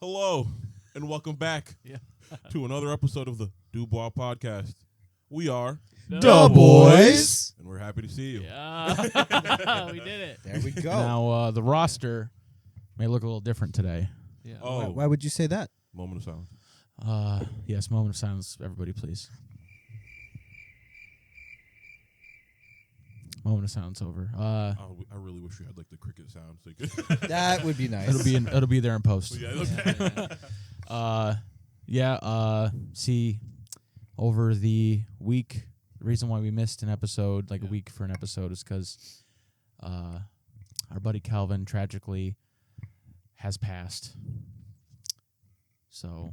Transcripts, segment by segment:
Hello, and welcome back to another episode of the Dubois Podcast. We are Dubois, and we're happy to see you. Yeah, we did it. There we go. Now, the roster may look a little different today. Yeah. Oh, Why would you say that? moment of silence. Yes, moment of silence, everybody, please. Moment of silence over. I really wish we had like the cricket sound. So you could That would be nice. It'll be there in post. yeah, okay. See, over the week, the reason why we missed an episode, like a week for an episode, is because our buddy Calvin tragically has passed. So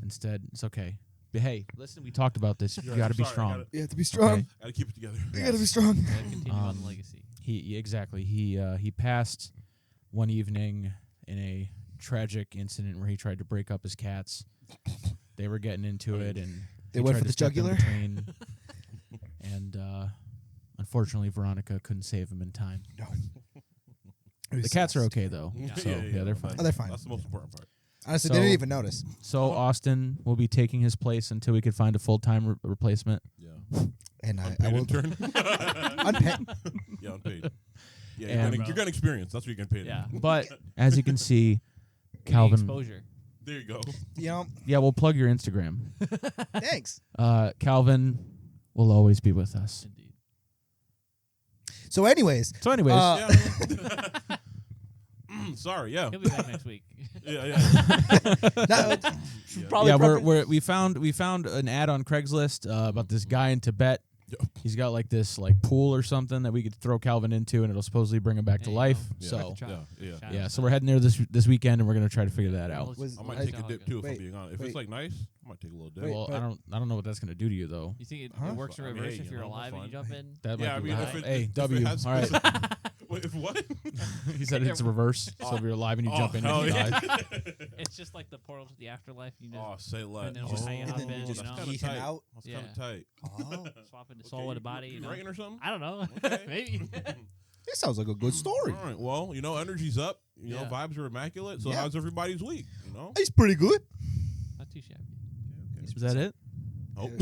instead, it's okay. But hey, listen, we talked about this. You got to be strong. You have to be strong. Okay. Gotta keep it together. You got to be strong. Gotta continue on the legacy. Exactly. He passed one evening in a tragic incident where he tried to break up his cats. They were getting into it, and They he went tried for to the step in jugular? between, and unfortunately, Veronica couldn't save him in time. No. The cats are okay though, Yeah. so yeah, they're fine. Oh, they're fine. That's the most important part. Honestly, So- they didn't even notice. So Austin will be taking his place until we could find a full-time replacement. Yeah. And I Unpaid will. intern. Unpaid. Yeah, unpaid. Yeah, And- you're getting experience. That's what you're getting paid. Yeah. But as you can see, Getting Calvin. exposure. There you go. You know, Yeah, we'll plug your Instagram. thanks. Calvin will always be with us. Indeed. So, anyways, So, anyways, Yeah. Sorry. Yeah. He'll be back next week. Yeah. that, Yeah. probably yeah, we found an ad on Craigslist about this guy in Tibet. Yep. He's got like this like pool or something that we could throw Calvin into, and it'll supposedly bring him back to There you life. go. Yeah. So Yeah. Shout yeah, out so to we're heading there this weekend, and we're gonna try to figure that out. Was- I might I- take a dip too if wait, I'm being honest. If wait. it's like nice, I might take a little dip. Wait, Well, but- I don't know what that's gonna do to you though. You think it, Huh? it works in I mean, reverse hey, if you you're know, alive and you that's jump in? That Yeah, might I be mean, right. if it- Hey, if it W. has- All right. Wait, if what? He said it's reverse. So if you're alive and you jump in hell and you yeah. die. It's just like the portal to the afterlife. You Oh, just say less. And then just hang and out then in, you just you know? That's pee kind him of tight. out. That's Yeah. kind of tight. Oh, swap into soul with a body. You know? writing or something? I don't know. Okay. Maybe. this sounds like a good story. All right. Well, energy's up. Yeah. Vibes are immaculate. So Yeah. how's everybody's week? He's pretty good. Not too shabby. Is that it? Oh. It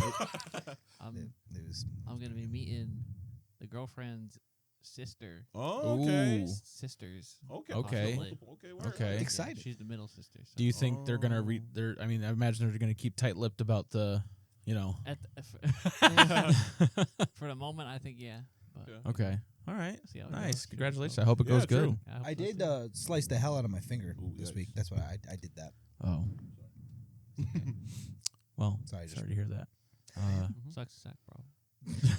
was- I'm gonna be meeting the girlfriend's sister. Oh, okay. Ooh. Sisters. Okay. Okay. Possibly. Okay. word. Okay. Yeah, Excited. she's the middle sister. So. Do you think they're gonna I mean, I imagine they're gonna keep tight-lipped about the, At for the moment, I think yeah. But Yeah. Okay. All right. see how it Nice. goes. Congratulations. I hope it Yeah, goes good. true. I, hope I so, did too. slice the hell out of my finger Ooh, this yikes. week. That's what I did that. Oh. Well, Sorry, sorry to hear that. Sucks to suck,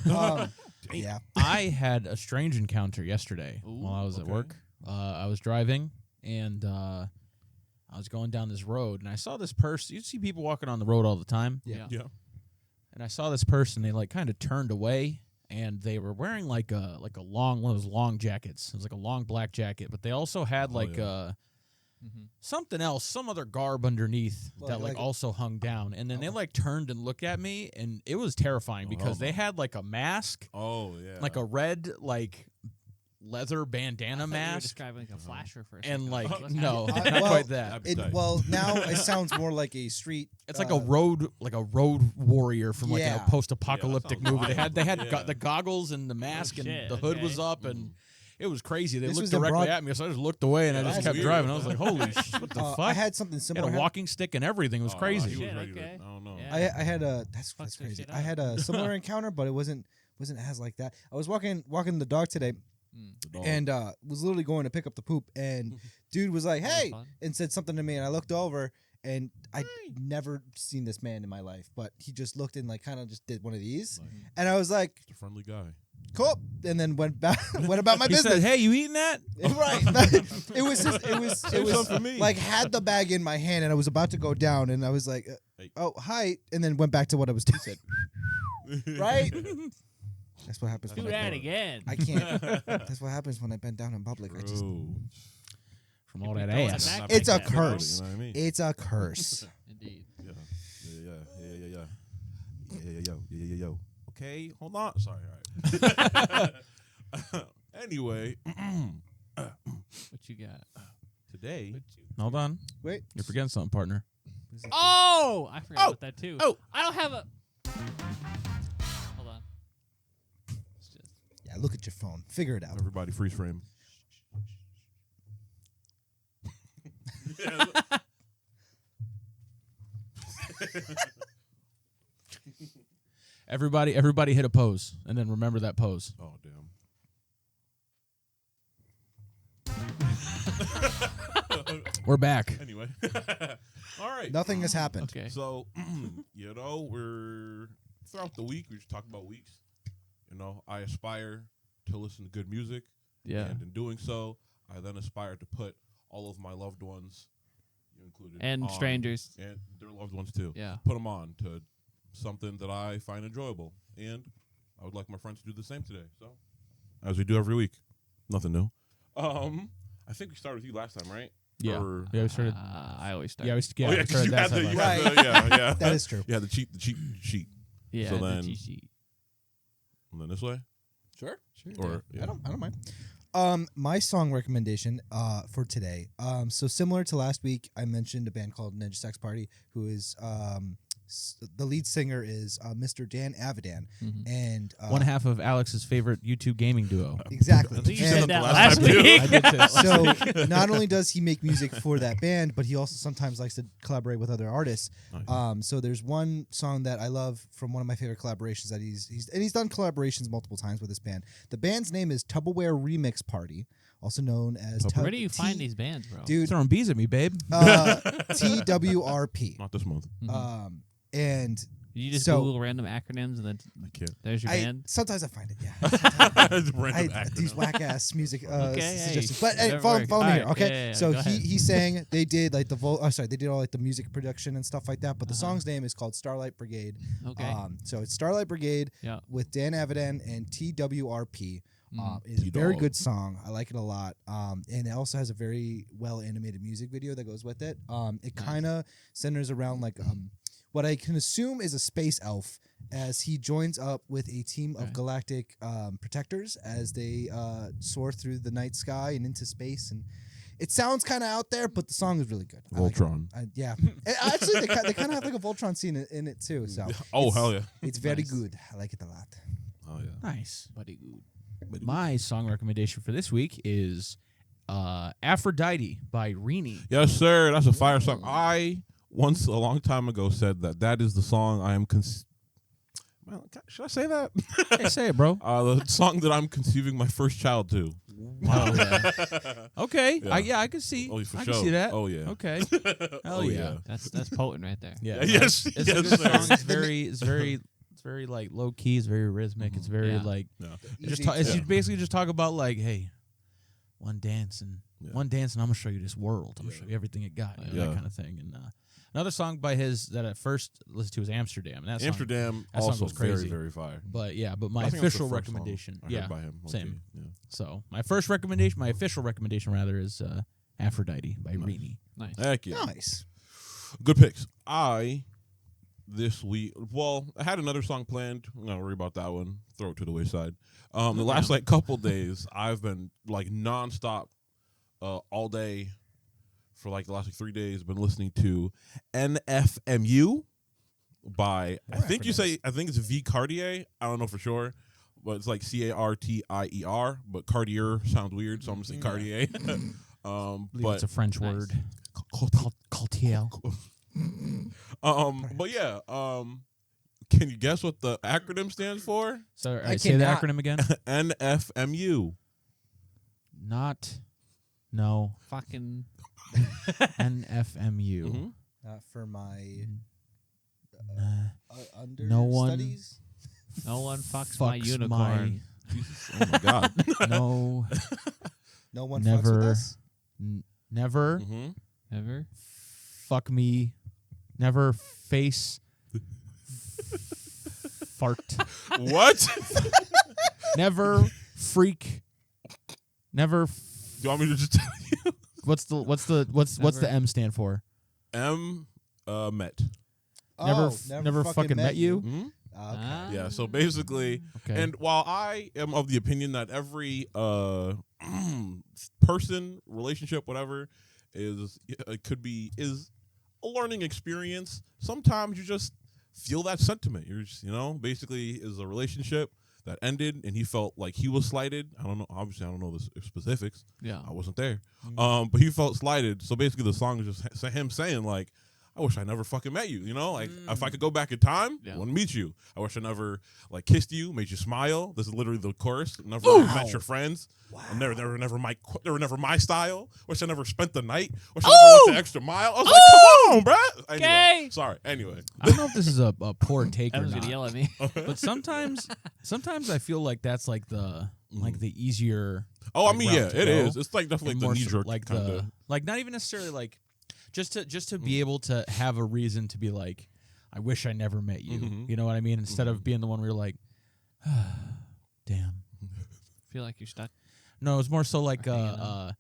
bro. Yeah. I had a strange encounter yesterday Ooh, while I was at okay. work. I was driving, and I was going down this road, and I saw this person. You see people walking on the road all the time. Yeah. Yeah. And I saw this person. They like kind of turned away, and they were wearing like a long one of those long jackets. It was like a long black jacket, but they also had Oh, like yeah. something else, some other garb underneath that Like- also hung down. And then they like turned and looked at me, and it was terrifying because they had like a mask, Oh, yeah. like a red like leather bandana I thought you were mask, describing like a flasher for a and second. like What's no, happening? not well, quite that. That'd be It, tight. well, now it sounds more like a street. It's like a road warrior from like Yeah. a post-apocalyptic Yeah, that sounds movie. They had wild. Yeah. the goggles and the mask and shit, the hood okay. was up and it was crazy. They This looked was in directly broad- at me, so I just looked away and I Yeah, just that's kept weird. driving. I was like, "Holy shit! What the fuck?" I had something He had similar. a walking stick and everything. It was Oh, crazy. he was Shit, ready to- okay. I don't know. Yeah. I had a that's Fuck some crazy. shit I up. had a similar encounter, but it wasn't as like that. I was walking the dog today, The dog. and was literally going to pick up the poop, and dude was like, That was "Hey," fun. and said something to me, and I looked over, and I'd never seen this man in my life, but he just looked and like kind of just did one of these, Like, and I was like, he's a friendly guy. "Cool," and then went back, went about my He business. said, "Hey, you eating that?" Right. it was Save some for me. like had the bag in my hand and I was about to go down and I was like, Hey. "Oh, hi," and then went back to what I was doing. Right? That's what happens Do when that again. I can't. That's what happens when I bend down in public. I just True. From all that Going ass. back It's like a that. curse. You know what I mean? It's a curse. Indeed. Yeah. Okay, hold on. Sorry. All right. Anyway, What you got? Today, Hold on. Wait. You're forgetting something, partner. Oh, I forgot Oh. about that too. Oh. I don't have a. Hold on. It's just. Yeah, look at your phone. Figure it out. everybody freeze frame. Everybody hit a pose, and then remember that pose. Oh, damn. We're back. Anyway. All right. Nothing has happened. Okay. So, we're throughout the week, we just talk about weeks. I aspire to listen to good music. Yeah. And in doing so, I then aspire to put all of my loved ones, you included, And on, strangers. and their loved ones too. Yeah. Put them on to something that I find enjoyable, and I would like my friends to do the same today. So, as we do every week, nothing new. I think we started with you last time, right? Yeah. Or- Yeah, we started. I always start. Yeah, we Oh, yeah, we 'cause started you that had the, side you last had the, yeah. That is true. Yeah, the cheat sheet. Yeah. so the then- cheat sheet. And then this way, Sure. or yeah. I don't mind. My song recommendation for today. So similar to last week, I mentioned a band called Ninja Sex Party, who is the lead singer is Mr. Dan Avidan, Mhm. and one half of Alex's favorite YouTube gaming duo. exactly. I think you And- said that last last time, too. week. I did say that last week. So not only does he make music for that band, but he also sometimes likes to collaborate with other artists. Nice. So there's one song that I love from one of my favorite collaborations that he's done collaborations multiple times with this band. The band's name is Tupperware Remix Party, also known as Where do you find these bands, bro? dude? Throwing bees at me, babe. TWRP. Not this month. And You just so- Google random acronyms and then I can't. there's your band. sometimes I find it. Yeah. It's random These acronym. whack ass music Okay, hey, suggestions. But hey, whatever follow works. me All here, right, okay? yeah, So go ahead. he sang, they did like they did all like the music production and stuff like that. But the song's name is called Starlight Brigade. Okay. So it's Starlight Brigade Yeah. with Dan Avidan and TWRP. It's a very T-Dog. good song. I like it a lot. And it also has a very well animated music video that goes with it. It kind of centers around like what I can assume is a space elf as he joins up with a team of Okay. galactic protectors as they soar through the night sky and into space. And it sounds kind of out there, but the song is really good. I like it. Voltron. Yeah. And actually, they kind of have like a Voltron scene in it too. So Oh, it's- hell yeah. it's very Nice. good. I like it a lot. Oh, yeah. Nice. Buddy good. My song recommendation for this week is Aphrodite by Rini. Yes, sir. That's a fire song. I once, a long time ago, said that is the song I am. Well, should I say that? Hey, say it, bro. The song that I'm conceiving my first child to. Wow. Okay. Yeah. I can see. Oh, for I sure. can see that. Oh, yeah. Okay. Hell Oh, yeah. That's potent right there. Yeah. Yes, It's yes, a good sir. song. It's very like low key. It's very rhythmic. It's very Yeah. like Yeah. just Easy it's to- you basically just talk about like, hey, one dance and Yeah. I'm gonna show you this world. I'm gonna Yeah. show you everything it got. You know, Yeah. that kind of thing. And another song by his that I first listened to was Amsterdam. And that song, Amsterdam that song also was crazy. very, very fire. but my I think that's the official first song recommendation. I heard by him. same. Okay, yeah. So my official recommendation rather is Aphrodite by Rini. Nice. Heck yeah. Nice. Good picks. This week, I had another song planned. I'm not worry about that one. Throw it to the wayside. The last like couple days, I've been like nonstop, all day, for like the last 3 days. Been listening to NFMU by I think it's V Cartier. I don't know for sure, but it's like CARTIER. But Cartier sounds weird, so I'm gonna say Cartier. But it's a French Nice. word. Cartier. But yeah, can you guess what the acronym stands for? So I say the cannot. acronym again. NFMU. No. Fucking. NFMU. Mhm. For my under No one studies. No one fucks my Fucks unicorn. Jesus, oh my God. No. No one fucks Never. with us. Never Mm-hmm. Ever? fuck me. Never face fart. What? Never freak. Never. Do you want me to just tell you? What's the M stand for? M. Met. Never fucking met you. Mm-hmm. Okay. Yeah. So basically, Okay. and while I am of the opinion that every person, relationship, whatever, is a learning experience. Sometimes you just feel that sentiment. You're just, basically is a relationship that ended and he felt like he was slighted. I don't know. Obviously, I don't know the specifics. Yeah. I wasn't there. But he felt slighted. So basically the song is just him saying like, I wish I never fucking met you. Like if I could go back in time, I want to meet you. I wish I never like kissed you, made you smile. This is literally the chorus. Never met your friends. Wow. They were never my style. Wish I never spent the night. Wish I never went the extra mile. I was like, come on, bruh. Anyway, sorry. Anyway, I don't know if this is a poor take or Everyone's not. gonna yell at me. But sometimes I feel like that's like the easier. Oh, like, I mean, yeah, route to it go. is. It's like definitely And the more knee so, jerk like kinda. like not even necessarily like just to be able to have a reason to be like, I wish I never met you. Mhm. You know what I mean? Instead of being the one where you're like, damn. Feel like you're stuck. No, it's more so like Or hanging on.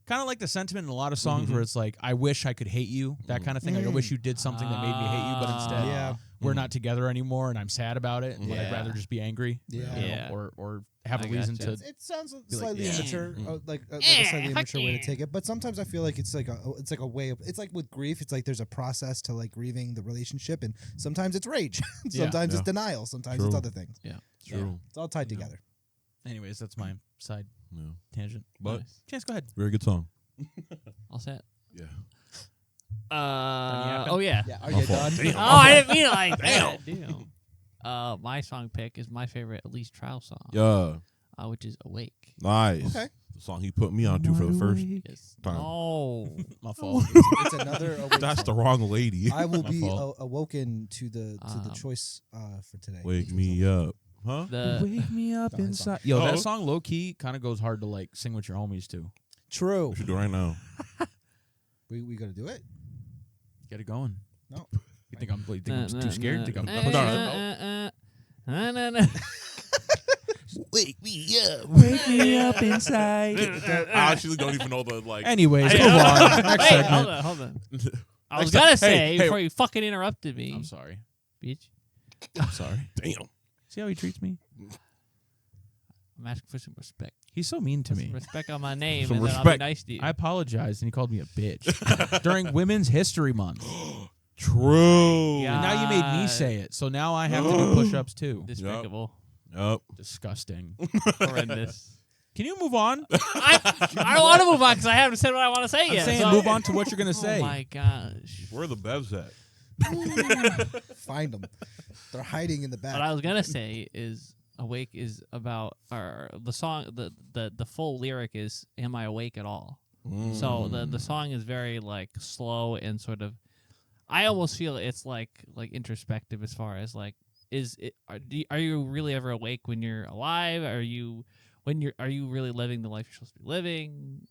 kind of like the sentiment in a lot of songs where it's like, I wish I could hate you, that kind of thing. Like, I wish you did something that made me hate you, but instead Yeah. we're not together anymore and I'm sad about it, but I'd Yeah. rather just be angry. Yeah. you know, Yeah. or have I a reason gotcha. to. It sounds like, slightly yeah. immature, like a slightly immature way to take it. But sometimes I feel like it's like a way of. It's like with grief. It's like there's a process to like grieving the relationship, and sometimes it's rage, sometimes it's denial, sometimes it's True. other things. True. It's all tied together. Anyways, that's my side Yeah. tangent. But Nice. Chance, go ahead. very good song. All set. Yeah. Oh yeah. Yeah, are you done? Oh, I didn't mean it like that. Damn. My song pick is my favorite Elise Trial song. Yeah. Which is Awake. Nice. Okay. The song he put me onto for the first Yes. time. Oh. My fault. It's another. awake That's the song. wrong lady. I will My be fault. awoken to the choice for today. Wake me up. Huh? Wake me up No, his song. inside. Yo, Oh. that song low key kind of goes hard to like sing with your homies too. True. We should do it right now. We gonna do it? Get it going. No. You think I'm too scared? You think I'm Wake me up. Wake me up inside. I actually don't even know the like. Anyways, Hey, move on. Next Wait, segment. hold on. I was Next gonna time- say hey, before you fucking interrupted me, I'm sorry. bitch. I'm sorry. Damn. See how he treats me? I'm asking for some respect. He's so mean to Some me. respect on my name, Some and then I'll be respect. nice to you. I apologized and he called me a bitch during Women's History Month. True. Yeah. And now you made me say it, so now I have to do push-ups too. Despicable, Yep. Disgusting. horrendous. Can you move on? I don't want to move on because I haven't said what I want to say I'm yet. saying so- move on to what you're gonna Oh say. my gosh! Where are the bevs at? Find them. They're hiding in the back. What I was gonna say is "Awake" is about, or the song, the full lyric is "Am I awake at all?" So the song is very like slow and sort of. I almost feel it's like introspective as far as like, are you really ever awake when you're alive? Are you really living the life you're supposed to be living?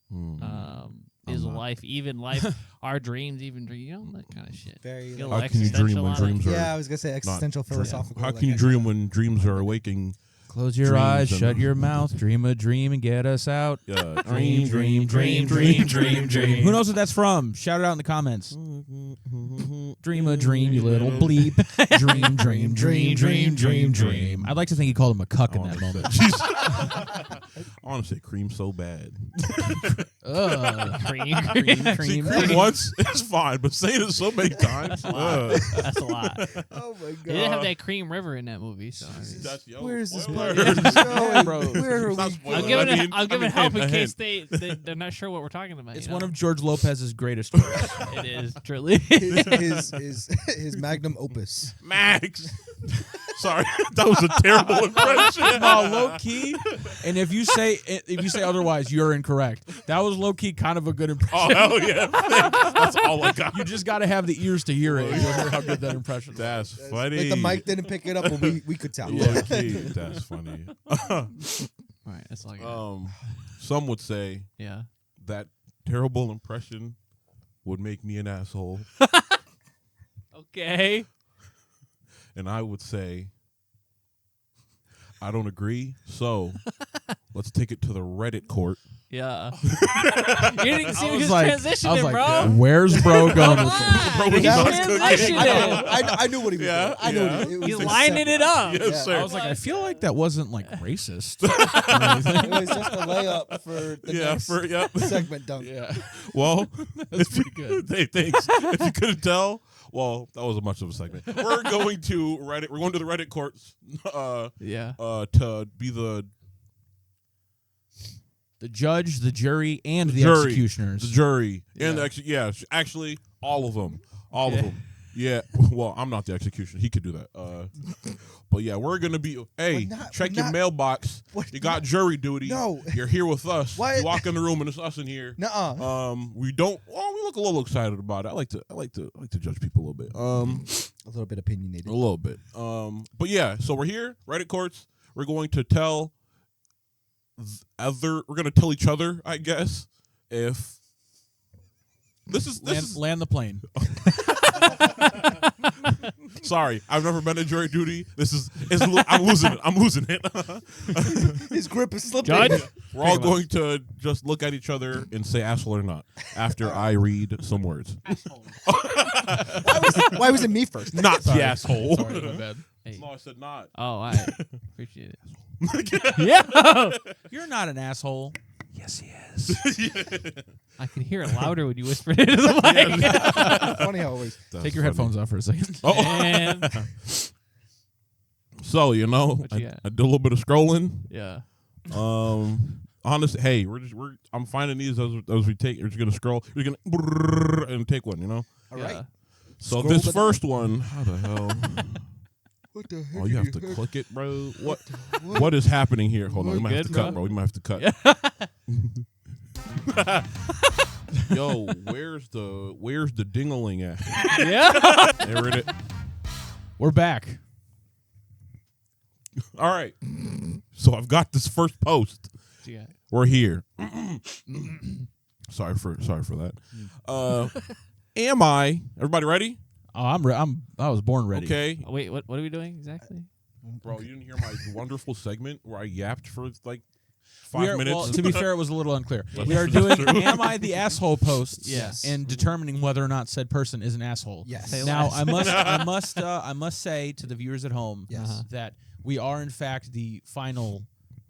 Is not. life even life? Are dreams even dream? That kind of shit. Very. Feel How like can you dream existential when on it. dreams are? Yeah, I was gonna say existential, dream. philosophical. How like can you that. dream when dreams are awaking? Close your Dreams eyes, and- shut your mouth, dream a dream and get us out. Yeah. Dream, dream, dream, dream, dream, dream. Who knows what that's from? Shout it out in the comments. Dream a dream, you little bleep. Dream, dream, dream, dream, dream, dream. I'd like to think he called him a cuck in that moment. I want to say cream so bad. Cream. Cream, See, cream. cream once is fine, but saying it so many times. That's a lot. Oh my They didn't have god. that Cream River in that movie, so I mean, Where is this spoiler. going, Bro. Where are It's not we? spoiler. I'm giving I I'm giving mean, help in hint, a case hint. they're not sure what we're talking about. It's you one know? of George Lopez's greatest works. It is truly. His magnum opus. Max. Sorry, that was a terrible impression. No, low key. And if you say otherwise, you're incorrect. That was low key kind of a good impression. Oh hell yeah! That's all I got. You just got to have the ears to hear it. You'll hear how good that impression was. That's funny. Like the mic didn't pick it up, but we could tell. Low key. That's funny. All right, that's all I got. Some would say Yeah. that terrible impression would make me an asshole, Okay. and I would say I don't agree. So let's take it to the Reddit court Yeah. You didn't see me just transitioning, bro. Where's bro going with this? Bro was That not was- cooking. I knew what he was Yeah, doing. I knew yeah. what he was He's just lining it up. Yes, Yeah. sir. I was like, I feel like that wasn't like racist. It was just a layup for the Yeah, next for segment dunk. yeah. Well, That's pretty good. Hey, thanks. If you couldn't tell, well, that was a much of a segment. We're going to Reddit. We're going to the Reddit courts. Yeah. To be the judge, the jury, and the jury, executioners. the jury, Yeah. and actually, all of them, all of them. Yeah. Well, I'm not the executioner. He could do that. But yeah, we're gonna be. Hey, check your mailbox. You got jury duty. No. You're here with us. What? You walk in the room and it's us in here. Nuh-uh. We don't. Well, we look a little excited about it. I like to judge people a little bit. A little bit opinionated. A little bit. But yeah, so we're here, Reddit courts. We're going to tell we're going to tell each other, I guess, if this is land the plane. sorry, I've never been in jury duty. I'm losing it. I'm losing it. His grip is slipping. Judge? We're all going to just look at each other and say asshole or not after I read some words. Why was it me first? Not the asshole. Sorry, my bad. Hey. No, I said not. Oh, I appreciate it. Yeah. You're not an asshole. Yes, he is. I can hear it louder when you whisper it into the mic. Funny how always. Take your headphones off for a second. Oh. And So What you I got? did a little bit of scrolling. yeah. Honestly, hey, I'm finding these as we take. We're just gonna scroll. We're gonna brrrr and take one. All Yeah. right. So Scroll this the- first one, how the hell? What the heck? Oh, you have to click it, bro. What is happening here? Hold on, we might have to Good, cut, bro. We might have to cut. Yo, where's the dingling at? Yeah. There it is. We're back. All right. So I've got this first post. What you got? We're here. sorry for that. Am I? Everybody ready? Oh, I was born ready. Okay. Oh, wait, what are we doing exactly? Bro, you didn't hear my wonderful segment where I yapped for like 5 minutes? Well, to be fair, it was a little unclear. That's We are true. doing "Am I the asshole?" posts, Yes. and determining whether or not said person is an asshole. Yes. Say Now, less. I must say to the viewers at home Yes. that we are in fact the final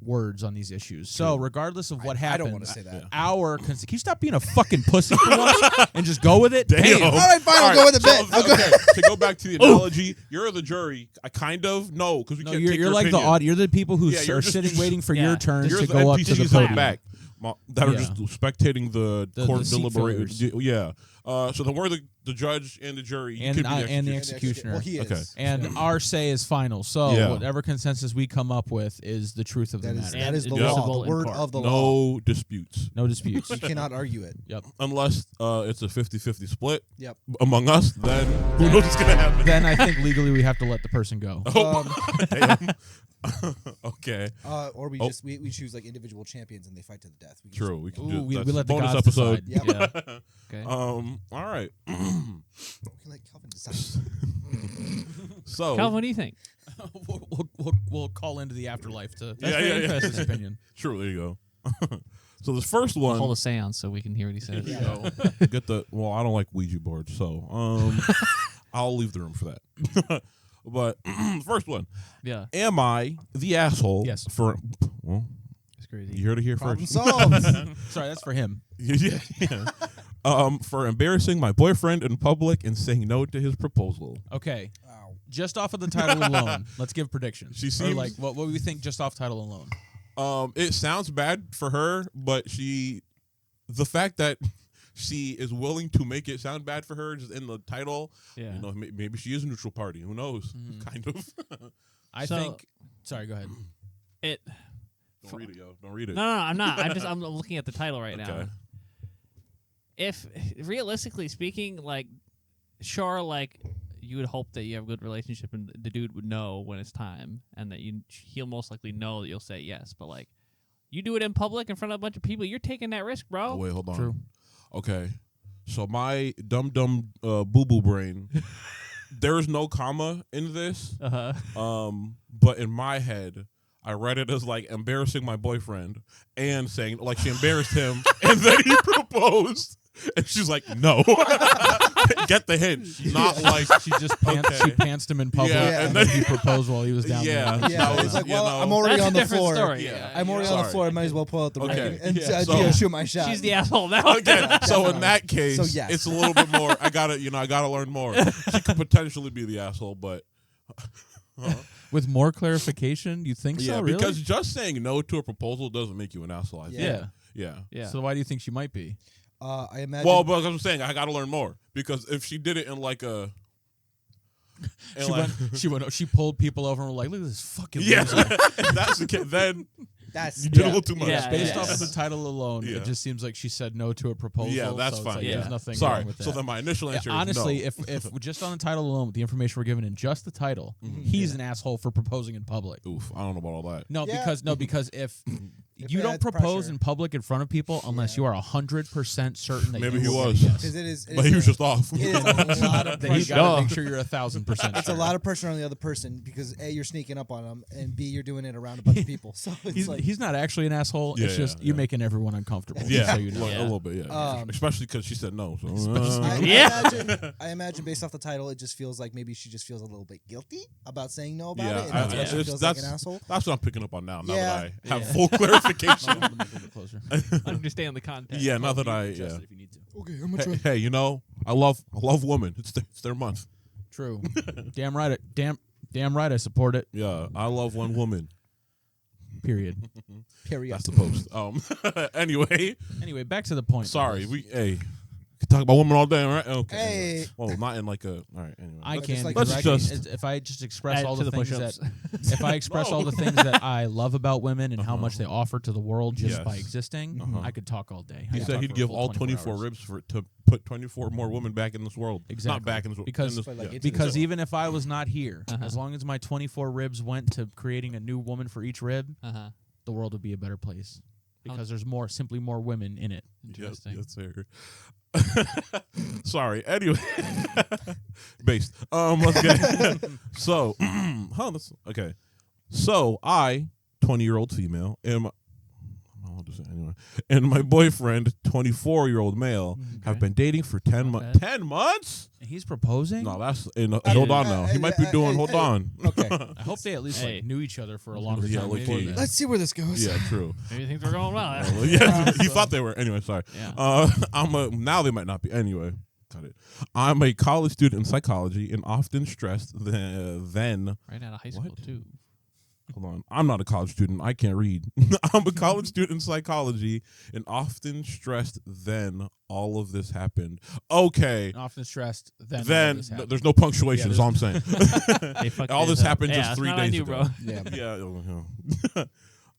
words on these issues. So, regardless of what I happens, don't want to say that. can you stop being a fucking pussy for once and just go with it? Damn. All right, fine. I'll go with the bit. I'll go. Okay, to go back to the analogy, you're the jury. I kind of no, because we No, can't you're take your like opinion. the you're the people who Yeah, you're are just- sitting waiting for yeah. your turns You're to the go up to the NPCs in podium. back that are Yeah. just spectating the The court seat deliberations. fillers. Yeah. So then we're the judge and the jury. You And could be and the executioner. executioner. Well, he is. Okay. And our say is final. So Yeah. whatever consensus we come up with is the truth of the That is matter. that is the And law. admissible The in word court. of the law. No disputes. No disputes. You cannot argue it. Unless it's a 50-50 split Yep. among us, then who knows what's going to happen. Then I think legally we have to let the person go. Damn. Okay. Or we Oh. just we choose like individual champions and they fight to the death. We can True. We can do Ooh, we that's let the bonus gods episode. decide. Yep. Yeah. Okay. All right. We can let Kelvin decide. So Calvin, what do you think? we'll call into the afterlife to Yeah. express his opinion. True. There you go. So this first one. Hold a seance so we can hear what he says. There you go. Get the. Well, I don't like Ouija boards, so I'll leave the room for that. But first one. Yeah. Am I the asshole? Yes. For well, It's crazy. you heard it here Problem first. solved. Sorry, that's for him. Yeah. For embarrassing my boyfriend in public and saying no to his proposal. Okay. Wow. Just off of the title alone, let's give predictions. She Or seems- like what we think just off title alone. It sounds bad for her, but the fact that she is willing to make it sound bad for her just in the title, Yeah. you know, maybe she is a neutral party. Who knows? Kind of. I So- think. Sorry, go ahead. It. Don't read it, yo. Don't read it. No, I'm not. I'm looking at the title right now. Okay. If realistically speaking, like, sure, like you would hope that you have a good relationship and the dude would know when it's time, and that he'll most likely know that you'll say yes. But like, you do it in public in front of a bunch of people, you're taking that risk, bro. Oh, wait, hold on. True. Okay. So my dumb boo-boo brain, there's no comma in this. Uh huh. But in my head, I read it as like embarrassing my boyfriend and saying like she embarrassed him, and then he proposed. And she's like, no. Get the hint. Not like she just she pantsed him in public, Yeah, and then he proposed while he was down Yeah. there. Yeah, That it's was, like, you well, know- I'm already That's on a the different floor. story. Yeah. I'm already on the floor. I might as well pull out the Okay. ring and Yeah, so- shoot my shot. She's the asshole now. Okay, so in that case, So, yes. it's a little bit more. I gotta learn more. She could potentially be the asshole, but With more clarification, you think yeah, so? Really? because just saying no to a proposal doesn't make you an asshole. I think. yeah. Yeah. So why do you think she might be? I imagine. Well, but as I'm saying, I gotta learn more because if she did it in like a, She pulled people over and were like, "Look at this fucking yeah, loser." if that's the kid, then that's you did a little too much. Yeah, Based yeah. off of the title alone, Yeah. it just seems like she said no to a proposal. Yeah, that's so it's fine. like, Yeah. There's nothing Sorry. wrong with that. So then my initial answer honestly, is no. if just on the title alone, with the information we're given in just the title, he's an asshole for proposing in public. Oof, I don't know about all that. No, Yeah. because if If you it don't adds propose pressure. in public in front of people unless you are 100% certain that Maybe you he will was. get a because yes. it is. But he was just off. It is a lot of Then you pressure. gotta make sure you're 1,000%. It's a lot of pressure on the other person because A, you're sneaking up on them, and B, you're doing it around a bunch of people. So it's He's, like he's not actually an asshole. Yeah, it's just yeah, you're yeah. making everyone uncomfortable. just Yeah, so you know. like, a little bit. Yeah, especially because she said no. So, I imagine based off the title, it just feels like maybe she just feels a little bit guilty about saying no about Yeah, it, and that's why she feels like an that's asshole. what I'm picking up on now. Now Yeah. that I have full clarification. A little bit closer. Understand the context. Yeah, now that I Adjust it if you need to. Okay, I'm gonna try. hey, you know, I love women. It's their month. True. Damn right. Damn right. I support it. Yeah, I love one woman. Period. Period. That's the post. Anyway, Anyway, back to the point. sorry. guys. We could talk about women all day, right? Okay. Hey. Well, not in like a. All right. Anyway, I Let's can. just, like, Let's because just- if I just express Add all to the the things push-ups. that if I express all the things that I love about women and how much they offer to the world just Yes. by existing, I could talk all day. he I could said talk he'd for a give full all 24 24 hours. ribs to put 24 more women back in this world. Exactly. Not back in this world. Because- But, like, into Because the- even if I was not here, Uh-huh. as long as my 24 ribs went to creating a new woman for each rib, Uh-huh. the world would be a better place. Because there's simply more women in it. Interesting. Yes, sir. Sorry. Anyway, based. Let's get so. Okay. So I, 20-year-old female, am. I'll just say anyway, and my boyfriend, 24-year-old male, have been dating for 10 Not months. bad. 10 months? And he's proposing? No, that's hold on now. He might be doing. Hold on. Okay. I hope they at least Hey. like, knew each other for a longer Yeah, time low before key. that. Let's see where this goes. Yeah, true. Maybe things were going well. Yeah, he thought they were. Anyway, sorry. Yeah. Now they might not be. Anyway, cut it. I'm a college student in psychology and often stressed then. Right out of high school What? too. Hold on. I'm not a college student. I can't read. I'm a college student in psychology and often stressed then all of this happened. Okay. And often stressed. Then, all Then this happened. there's no punctuation, Yeah, is all I'm saying. They fucked All his this up. happened Yeah, just that's 3 not on days you, ago. bro. Yeah.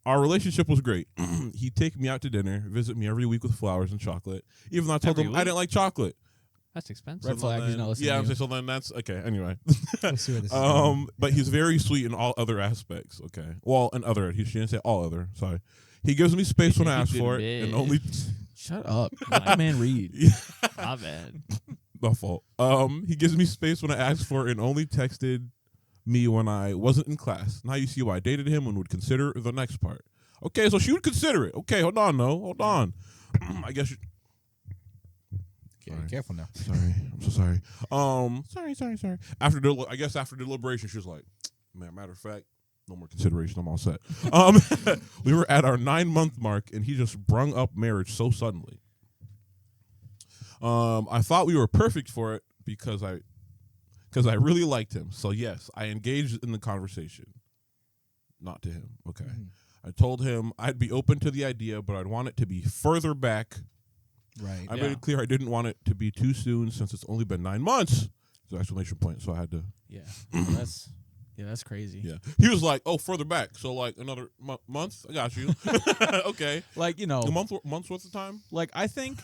Our relationship was great. He'd take me out to dinner, visit me every week with flowers and chocolate, even though I told Every him I week? didn't like chocolate. That's expensive. Red flag, he's not listening Yeah, to I'm you. saying, so then that's okay. Anyway, Let's see where this is going. but he's very sweet in all other aspects. Okay, well, in other, she didn't say all other. Sorry, he gives me space when I ask for it, and only Shut up. Let the man read. My bad. my fault. He gives me space when I ask for it, and only texted me when I wasn't in class. Now you see why I dated him and would consider the next part. Okay, so she would consider it. Okay, hold on, hold on. I guess. Okay, Sorry. careful now. Sorry, I'm so sorry. Sorry. After deliberation, she was like, "Man, matter of fact, no more consideration. I'm all set." We were at our 9-month mark, and he just brung up marriage so suddenly. I thought we were perfect for it because I really liked him. So yes, I engaged in the conversation. Not to him. Okay. I told him I'd be open to the idea, but I'd want it to be further back. Right. I made it clear I didn't want it to be too soon since it's only been 9 months. It's an exclamation point, so I had to. Yeah. That's crazy. Yeah, he was like, "Oh, further back, so like another month." I got you. Okay, Like, a month's worth of time. like I think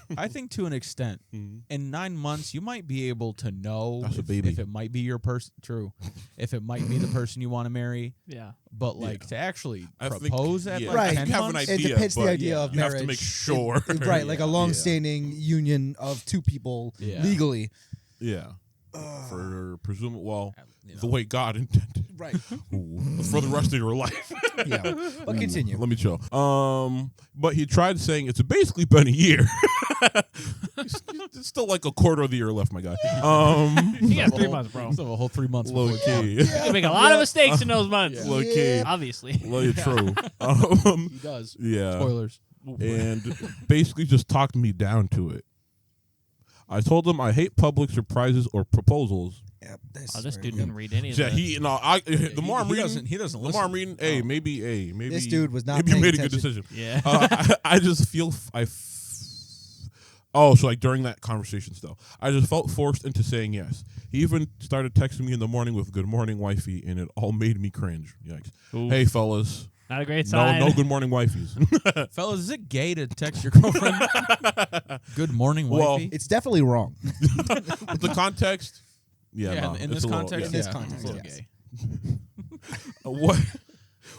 to an extent, in 9 months you might be able to know That's a if, baby. if it might be your person. True, if it might be the person you want to marry. Yeah. But like to actually I think- propose at yeah. like Right. 10 You have an months, idea. It depicts the but idea of you marriage. have to make sure. Right, like a Yeah. long-standing union of two people Yeah. legally. Yeah. for presumably, well, You know. the way God intended. Right. Ooh, for the rest of your life. Yeah. But continue. Let me chill. But he tried saying it's basically been a year. It's still like a quarter of the year left, my guy. You got 3 months, bro. Still have a whole 3 months. Low before key. You can make a lot of mistakes in those months. Low key. Obviously. Low true. He does. Yeah. Spoilers. And basically just talked me down to it. I told him I hate public surprises or proposals. Yep, This dude didn't read any of Yeah, that. the more I'm reading, he doesn't the listen. more I'm reading, maybe This dude was not maybe you paying made a good attention. decision. Yeah. I just feel so like during that conversation still, I just felt forced into saying yes. He even started texting me in the morning with "Good morning, wifey," and it all made me cringe. Yikes! Oof. Hey, fellas, Not a great no, sign. no good morning, wifeys. Fellas, is it gay to text your girlfriend? Good morning, Well, wifey. It's definitely wrong. With the context, yeah, no, in it's this a little- context, In this yeah, context, it's a little yes. gay.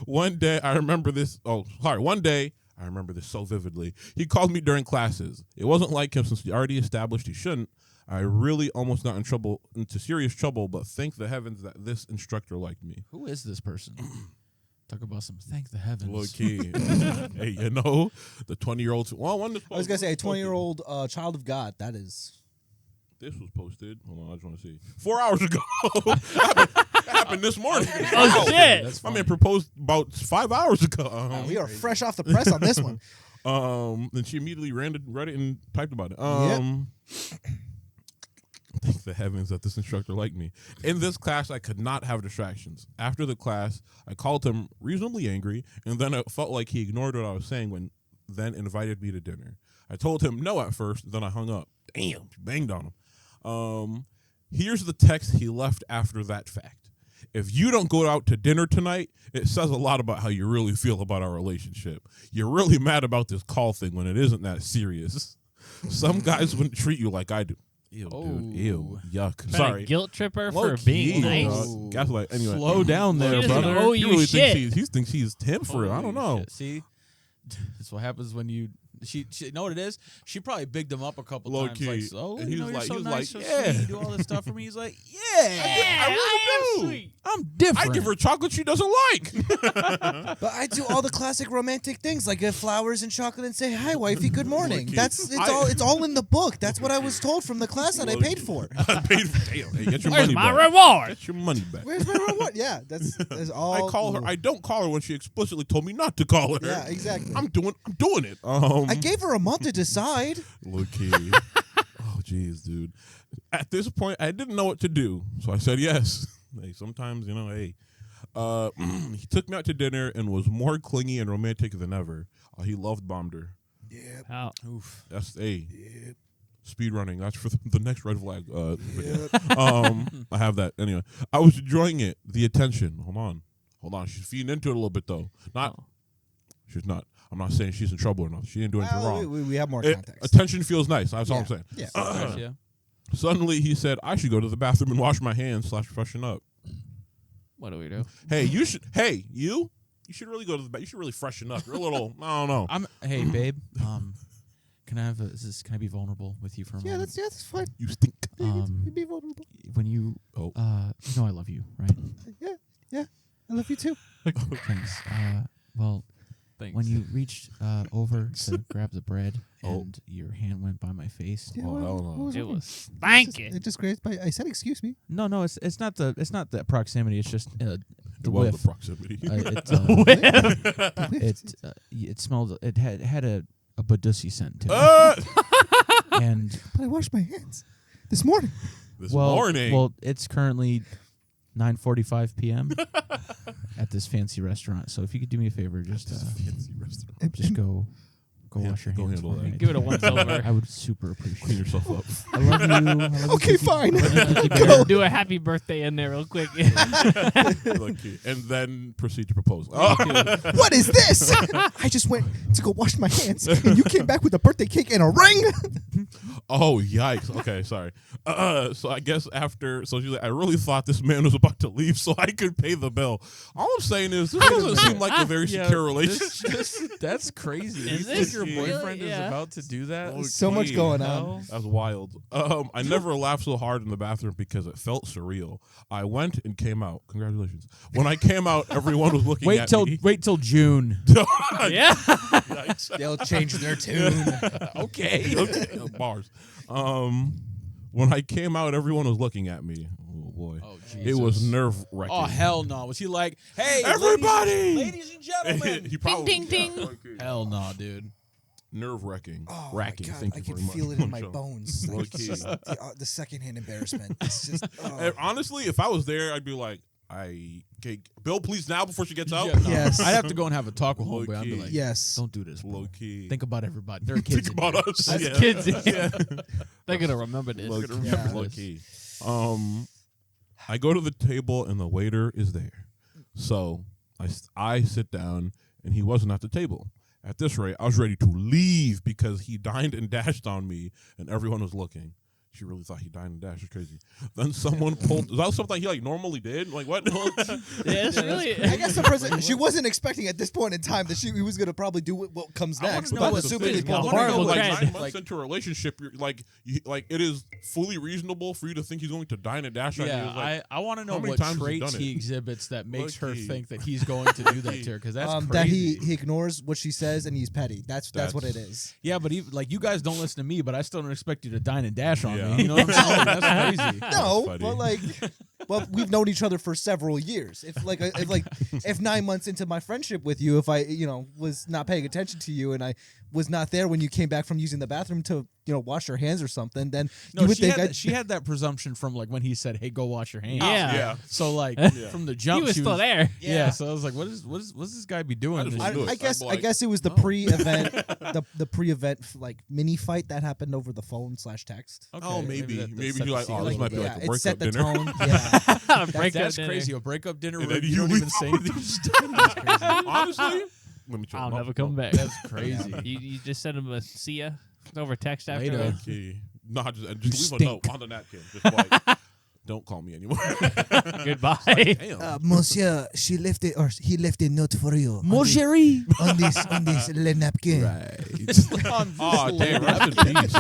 One day I remember this. One day I remember this so vividly. He called me during classes. It wasn't like him since he already established he shouldn't. I really almost got into serious trouble, but thank the heavens that this instructor liked me. Who is this person? Talk about some thank the heavens. Low key. Hey, you know, the 20-year-old. Well, when this I was gonna say a posted- 20-year-old child of God. That is. This was posted. Hold on, I just want to see. 4 hours ago. happened this morning. Oh, shit. That's My funny. man proposed about 5 hours ago. We are fresh off the press on this one. Then she immediately read it and typed about it. Thank the heavens that this instructor liked me. In this class, I could not have distractions. After the class, I called him reasonably angry, and then I felt like he ignored what I was saying when then invited me to dinner. I told him no at first, then I hung up. Damn, banged on him. Here's the text he left after that fact. If you don't go out to dinner tonight, it says a lot about how you really feel about our relationship. You're really mad about this call thing when it isn't that serious. Some guys wouldn't treat you like I do. Ew, dude. Ew. Yuck. Trying to Sorry. guilt trip her Low for key, being nice. dog. Gaslight. Anyway. Slow down there, She doesn't brother. owe He you really shit. thinks he's 10 for it. I don't know. Shit. See, that's what happens when you. She know what it is. She probably bigged him up a couple Low times. key. Like, so And you he know, was you're like- so he was nice, like, so yeah. sweet, you do all this stuff for me. He's like, yeah, I really I am do. sweet. I'm different. I give her chocolate she doesn't like. But I do all the classic romantic things like give flowers and chocolate and say hi, wifey, good morning. Look, It's all in the book. That's what I was told from the class that I paid for. I paid for. Damn, hey, get your Where's money my back. reward? Get your money back. Where's my reward? Yeah, that's all. I call her. I don't call her when she explicitly told me not to call her. Yeah, exactly. I'm doing it. I gave her a month to decide. Low key. Oh, jeez, dude. At this point, I didn't know what to do, so I said yes. Hey, sometimes, hey. He took me out to dinner and was more clingy and romantic than ever. He love bombed her. Yep. Oh. Oof. That's speed running. That's for the next red flag video. I have that anyway. I was enjoying it. The attention. Hold on. She's feeding into it a little bit though. She's not. I'm not saying she's in trouble or not. She didn't do anything Well, wrong. we have more It- context. attention feels nice. That's all I'm saying. Yeah. Yeah. Suddenly he said, I should go to the bathroom and wash my hands / freshen up. What do we do? Hey, you should. Hey, you should really go to the bathroom. You should really freshen up. You're a little. I don't know. Hey, babe. Can I be vulnerable with you for a Yeah, moment? that's fine. You stink. Be vulnerable. When you you know I love you, right? Yeah. I love you too. Thanks. Well, Thanks. when you reached over to grab the bread Oh. and your hand went by my face. Yeah, Oh, hell no. what was It wrong? was stanky. It just grazed by. I said, excuse me. No, it's not the proximity. It's just the It was whiff. the proximity. It smelled. It had a Badusi scent to it. And But I washed my hands this morning. This well, morning. well, it's currently 9:45 p.m. at this fancy restaurant. So if you could do me a favor, just fancy restaurant. just go wash your go hands. handle for that. me. Give it a once over. I would super Clean appreciate it. yourself up. I love you. I love you, Okay, Cookie. fine. I love you, Cookie Go. Bear. Do a happy birthday in there real quick. Lucky. And then proceed to propose. What is this? I just went to go wash my hands, and you came back with a birthday cake and a ring. Oh, yikes. Okay, sorry. So I guess after, so she's like, I really thought this man was about to leave so I could pay the bill. All I'm saying is, this doesn't seem like a very secure relationship. That's crazy. Is You this think your really? boyfriend is Yeah. about to do that? So much Okay. going on. That's wild. I never laughed so hard in the bathroom because it felt surreal. I went and came out. Congratulations. When I came out, everyone was looking at me. Wait till June. Yeah. Yikes. They'll change their tune. Okay. Okay, bars. When I came out, everyone was looking at me. Oh boy, Oh, it was Jesus. nerve wracking. Oh hell no! Was he like, "Hey, Everybody! ladies and gentlemen"? He probably Ding, ding, ding. Hell no, dude. Nerve wracking. Oh Racking. my God, Thank I you can very much. feel it in my Sure. bones. Like, Low-key. just the secondhand embarrassment. It's just. And honestly, if I was there, I'd be like, okay, Bill, please now before she gets out. Yeah, no. Yes. I'd have to go and have a talk with homeboy. I'd be Low-key. like, Yes. don't do this. Bro. Low key. Think about everybody. There are kids. Think in about here. us. As Yeah. kids, they're gonna remember this. Low key. Yeah. Low key. I go to the table and the waiter is there. So I sit down and he wasn't at the table. At this rate, I was ready to leave because he dined and dashed on me and everyone was looking. She really thought he dined and dashed. It's crazy. Then someone pulled. Is that something he like normally did? Like what? Yeah, it's really. I guess the person she wasn't expecting at this point in time that he was going to probably do what comes I wanna next. know But what's assuming the he thing. pulled I the wanna know horrible what like trend. 9 months Like- into a relationship, you're like it is fully reasonable for you to think he's going to dine and dash on you. Yeah, It's like, I want to know how many what times has he traits done he it? exhibits that makes her Low-key. think that he's going to do that to her. Because that's that crazy. he ignores what she says and he's petty. That's what it is. Yeah, but even, like you guys don't listen to me, but I still don't expect you to dine and dash on Yeah. me. You know what I'm saying? That's crazy. No, funny. but like, well, we've known each other for several years. If 9 months into my friendship with you, if I was not paying attention to you and I was not there when you came back from using the bathroom to wash your hands or something, then No, you would she think had, she had that presumption from like when he said, "Hey, go wash your hands." Yeah. Yeah. So like from the He jump, was she still there. Yeah. So I was like, what's this guy be doing? I just This wanna do shit? it. I guess I'm I like, guess it was the no. pre-event the pre-event like mini fight that happened over the phone / text. Okay, Oh, maybe that maybe set you're the like, scene oh, a this little might be bit. like a it breakup set the dinner. tone. Yeah. Breakup That's dinner. crazy. A breakup dinner And where then you don't you even leave say over anything. these- That's crazy. Honestly, let me check. I'll No, never no. come back. That's crazy. You just send him a see ya over text after. Later. that. Okay. No, just You leave a note stink. on the napkin. Just like, don't call me anymore. Goodbye. Damn. Monsieur, he left a note for you. Mon chéri. on this le napkin. Right. Oh, damn. Rest in peace.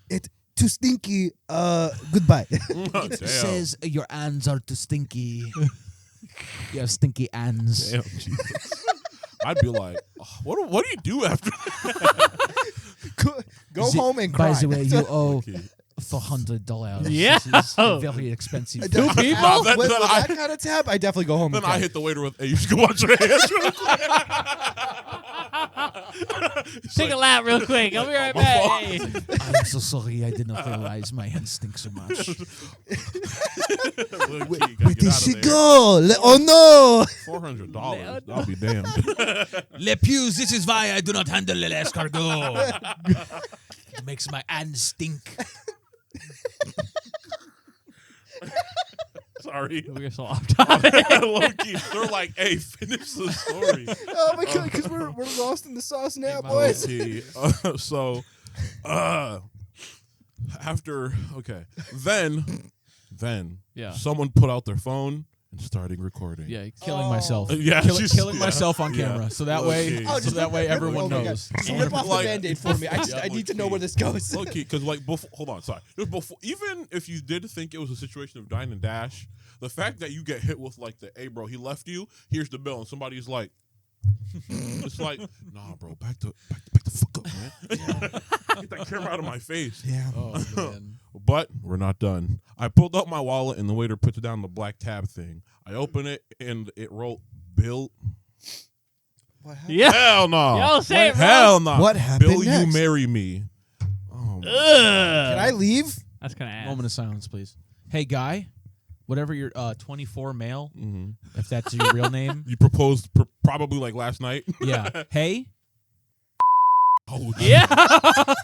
It too stinky. Goodbye. Damn. Your hands are too stinky. You have stinky hands. Damn, Jesus. I'd be like, oh, what do you do after that? Go home and cry. By the way, you owe Okay. $400. Yeah. This is very expensive. Two people? With Then I- that kind of tab, I definitely go home. Then and I cry. hit the waiter with, hey, you should go wash your hands real quick. Take a lap real quick. I'll be right my back. fault. Hey. I'm so sorry. I did not realize my hands stink so much. With the cigar. Oh no! $400. I'll be damned. Le Pews, this is why I do not handle the escargot. It makes my hands stink. Sorry. We're so off topic. Low-key, they're like, hey, finish the story. Oh my god! Because we're lost in the sauce now, Hey, boys. Okay. So, after, okay. Then, Yeah. someone put out their phone and started recording. Yeah. Killing myself. Yeah, Killing yeah. myselve on Yeah. camera. So that Low way, key. Oh, so that way everyone okay, knows. Just rip off Like- the Band-Aid for me. I need to know where this goes. Okay, because like before, hold on, sorry. Just before, even if you did think it was a situation of dine and dash, the fact that you get hit with like the, hey bro, he left you. Here's the bill, and somebody's like, it's like, nah, bro, back the fuck up, man. Get that camera out of my face. Yeah. Oh, man. But we're not done. I pulled out my wallet, and the waiter puts down the black tab thing. I open it, and it wrote Bill. What happened? Yeah. Hell no. Yo, say it, bro. Hell no. What happened Bill, next? you marry me. Oh, my Ugh. Can I leave? That's kind of ass. Moment of silence, please. Hey, guy, whatever your 24 male, Mhm. if that's your real name. You proposed probably like last night. Yeah. Hey. Oh, Yeah.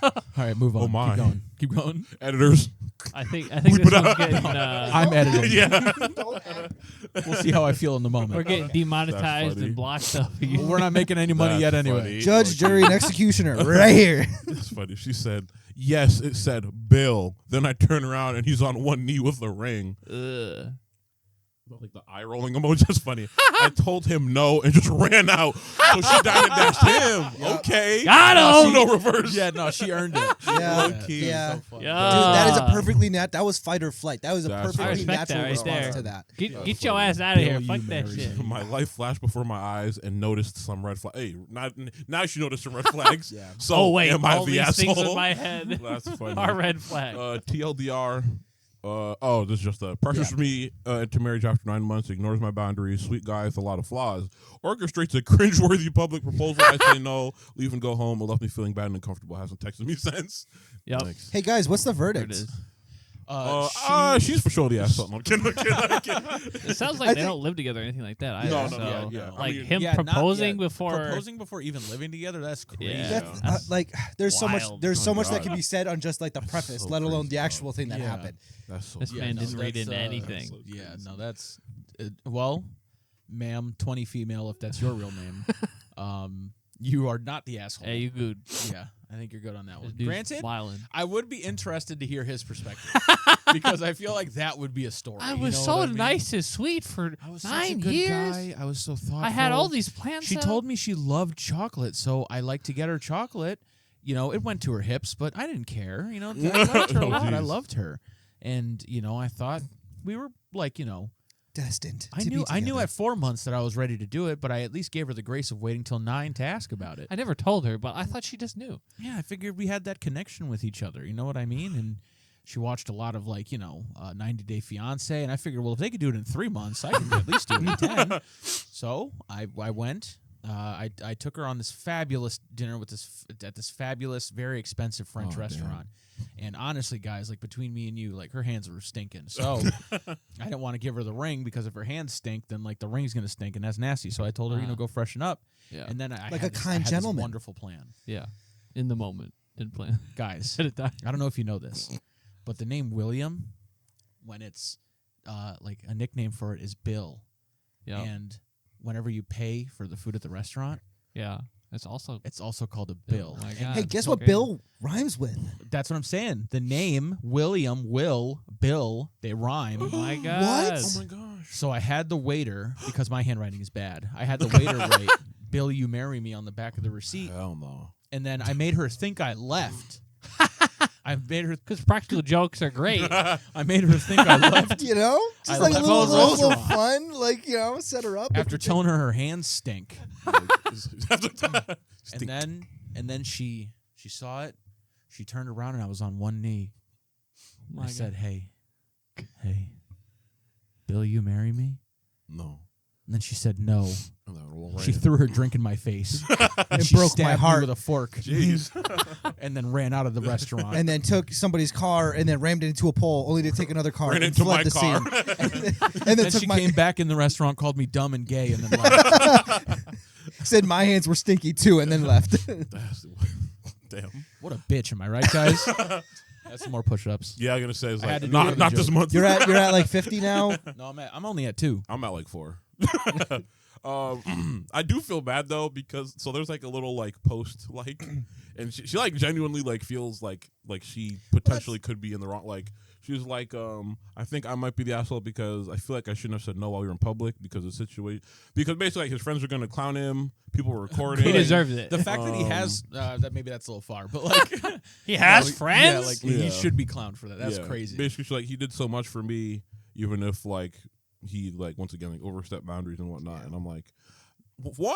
All right, move on. Oh, my. Keep going. Editors. I think this one's getting. I'm editing. Yeah. We'll see how I feel in the moment. We're getting demonetized funny. and blocked up. Well, we're not making any money yet That's anyway. funny. Judge, jury, and executioner, right here. It's funny. She said, yes, it said Bill. Then I turn around and he's on one knee with a ring. Ugh. Like the eye rolling emoji. That's funny. I told him no and just ran out. So she died and dashed him. Okay. Got him. No reverse. Yeah, no, she earned it. Yeah, Low-key. yeah. So funny. Yeah. Dude, that is a perfectly that was fight or flight. That was a That's perfectly funny. I respect natural that right response there. to that. Get your ass out of here. Bill, Fuck you that married shit. me. My life flashed before my eyes and noticed some red flags. Hey, now she noticed some red flags. Yeah. So Oh wait, am I all the these asshole? things in my head That's funny. are red flags. TLDR. This is just pressures me into marriage after 9 months, ignores my boundaries, sweet guy with a lot of flaws, orchestrates a cringeworthy public proposal. I say no, leave and go home. It left me feeling bad and uncomfortable. Hasn't texted me since. Yep. Thanks. Hey guys, what's the There verdict? it is. She's for sure the ass something. I'm kidding. It sounds like they don't live together or anything like that either. No, so, yeah. I like mean, him not proposing yet. before. Proposing before even living together, that's crazy. Yeah. That's, That's like there's so much wild. that God. can be said on just like the preface, so let alone crazy, the actual dog. thing that Yeah. happened. That's so This crazy. man didn't read that's, into anything. so Yeah, crazy. no, that's well, ma'am, 20 female, if that's your real name. You are not the asshole. Hey, you good? Yeah, I think you're good on that This one. dude's Granted, wildin'. I would be interested to hear his perspective because I feel like that would be a story. I you was know so what I mean? nice and sweet for I was such a 9 good years. guy. I was so thoughtful. I had all these plans. She told me she loved chocolate, so I like to get her chocolate. You know, it went to her hips, but I didn't care. You know, I loved her a Oh, lot. I geez. loved her, and I thought we were like, Destined. I to be knew together. at 4 months that I was ready to do it, but I at least gave her the grace of waiting till 9 to ask about it. I never told her, but I thought she just knew. Yeah, I figured we had that connection with each other. You know what I mean? And she watched a lot of 90 Day Fiance, and I figured, well, if they could do it in 3 months, I can at least do it in 10. So I went. I took her on this fabulous dinner at this fabulous, very expensive French restaurant. And honestly, guys, between me and you, her hands were stinking. So I didn't want to give her the ring because if her hands stink, then the ring's gonna stink, and that's nasty. So I told her, go freshen up. Yeah. And then I Like had a this, kind I had gentleman. This wonderful plan, Yeah. In the moment. Didn't plan. guys. At a time. I don't know if you know this, but the name William, when it's a nickname for it, is Bill. Yeah. And whenever you pay for the food at the restaurant, Yeah. It's also called a bill. Oh my And God. Hey, guess so what great. Bill rhymes with? that's what I'm saying. The name William, Will, Bill, they rhyme. Oh my God. Oh my gosh. So I had the waiter, because my handwriting is bad, I had the waiter write, Bill, you marry me on the back of the receipt. Hell no. And then I made her think I left. I made her Because practical jokes are great. I made her think I left You know, just I like a left little, the little fun, set her up. after telling her hands stink. Stink. And then she saw it. She turned around and I was on one knee. My I God. said, "Hey, Bill, you marry me?" No. And then she said, "No." And then roll right She in. threw her drink in my face. and It she broke my stabbed me heart. with a fork. Jeez. And then ran out of the restaurant. and then took somebody's car and then rammed it into a pole, only to take another car Ran and into fled my the car. scene. and then then took she my came back in the restaurant, called me dumb and gay, and then left. said my hands were stinky too, and then left. Damn. What a bitch, am I right, guys? That's some more push-ups. Yeah, I'm gonna say it's I had like to do it not as a this joke. month. you're at like 50 now. No, I'm only at 2. I'm at like 4. I do feel bad though because there's a little post and she genuinely feels like she potentially could be in the wrong. She was I think I might be the asshole because I feel like I shouldn't have said no while we were in public because of the situation. Because basically his friends were gonna clown him, people were recording. He deserves it. The fact that he has maybe that's a little far, but He has yeah, friends? he Yeah. should be clowned for that. That's Yeah. crazy. Basically, she's he did so much for me, even if he once again overstepped boundaries and whatnot. And I'm like, one.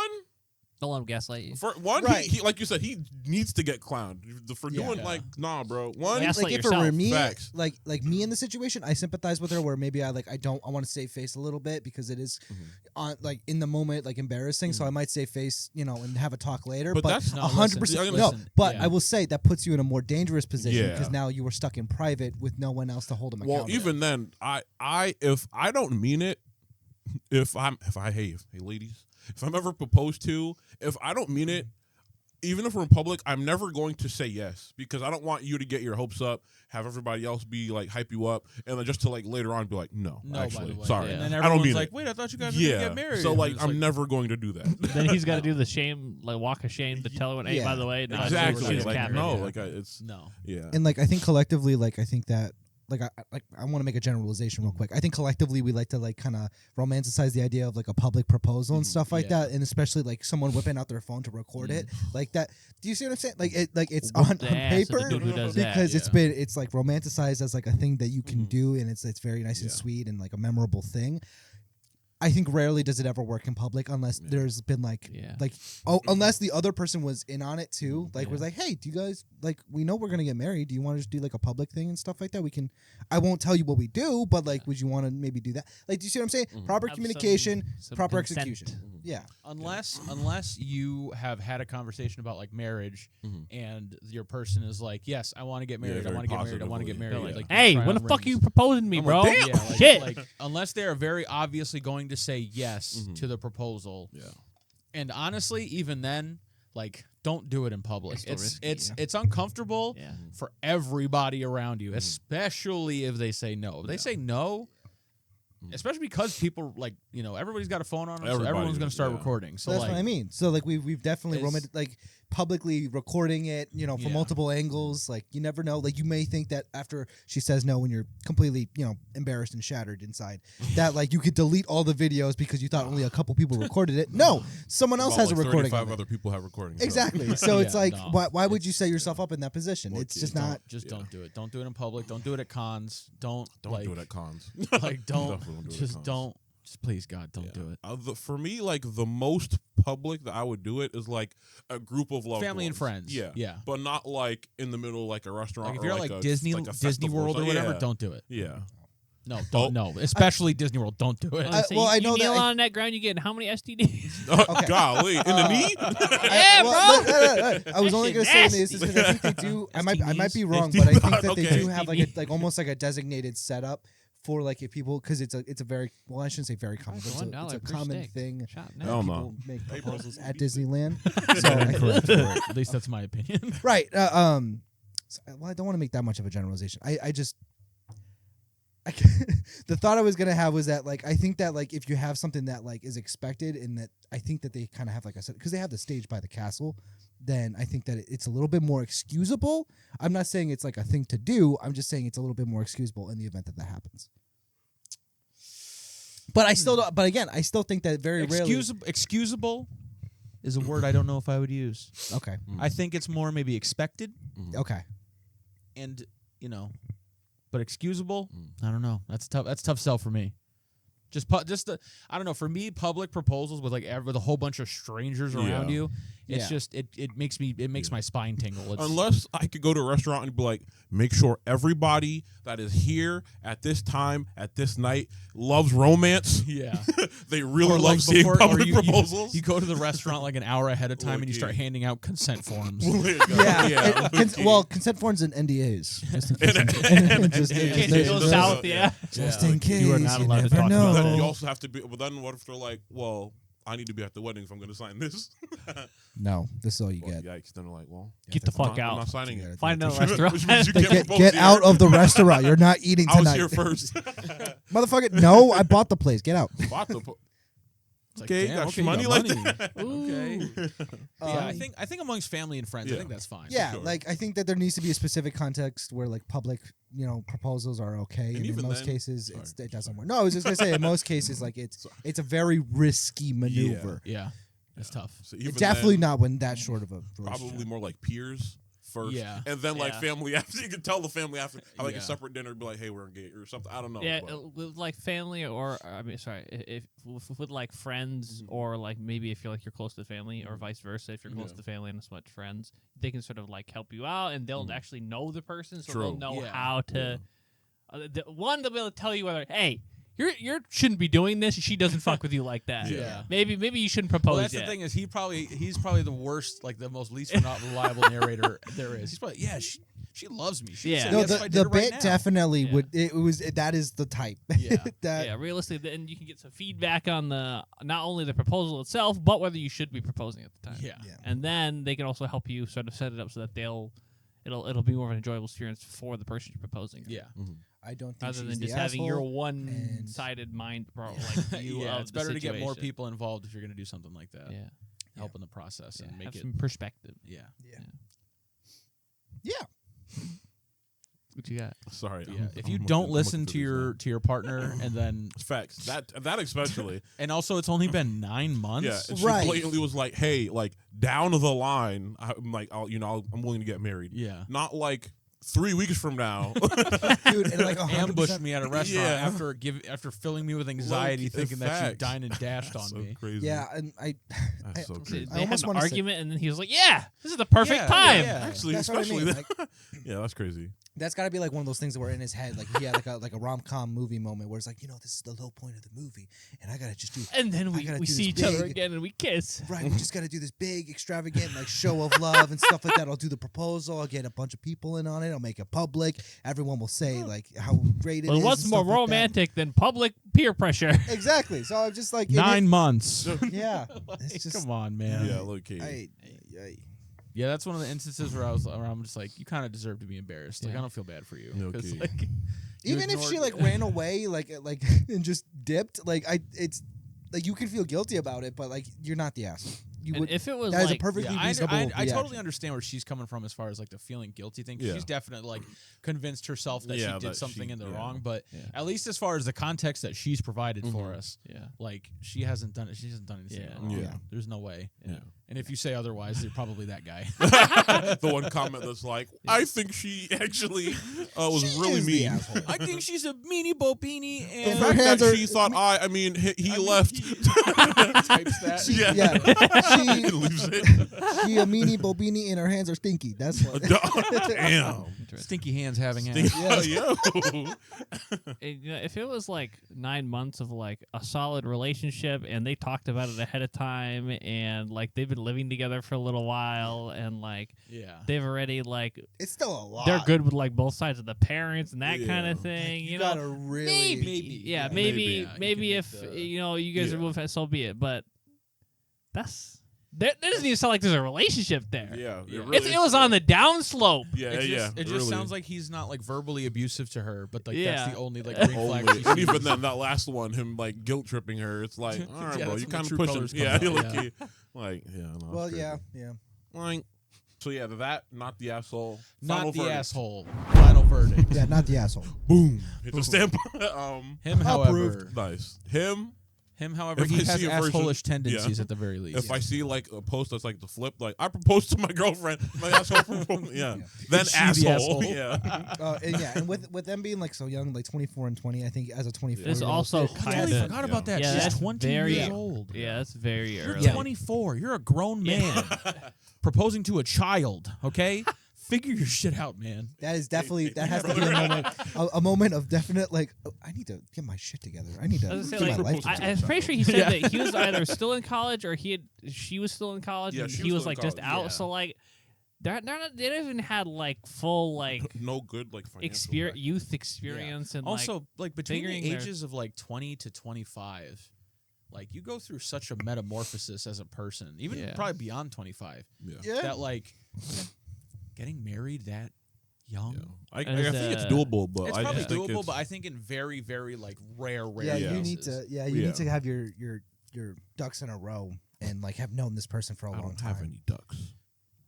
Don't let him gaslight you. For one, Right. he like you said, he needs to get clowned for Yeah. doing nah, bro. One, Gaslight Like if it yourself. were me, Facts. like me in the situation, I sympathize with her. Where maybe I want to save face a little bit because it is on in the moment embarrassing. So I might save face, and have a talk later. But But that's- No, 100%. listen, No, listen, but yeah. I will say that puts you in a more dangerous position Yeah. because now you were stuck in private with no one else to hold him well, accountable. even then, if I don't mean it, hey ladies, if I'm ever proposed to, if I don't mean it, even if we're in public, I'm never going to say yes because I don't want you to get your hopes up, have everybody else be like hype you up, and then just to like later on be like, no No, actually, by the way. sorry, And then I don't everyone's mean like, it. wait, I thought you guys were gonna get married. So And like, it's I'm never going to do that. Then he's got to do the shame, like walk of shame to tell her, hey, Yeah. by the way, no, Exactly. she's Like Catherine. no, Yeah. like it's no. yeah. And like I think collectively, like I think that I want to make a generalization real quick. I think collectively we like to like kind of romanticize the idea of like a public proposal and stuff like Yeah. that, and especially like someone whipping out their phone to record it like that. Do you see what I'm saying? Like it's Whoop on the ass of the paper dude who does that, because yeah. it's like romanticized as like a thing that you can do, and it's very nice and Yeah. sweet and like a memorable thing. I think rarely does it ever work in public unless there's been like Yeah. unless the other person was in on it too. Like Yeah. was like, hey, do you guys like we know we're gonna get married. Do you want to just do like a public thing and stuff like that? I won't tell you what we do, but like would you want to maybe do that? Like do you see what I'm saying? Proper Have communication, some proper consent. execution. Yeah. Unless you have had a conversation about like marriage and your person is like, yes, I want to get married. I very want to get married. I want to get positively, married. yeah. Like, Hey, try when the on fuck are rings. you proposing to me, I'm bro? like, Yeah, like, Shit. like unless they're very obviously going to say yes to the proposal. Yeah. And honestly, even then, like, don't do it in public. It's still risky, yeah. It's uncomfortable Yeah. for everybody around you, especially if they say no. If they say no, especially because people like, you know, everybody's got a phone on them, so Everybody everyone's going does, to start yeah. recording. So That's like, what I mean. So like we've definitely It's- like publicly recording it, you know, from Yeah. multiple angles. Like you never know. Like you may think that after she says no, when you're completely, you know, embarrassed and shattered inside, that like you could delete all the videos because you thought only a couple people recorded it. No, someone else About, has like, a recording. 35 Of it. other people have recordings. so- Exactly. So it's Yeah, like, no. why would you set yourself up in that position? Well, It's yeah, just don't- not. don't do it. Don't do it in public. Don't do it at cons. Don't like, do it at cons. like don't Definitely do it at just cons. don't. Just please God, don't Yeah. do it. For me, like the most public that I would do it is like a group of loved Family and ones. friends. Yeah, yeah. but not like in the middle of like a restaurant. Like if or you're like like a, Disney like a Disney festival World or something. whatever, Yeah. don't do it. Yeah. No, don't no. Especially Disney World, don't do it. I well, I know you kneel that- on that ground, you getting how many STDs? Okay. Golly, in the knee. Yeah, well, bro. I was only That going to shit say this because I think they do. I might be wrong, STDs. but I think that they Okay. do have like almost like a designated setup for like if people because it's a very well I shouldn't say very common, but $1 it's a per common steak. thing. Shot that Hell now. no. people make Hey, bro. proposals at Disneyland. So Correct, correct. At least that's my opinion. right. Well, I don't want to make that much of a generalization. I just. The thought I was gonna have was that like I think that like if you have something that like is expected and that I think that they kind of have like I said because they have the stage by the castle, then I think that it's a little bit more excusable. I'm not saying it's like a thing to do. I'm just saying it's a little bit more excusable in the event that that happens. But I still don't. But again, I still think that very rarely. Excusable is a word I don't know if I would use. Okay. I think it's more maybe expected Okay. and but excusable. I don't know. That's tough. That's tough sell for me. I don't know. For me, public proposals with with a whole bunch of strangers around Yeah. you, it's Yeah. just it makes my spine tingle. It's, Unless I could go to a restaurant and be like, make sure everybody that is here at this time, at this night, loves romance. yeah. They really Or, love like, seeing before- or public you proposals. You go to the restaurant like an hour ahead of time Look and you start here. handing out consent forms. Yeah. Well, Consent forms and NDAs. Just in case. Just In in case case. it goes Yeah. south, yeah. Just Yeah. in case. You are not allowed to never talk about know. that. then you also have to be. But then what if they're like, well, I need to be at the wedding if I'm going to sign this? No, this is all you Well, get. yikes! Then they're like, well, Get the I'm fuck not, I'm out. not signing it. Find another Which restaurant. means you can't propose Get here. out of the restaurant. You're not eating I was tonight. here first. Motherfucker, no, I bought the place. Get out. Bought the po- It's like, Okay, damn, got okay, your you money got like that. Okay. Yeah, I Um, think amongst family and friends, I Yeah. think that's fine. Yeah, Sure. like I think that there needs to be a specific context where like public, proposals are okay, and in even most then- cases sorry. it doesn't work. No, I was just gonna say in most cases like it's a very risky maneuver. Yeah. It's tough. So even Definitely then, not when that short of a Probably relationship. more like peers first, Yeah. and then like Yeah. family after. You can tell the family after, have like Yeah. a separate dinner, be like, hey, we're engaged or something. I don't know. Yeah, but- with like family or I mean, sorry, if with like friends or like maybe if you're like you're close to family or vice versa, if you're close Yeah. to family and as much friends, they can sort of like help you out and they'll actually know the person, so True. they'll know Yeah. how to. One, they'll be able to tell you whether hey, you shouldn't be doing this. She doesn't fuck with you like that. Yeah. Maybe you shouldn't propose Well, that's yet. the thing is he's probably the worst, like the most least reliable narrator there is. He's probably she loves me. She Yeah. said, No, yes, if I did the it right bit now. definitely Yeah. would. It was that is the type. Yeah. that Yeah, realistically, then you can get some feedback on the not only the proposal itself, but whether you should be proposing at the time. Yeah. Yeah. And then they can also help you sort of set it up so that it'll be more of an enjoyable experience for the person you're proposing. Yeah. I don't think Rather she's than the just having your asshole, one-sided mind view Yeah, of it's the better to get more situation. people involved if you're going to do something like that. Yeah. Help in the process and Have make it. some perspective. Yeah. Yeah. What you got? Sorry. Yeah. I'm If you looking- don't I'm listen looking to through your partner and then these now. Facts. That especially. and also it's only been 9 months. Yeah, and she Right. blatantly was like, "Hey, like down the line, I'm like, I'm willing to get married. Yeah. Not like 3 weeks from now." Dude, and like 100%. Ambushed me at a restaurant Yeah. after filling me with anxiety, Look, thinking that she facts. dined and dashed on so me. crazy. Yeah, and That's so They, crazy. they I had almost an wanna say- argument, and then he was like, "Yeah, this is the perfect Yeah, time." yeah. Actually, That's what I especially mean. that. Like, Yeah, that's crazy. that's got to be like one of those things that were in his head. Like he had like a rom-com movie moment where it's like, this is the low point of the movie, and I gotta just do. And then I we gotta do see this each other big- again, and we kiss. Right, we just got to do this big, extravagant, like show of love and stuff like that. I'll do the proposal. I'll get a bunch of people in on it. I'll make it public. Everyone will say like how great it is. Well, what's and more stuff like that. romantic than public peer pressure? Exactly. So I'm just like 9 months. Yeah, it's just. Come on, man. Yeah, low key. Yeah, that's one of the instances where I'm just like, you kind of deserve to be embarrassed. Like, Yeah. I don't feel bad for you. No 'Cause, key. like, you Even if she ignored- like ran away, like and just dipped, it's like you can feel guilty about it, but like you're not the asshole. You And would. if it was That is a like, perfectly Yeah, reasonable. I reaction. totally understand where she's coming from as far as like the feeling guilty thing. 'Cause Yeah. She's definitely like convinced herself that Yeah, she did that something she- in the yeah. wrong. But Yeah. at least as far as the context that she's provided for us, yeah, like she hasn't done it. She hasn't done anything Yeah. wrong. Yeah. There's no way. Yeah. And if you say otherwise, you're probably that guy. The one comment that's like, I think she actually was She really is the mean. asshole. I think she's a meanie bo beanie The and her fact hands that are- she thought I mean he left. types that. Yeah. Yeah. Leaves it. She a meanie bobini and her hands are stinky. That's what. Damn. interesting. Stinky hands having ass. Yo. If it was like 9 months of like a solid relationship, and they talked about it ahead of time, and like they've been living together for a little while, and like Yeah. they've already like It's still a lot. they're good with like both sides of the parents and that kind Yeah. of thing. You you gotta know, really. maybe, yeah, yeah, maybe, maybe, yeah, you maybe can if make the- you guys are Yeah. moving fast, so be it. But that doesn't even sound like there's a relationship there. Yeah. Yeah. It was on the downslope. Yeah, It just really. sounds like he's not like verbally abusive to her, but like Yeah. that's the only like green flag. Only, she and even sees. then, that last one, him like guilt tripping her. It's like, all right, Yeah, bro, that's you when kind the of true pushing. colors come Yeah, out, you're yeah. like, yeah, no. Well, it's yeah, crazy. yeah. Like, so yeah, that not the asshole. Not Final the verdict. asshole. Final verdict. Yeah, not the asshole. Boom. Hit the stamp. Him, however, Approved. Nice. Him. however, If he I has see a version- assholish tendencies yeah. at the very least. If I see like a post that's like the flip, like I proposed to my girlfriend, my asshole proposed. Yeah. Then Is she the asshole. asshole? Yeah. And with them being like so young, like 24 and 20, I think as a 24. This also I kind totally of forgot about that. Yeah, She's that's 20 very- years old. yeah, that's very You're early. 24. You're a grown man proposing to a child. Okay, figure your shit out, man. That is definitely that has to be a moment of definite like I need to get my shit together. I need to I was get gonna my say, life like, together. I'm pretty sure he said that he was either still in college or she was still in college, Yeah, and she he was was still in like just college, out. yeah. So like, they don't even had like full like No good like financial youth experience and Also, like between the figuring their- ages of like 20 to 25, like you go through such a metamorphosis as a person, even Yeah. probably beyond 25. Yeah. Yeah. That like getting married that young. Yeah. I And think it's doable, but It's I probably just think doable, it's, but I think in very, very like rare Yeah, Yeah. you need cases. to. Yeah, you Yeah. need to have your ducks in a row and like have known this person for a I long don't time. have any ducks.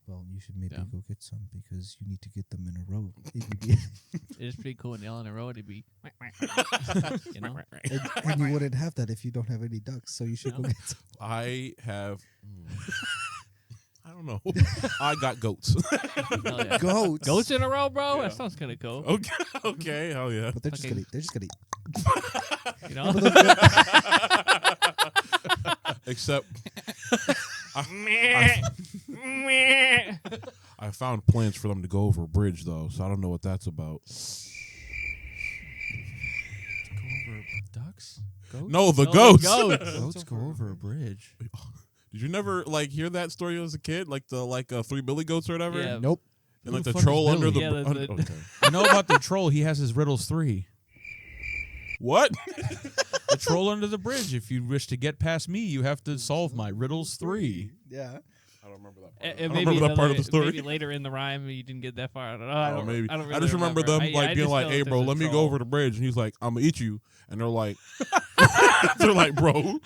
Well, you should maybe Yeah. go get some because you need to get them in a row. If you it's pretty cool in Ellen Road to be, you know. and you wouldn't have that if you don't have any ducks. So you should go No. get some. I have. I don't know. I got goats. Hell yeah. Goats. Goats in a row, bro. Yeah. That sounds kind of cool. Okay. Okay. Hell yeah. But they're just Okay. gonna eat. They're just gonna eat. You know. Except Meh. I found plans for them to go over a bridge though, so I don't know what that's about. Go over ducks? Goats? No, the Oh, goats. goats. Goats go over a bridge. Did you never like hear that story as a kid? Like the 3 billy goats or whatever? Yeah. Nope. And like Who the fuck troll is under Billy? the. Yeah, the- okay. I know about the troll. He has his riddles 3. What? The troll under the bridge. If you wish to get past me, you have to solve my riddles 3. Yeah. I don't remember that. And I don't maybe remember that part of another- the story. Maybe later in the rhyme you didn't get that far. I don't know. Oh, maybe. I, don't really I just remember them I like being just like, know "Hey, that bro, there's a let me go troll. over the bridge," and he's like, "I'm gonna eat you," and they're like, "They're like, bro,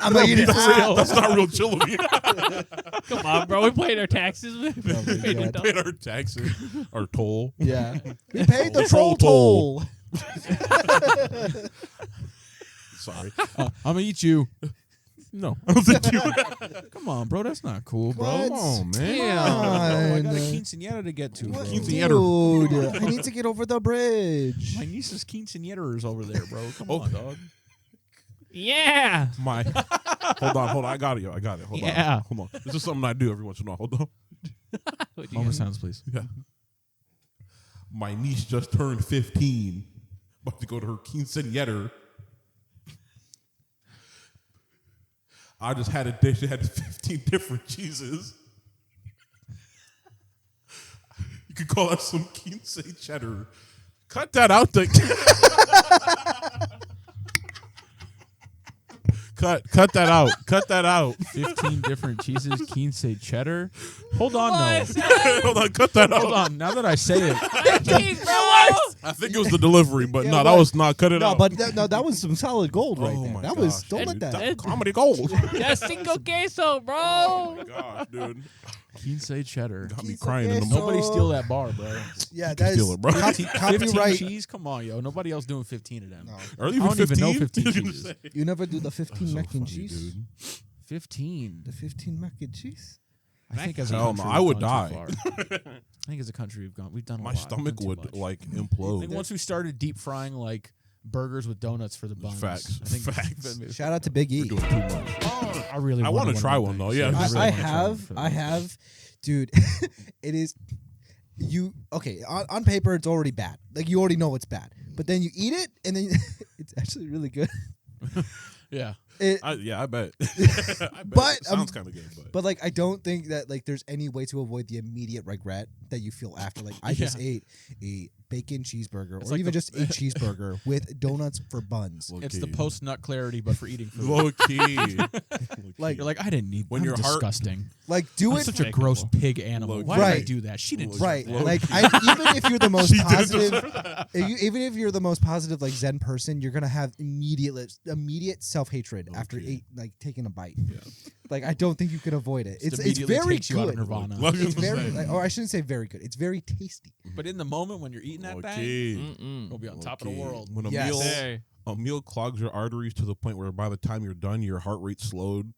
I'm gonna eat it. that's not real chill of you." Come on, bro. We paid our taxes. We Oh my paid God. the Paid our taxes, our toll. Yeah. We paid the The troll troll toll. Sorry, I'm gonna eat you. no, I don't think you. Come on, bro. That's not cool, bro. What? Come on, man. Yeah. Oh, I got a Fine. quinceañera to get to. What? Bro. Quinceañera. Dude, I need to get over the bridge. My niece's quinceañera is over there, bro. Come on, dog. Yeah. My, hold on. I got it. Hold Yeah. on. Hold on. This is something I do every once in a while. Hold on. What'd you Moment of get? silence, please. Yeah. My niece just turned 15. About to go to her quinceañera. I just had a dish that had 15 different cheeses. You could call that some quince cheddar. Cut that out. Cut that out. Cut that out. 15 different cheeses, quince cheddar. Hold on, What? no. Hold on. Cut that Hold out. on. Now that I say it, Jeez, bro. I think it was the delivery, but Yeah, no, that but- was not. Cut it No, out. but that was some solid gold right Oh there. my That was gosh, don't let dude. that. That- Comedy gold. That's cinco queso, bro. Oh my gosh, dude. quince cheddar. Got me Quince crying in the queso. moment. Nobody steal that bar, bro. Yeah, that steal is it, bro. 15 copyright. cheese? Come on, yo. Nobody else doing 15 of them. No. Are I you don't even know 15? 15 cheeses. You never do the 15 So mac and funny, cheese. dude. 15. The 15 mac and cheese. I think as a Hell country no, I we've would gone too die. far. I think as a country we've done a My lot. stomach We've done would too much. like I implode. think once we started deep frying like burgers with donuts for the buns. Facts. I think Facts. Shout out to Big E. We're doing too much. I really I want wanna to try one, though, yeah. I, really I wanna try one have, for the I road. have, dude. It is you okay on paper. It's already bad. Like you already know it's bad, but then you eat it, and then it's actually really good. Yeah. I bet. I bet. But, It sounds kind of good, But like, I don't think that like there's any way to avoid the immediate regret that you feel after. Like, I just ate a bacon cheeseburger, It's or like even the- just a cheeseburger with donuts for buns. Low It's key. the post nut clarity, but for eating food. Low key. Like- You're like, I didn't need. When I'm your heart- disgusting. Like, do I'm it such a gross pig animal. Low Why key. did I Right. do that? She didn't. deserve right. that. Like, even if you're the most She didn't positive, even if you're the most positive like Zen person, you're gonna have immediate self hatred after Okay. taking a bite. Yeah. Like, I don't think you can avoid it. It's immediately very takes you out of good. nirvana. Look, It's very, saying. like, or I shouldn't say very good. It's very tasty. But in the moment when you're eating that Low thing, key. you'll be on Low top of the key. world. When a Yes. meal There. a meal clogs your arteries to the point where by the time you're done, your heart rate slowed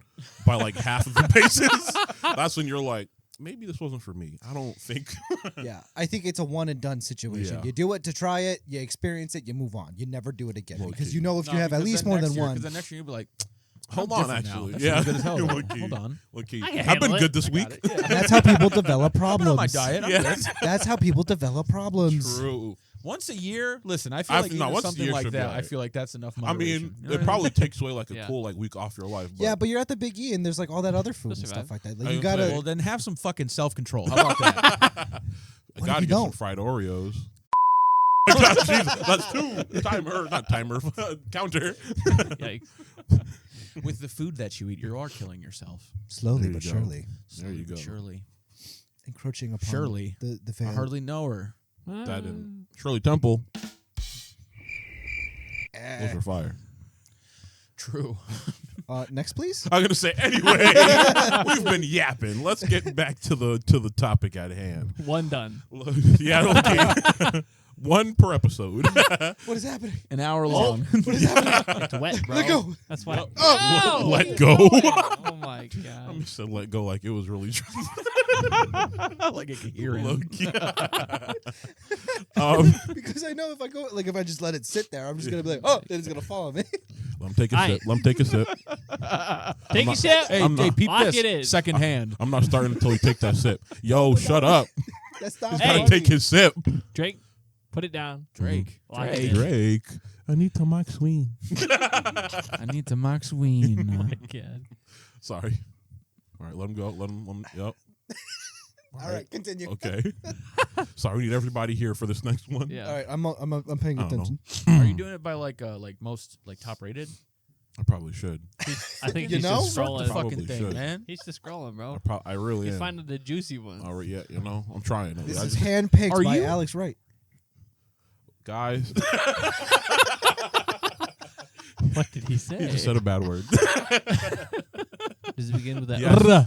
by like half of the paces. That's when you're like, maybe this wasn't for me. I don't think. Yeah, I think it's a one and done situation. Yeah. You do it to try it, you experience it, you move on. You never do it again Low because key. you know if No, you have at because least then more next than year- one. Because then next year you'll be like, Hold I'm on, different now. actually. That's Yeah. good as hell. Low though. key. Hold on. Low key. I can I've been handle good it. this week. Got it. Yeah. That's how people develop I've been on my problems. diet. I'm Yeah. good. That's how people develop problems. True. Once a year, listen, I feel I've- like no, even once a something year like should be that, I alright. feel like that's enough I moderation. mean, You know what I it mean? probably takes away like a Yeah. cool like week off your life. Yeah, but you're at the Big E and there's like all that other food You'll and stuff survive. like that. Like I you was gotta. saying, Well, then have some fucking self-control. How about that? I What if gotta you get some don't? fried Oreos. God, Jesus, that's two timer, not timer, counter. Yikes. With the food that you eat, you are killing yourself. Slowly There but you go. surely, There you go. Surely. encroaching upon Surely. the I fan. hardly know her. That and Shirley Temple. Those are fire. True. Next, please. I'm gonna say anyway. We've been yapping. Let's get back to the topic at hand. One done. Yeah, okay. One per episode. What is happening? An hour long. What is happening? It's wet, bro. Let go. That's why. Oh. Let go. Oh my god. I'm just let go like it was really true. like I can hear him. Low-key. Because I know if I go, like, if I just let it sit there, I'm just gonna be like, oh, then it's gonna fall on me. Let him take a Aye. sip. Let him take a sip. Take a sip. Hey, I'm hey, not- peep Lock this. it in. Second hand. I'm not starting until he take that sip. Yo, shut up. That's not. He's Hey. gotta take his sip. Drake, put it down. Drake. Lock it Drake. in. Drake. I need to Max Ween. I need to Max Ween. God. Sorry. All right, let him go. Let him yep. All right, continue. Okay. Sorry, we need everybody here for this next one. Yeah. All right, I'm paying I don't attention. Are you doing it by like most like top rated? I probably should. I think You he's know? just Start the scrolling. Probably fucking thing, should. man. He's just scrolling, bro. I really He's am. finding the juicy ones. All right, yeah, I'm trying. This I is just- handpicked Are by you? Alex Wright. guys, What did he say? he just said a bad word. Does it begin with that? Yeah.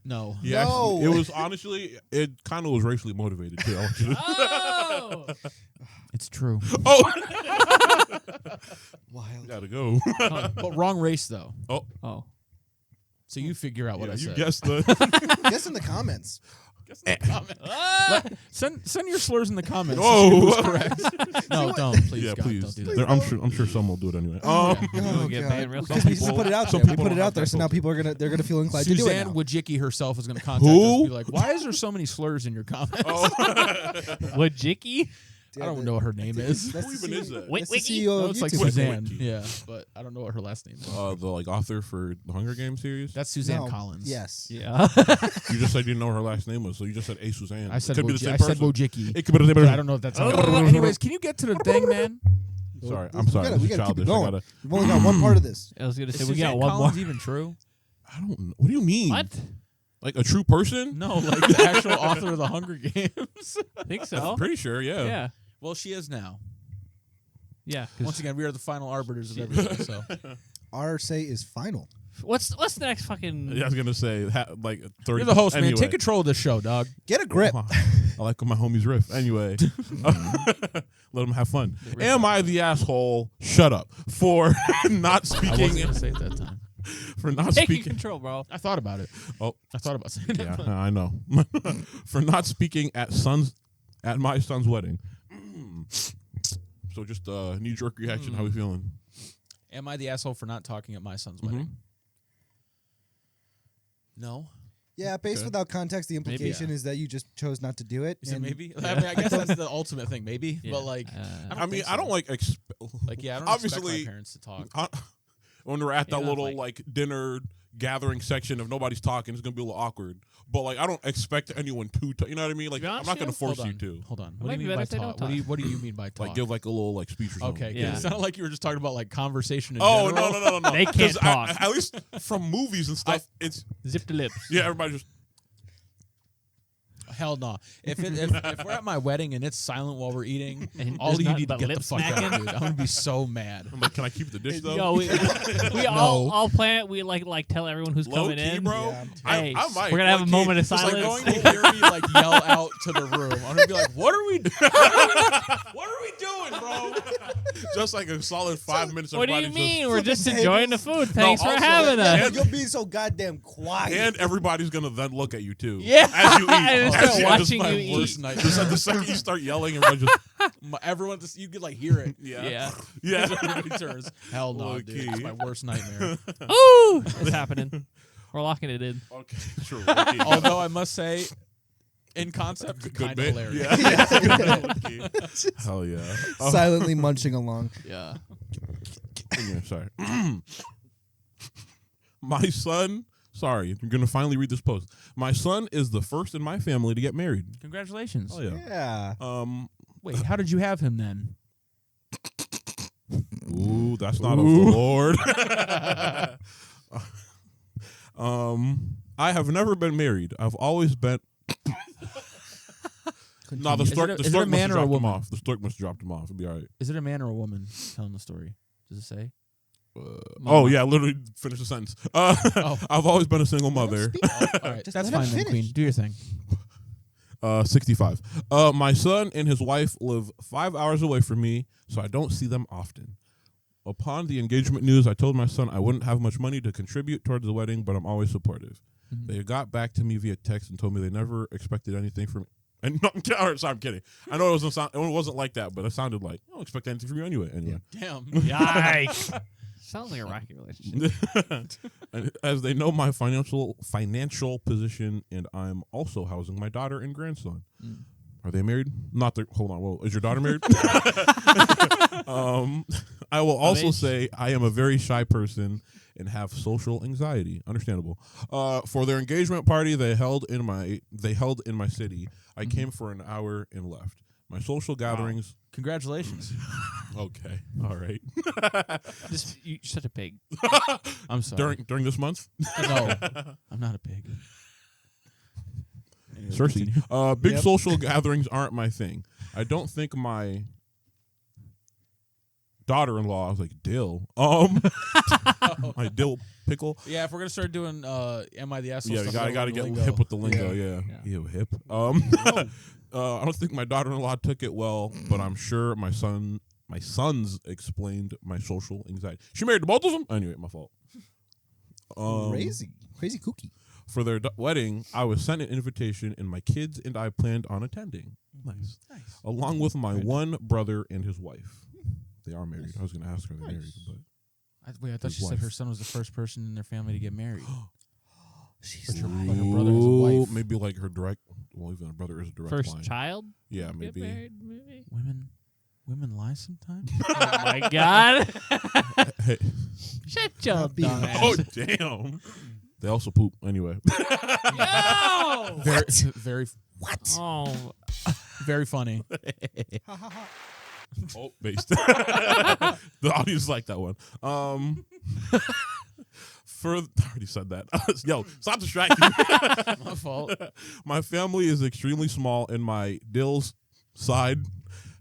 No. Yeah, No. it was honestly, it kind of was racially motivated too. I want you to- Oh! It's true. oh, Wild. gotta go. But wrong race though. Oh. So you figure out what Yeah, I you said. guessed the. Guess in the comments. Guess in the comment. Ah! Send your slurs in the comments. Whoa. Correct. No, don't. Please, Yeah, God, please. don't do that. There- I'm sure some will do it anyway. Oh, We'll get banned real because quick. we just put it out Some there. We people put don't it have out there, that so now focus. people are gonna feel inclined to do it Suzanne now. Wojcicki herself is going to contact Who? us and be like, why is there so many slurs in your comments? Oh. Wojcicki? I don't know what her name is. That's Who the even is CEO that? Wait, That's the Wiki? CEO No, of it's like YouTube. Suzanne. Wiki. Yeah, but I don't know what her last name is. The like author for the Hunger Games series. That's Suzanne No, Collins. Yes. Yeah. You just said you didn't know her last name was, so you just said A Suzanne. I said It could be the same I said person. Wojcicki. It could be the same But person. I don't know if that's Oh. how. Anyways, can you get to the thing, man? Sorry, We I'm sorry. gotta- we This is gotta keep it childish. I going. gotta. We've only got one part of this. I was going to Is say, we got Suzanne one more. Collins even true? I don't know. What do you mean? What? Like a true person? No, like the actual author of the Hunger Games. I think so. I'm pretty sure. Yeah. Yeah. Well, she is now. Yeah. Once again, we are the final arbiters of everything. So Our say is final. What's the next fucking... Yeah, I was gonna say like 30. you're the host, anyway. man. Take control of this show, dog. Get a grip. I like when my homies riff. Anyway, let them have fun. Am I the asshole? Shut up for not I speaking. wasn't gonna say it that time. For not Taking speaking. control, bro. I thought about it. Oh, I thought about saying yeah, that. I know. For not speaking at my son's wedding. So just knee jerk reaction. How we feeling? Am I the asshole for not talking at my son's Mm-hmm. wedding? No. Yeah, based Okay. without context, the implication yeah. is that you just chose not to do it. Is it and maybe? I mean, I guess that's the ultimate thing, maybe. Yeah. But like, I mean, think I don't so. like. Like, yeah, I don't obviously, expect my parents to talk. when we're at that Yeah, no, little like- like dinner gathering section, if nobody's talking, it's gonna be a little awkward. But like, I don't expect anyone to. You know what I mean? Like, be I'm honest not gonna with you, force you to. Hold on. It What might do be you mean by better if they talk? don't What do you mean by talk? Like, give like a little like speech or something. Okay, Yeah. it sounded like you were just talking about like conversation in Oh general. no! They can't 'Cause talk. at least from movies and stuff, it's Zip the lips. yeah. Everybody just Hell no. If we're at my wedding and it's silent while we're eating, And all there's you nothing need to but get the lip fuck out, smacking? dude. I'm gonna be so mad. I'm like, can I keep the dish though? Yo, we all plan it. We like tell everyone who's Low coming key, in. bro. Yeah. Hey, I might. we're gonna have a low-key. moment of It's like silence. Going to hear me like yell out to the room. I'm gonna be like, "What are we doing? What are we doing, bro?" just like a solid 5 minutes. What do you everybody's mean? just- We're just Flipping enjoying the tables. food. Thanks for also, having yeah, us. You're being so goddamn quiet. And everybody's gonna then look at you too. Yeah. as you eat. And As start you- watching just- you eat. Worst nightmare. Just at the second you start yelling, everybody just Everyone, you could like hear it. Yeah. yeah. Everybody turns. Hell no, Low dude. key. It's my worst nightmare. Ooh, it's happening. We're locking it in. Okay, sure. low-key. Although I must say, in concept, Good kind of bit. hilarious. Yeah. Low-key. Hell yeah. Oh, Silently munching along. Yeah. yeah, sorry. My son. Sorry, I'm gonna finally read this post. My son is the first in my family to get married. Congratulations. Oh yeah. Yeah. Wait, how did you have him then? Ooh, that's not of the Lord. I have never been married. I've always been. No, the Is it stork. a- The is it a stork must man have or a dropped him woman? off. The stork must have dropped him off. It'll be all right. Is it a man or a woman telling the story? Does it say? Oh yeah, literally finish the sentence. I've always been a single mother. All right, Just that's let him fine then, finish. Queen. Do your thing. 65. My son and his wife live 5 hours away from me, so I don't see them often. Upon the engagement news, I told my son I wouldn't have much money to contribute towards the wedding, but I'm always supportive. Mhm. They got back to me via text and told me they never expected anything from me. And no, sorry, I'm kidding. I know it wasn't like that, but it sounded like I don't expect anything from you anyway. Anyway. Damn. Yikes. Sounds like a rocky relationship. And as they know my financial position, and I'm also housing my daughter and grandson. Mm. Are they married? Hold on. Well, is your daughter married? I will also age? say I am a very shy person, and have social anxiety. Understandable. For their engagement party they held in my city, I came for an hour and left. My social gatherings. Congratulations. Okay. All right. You're such a pig. I'm sorry. During this month? No, I'm not a pig. Anyway, Cersei. Big Yep. social gatherings aren't my thing. I don't think my daughter-in-law, I was like, dill. My dill pickle. Yeah, if we're gonna start doing am I the asshole? Yeah, stuff, you gotta get lingo. hip with the lingo. Yeah, Yeah. hip. I don't think my daughter-in-law took it well, but I'm sure my sons explained my social anxiety. She married to both of them. Anyway, my fault. Crazy kooky. For their wedding, I was sent an invitation, and my kids and I planned on attending. Nice. Along with my one brother and his wife. They are married. I was going to ask her if they're married, but I thought His she said wife. her son was the first person in their family to get married. She's But her lying. brother has a wife. Maybe like her direct. Well, even her brother is a direct First line. child? Yeah, Get maybe. married, maybe? Women lie sometimes. Oh my God. Hey. Shut your Be dumb honest. Oh ass. damn! They also poop anyway. No! Very, Oh, very funny. Oh, based. The audience like that one. I already said that. Yo, stop distracting me. My fault. My family is extremely small, and my Dill's side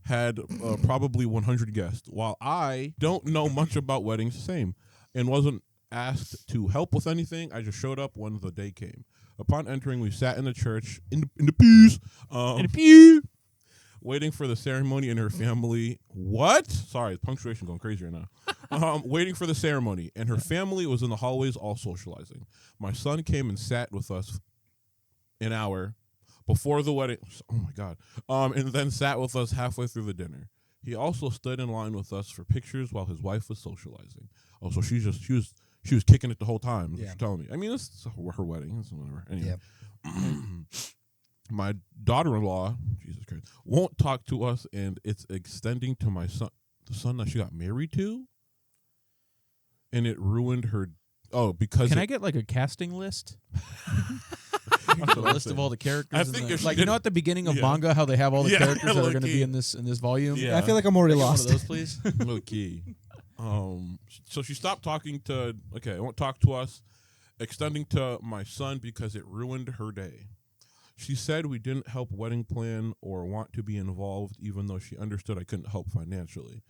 had probably 100 guests. While I don't know much about weddings, same, and wasn't asked to help with anything, I just showed up when the day came. Upon entering, we sat in the church in the pews, waiting for the ceremony and her family. What? Sorry, punctuation going crazy right now. Waiting for the ceremony, and her family was in the hallways all socializing. My son came and sat with us an hour before the wedding. Oh my God. And then sat with us halfway through the dinner. He also stood in line with us for pictures while his wife was socializing. Oh, so she was kicking it the whole time. Yeah. She's telling me. I mean, it's her wedding. It's whatever. Anyway. Yeah. My daughter-in-law, Jesus Christ, won't talk to us, and it's extending to my son, the son that she got married to, and it ruined her. Oh, because Can I get like a casting list? A list of all the characters. I in think the, if she like you did- know at the beginning of Yeah. manga how they have all the Yeah, characters that are going to low-key. be in this volume. Yeah. I feel like I'm already Can I get one of lost. those, please. low key. So she stopped talking to. Okay, I won't talk to us, extending to my son because it ruined her day. She said we didn't help wedding plan or want to be involved, even though she understood I couldn't help financially.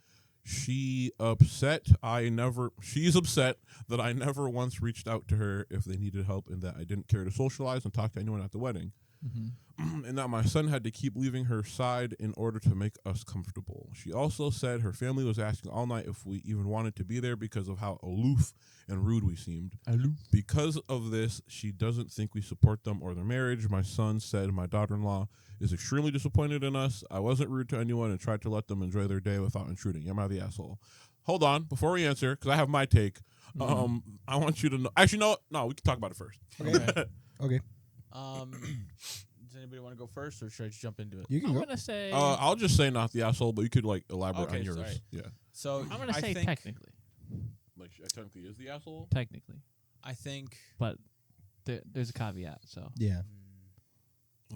She's upset that I never once reached out to her if they needed help, and that I didn't care to socialize and talk to anyone at the wedding. And that my son had to keep leaving her side in order to make us comfortable. She also said her family was asking all night if we even wanted to be there because of how aloof and rude we seemed. Because of this, she doesn't think we support them or their marriage. My son said my daughter-in-law is extremely disappointed in us. I wasn't rude to anyone and tried to let them enjoy their day without intruding. Am I the asshole? Hold on, before we answer, because I have my take. I want you to know. Actually, no, we can talk about it first. Okay. Okay. Does anybody want to go first, or should I just jump into it? You can I'm go. going to say I'll just say not the asshole, but you could like elaborate Okay, on yours. sorry. Yeah, So I'm going to I say think, technically. like she technically is the asshole. Technically. I think But there's a caveat, so. Yeah.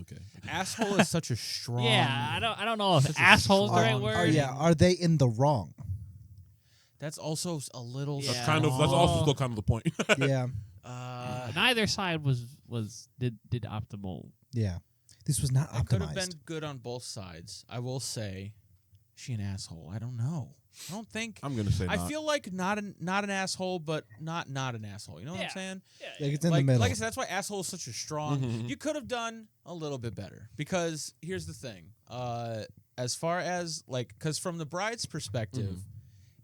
Okay. asshole is such a strong. Yeah, I don't know if Such a asshole is the right strong- word. Yeah. Are they in the wrong? That's also a little. Yeah. That's also still kind of the point. Yeah. Neither side did optimal. Yeah. This was not It could have optimized. been good on both sides. I will say, she an asshole. I don't know. I don't think. I'm gonna say I not. feel like not an asshole, but not an asshole. You know what I'm Yeah. saying? Like it's in like, the middle. like I said, that's why asshole is such a strong. Mhm. You could have done a little bit better because here's the thing. As far as because from the bride's perspective,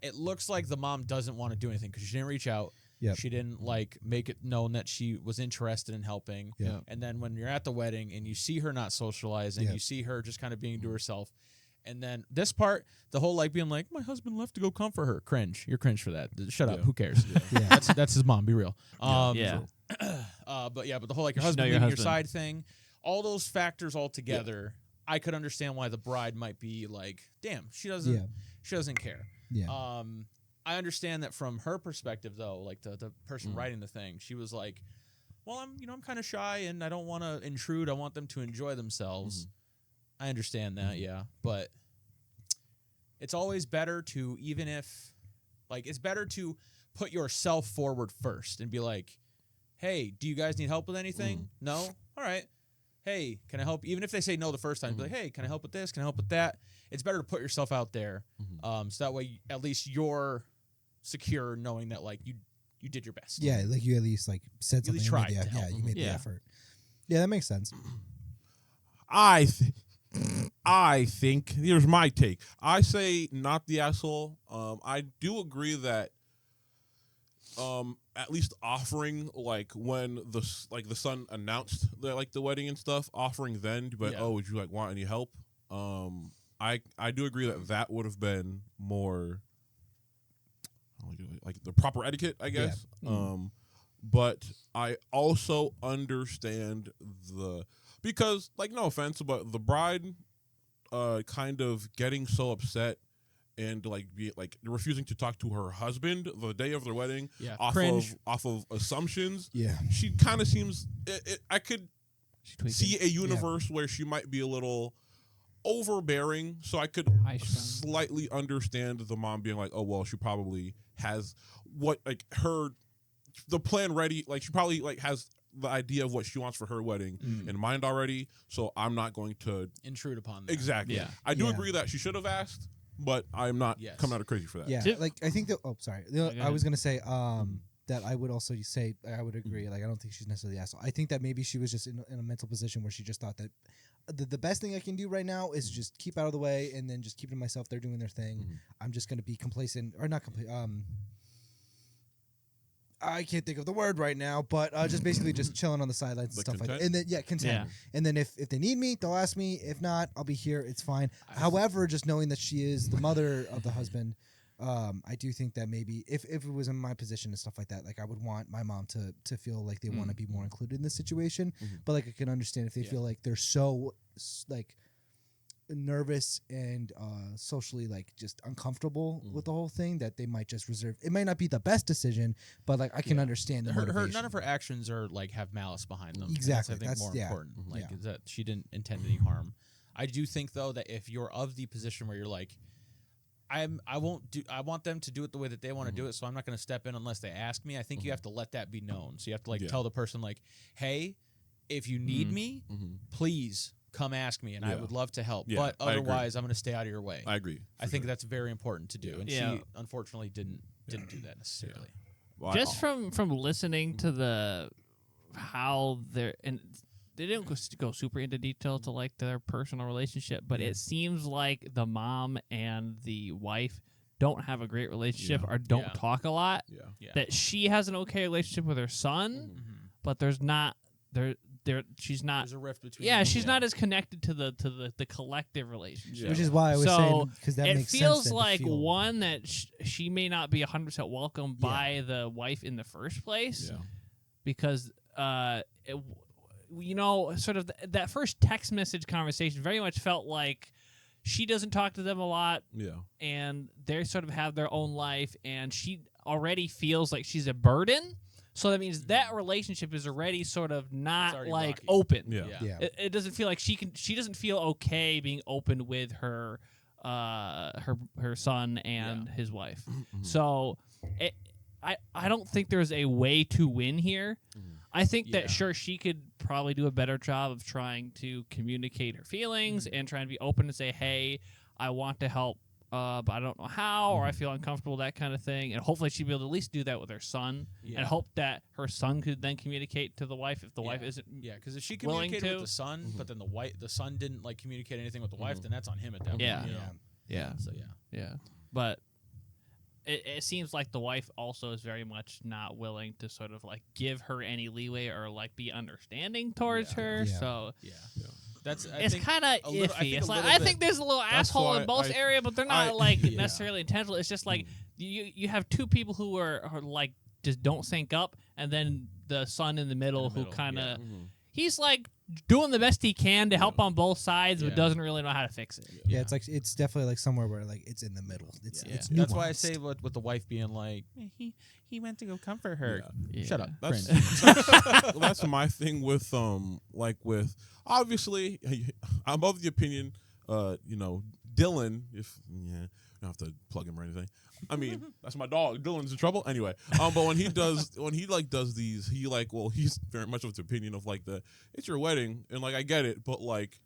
it looks like the mom doesn't want to do anything because she didn't reach out. Yep. She didn't make it known that she was interested in helping. Yeah. And then when you're at the wedding and you see her not socializing, Yeah. you see her just kind of being to herself. And then this part, the whole being like, my husband left to go comfort her. Cringe. You're cringe for that. Shut up. Yeah. Who cares? Yeah. That's his mom. Be real. Yeah. But the whole your You should husband know your leaving your husband. side thing, all those factors all together, I could understand why the bride might be like, damn, she doesn't care. Yeah. I understand that from her perspective, though, like the person writing the thing, she was like, well, I'm kind of shy and I don't want to intrude. I want them to enjoy themselves. I understand that, yeah. But it's always better to, even if, like, it's better to put yourself forward first and be like, hey, do you guys need help with anything? No? All right. Hey, can I help? Even if they say no the first time, be like, hey, can I help with this? Can I help with that? It's better to put yourself out there, so that way at least you're secure knowing that, like, you did your best. Yeah, like you at least like said You at something. least tried to help you them. made the effort. Yeah, that makes sense. I think here's my take. I say not the asshole. I do agree that at least offering, like, when the son announced the wedding and stuff, offering then, but would you like want any help? I do agree that would have been more like the proper etiquette, I guess. But I also understand because, like, no offense, but the bride kind of getting so upset and refusing to talk to her husband the day of their wedding off of assumptions. Yeah, she kind of seems. I could see a universe where she might be a little overbearing, so I could slightly understand the mom being like, oh well, she probably has the plan ready, like she probably has the idea of what she wants for her wedding in mind already, so I'm not going to intrude upon that. Exactly. Yeah. I do agree that she should have asked, but I'm not coming out of crazy for that. Yeah, like I think that. Oh, sorry. I was gonna say that I would also say I would agree. Like I don't think she's necessarily the asshole. I think that maybe she was just in a mental position where she just thought that the best thing I can do right now is just keep out of the way and then just keep to myself. They're doing their thing. I'm just gonna be complacent or not complacent. I can't think of the word right now, but just basically just chilling on the sidelines and stuff like that. And then content. Yeah. And then if they need me, they'll ask me. If not, I'll be here. It's fine. However, just knowing that she is the mother of the husband, I do think that maybe if it was in my position and stuff like that, like I would want my mom to feel like they want to be more included in this situation. But like I can understand if they feel like they're so like nervous and socially like just uncomfortable with the whole thing that they might just reserve. It might not be the best decision, but like I can understand the motivation. None of her actions are like have malice behind them. Exactly. That's I think more important. Like is that she didn't intend any harm. I do think though that if you're of the position where you're like, I want them to do it the way that they want to do it, so I'm not going to step in unless they ask me. I think you have to let that be known. So you have to like tell the person like, hey, if you need me, please come ask me, and I would love to help. But otherwise, I'm going to stay out of your way. I agree. I think that's very important to do, and she unfortunately didn't do that necessarily. Well, just from listening to how they're and they didn't go super into detail to like their personal relationship, but it seems like the mom and the wife don't have a great relationship or don't talk a lot. Yeah. That she has an okay relationship with her son, but there's not she's not. There's a rift between. Yeah, she's not as connected to the collective relationship. Which is why I was saying because that makes sense. It feels like one that she may not be 100% welcomed by the wife in the first place, because sort of that first text message conversation very much felt like she doesn't talk to them a lot. Yeah, and they sort of have their own life, and she already feels like she's a burden. So that means that relationship is already sort of not like rocky. Open. Yeah. It doesn't feel like she doesn't feel okay being open with her son and his wife. So I don't think there's a way to win here. I think that sure she could probably do a better job of trying to communicate her feelings and trying to be open and say, hey, I want to help. But I don't know how, or I feel uncomfortable, that kind of thing. And hopefully she'd be able to at least do that with her son, and hope that her son could then communicate to the wife if the wife isn't. Yeah, because if she communicated with the son, but then the son didn't like communicate anything with the wife, then that's on him at that point. Yeah. So but it seems like the wife also is very much not willing to sort of like give her any leeway or like be understanding towards her. So it's kind of iffy. I think there's a little asshole in both areas, but they're not necessarily intentional. It's just like you have two people who are like just don't sync up, and then the son in the middle who kind of he's like doing the best he can to help on both sides, Yeah. but doesn't really know how to fix it. Yeah, it's like it's definitely like somewhere where like it's in the middle. It's That's why I nuanced. say with the wife being like, he went to go comfort her. Yeah. Shut up. That's Cringe. that's my thing with with obviously I'm of the opinion Dylan, if you don't have to plug him or anything. I mean, that's my dog. Dylan's in trouble anyway. But when he does these, he's very much of the opinion of like it's your wedding, and like I get it, but like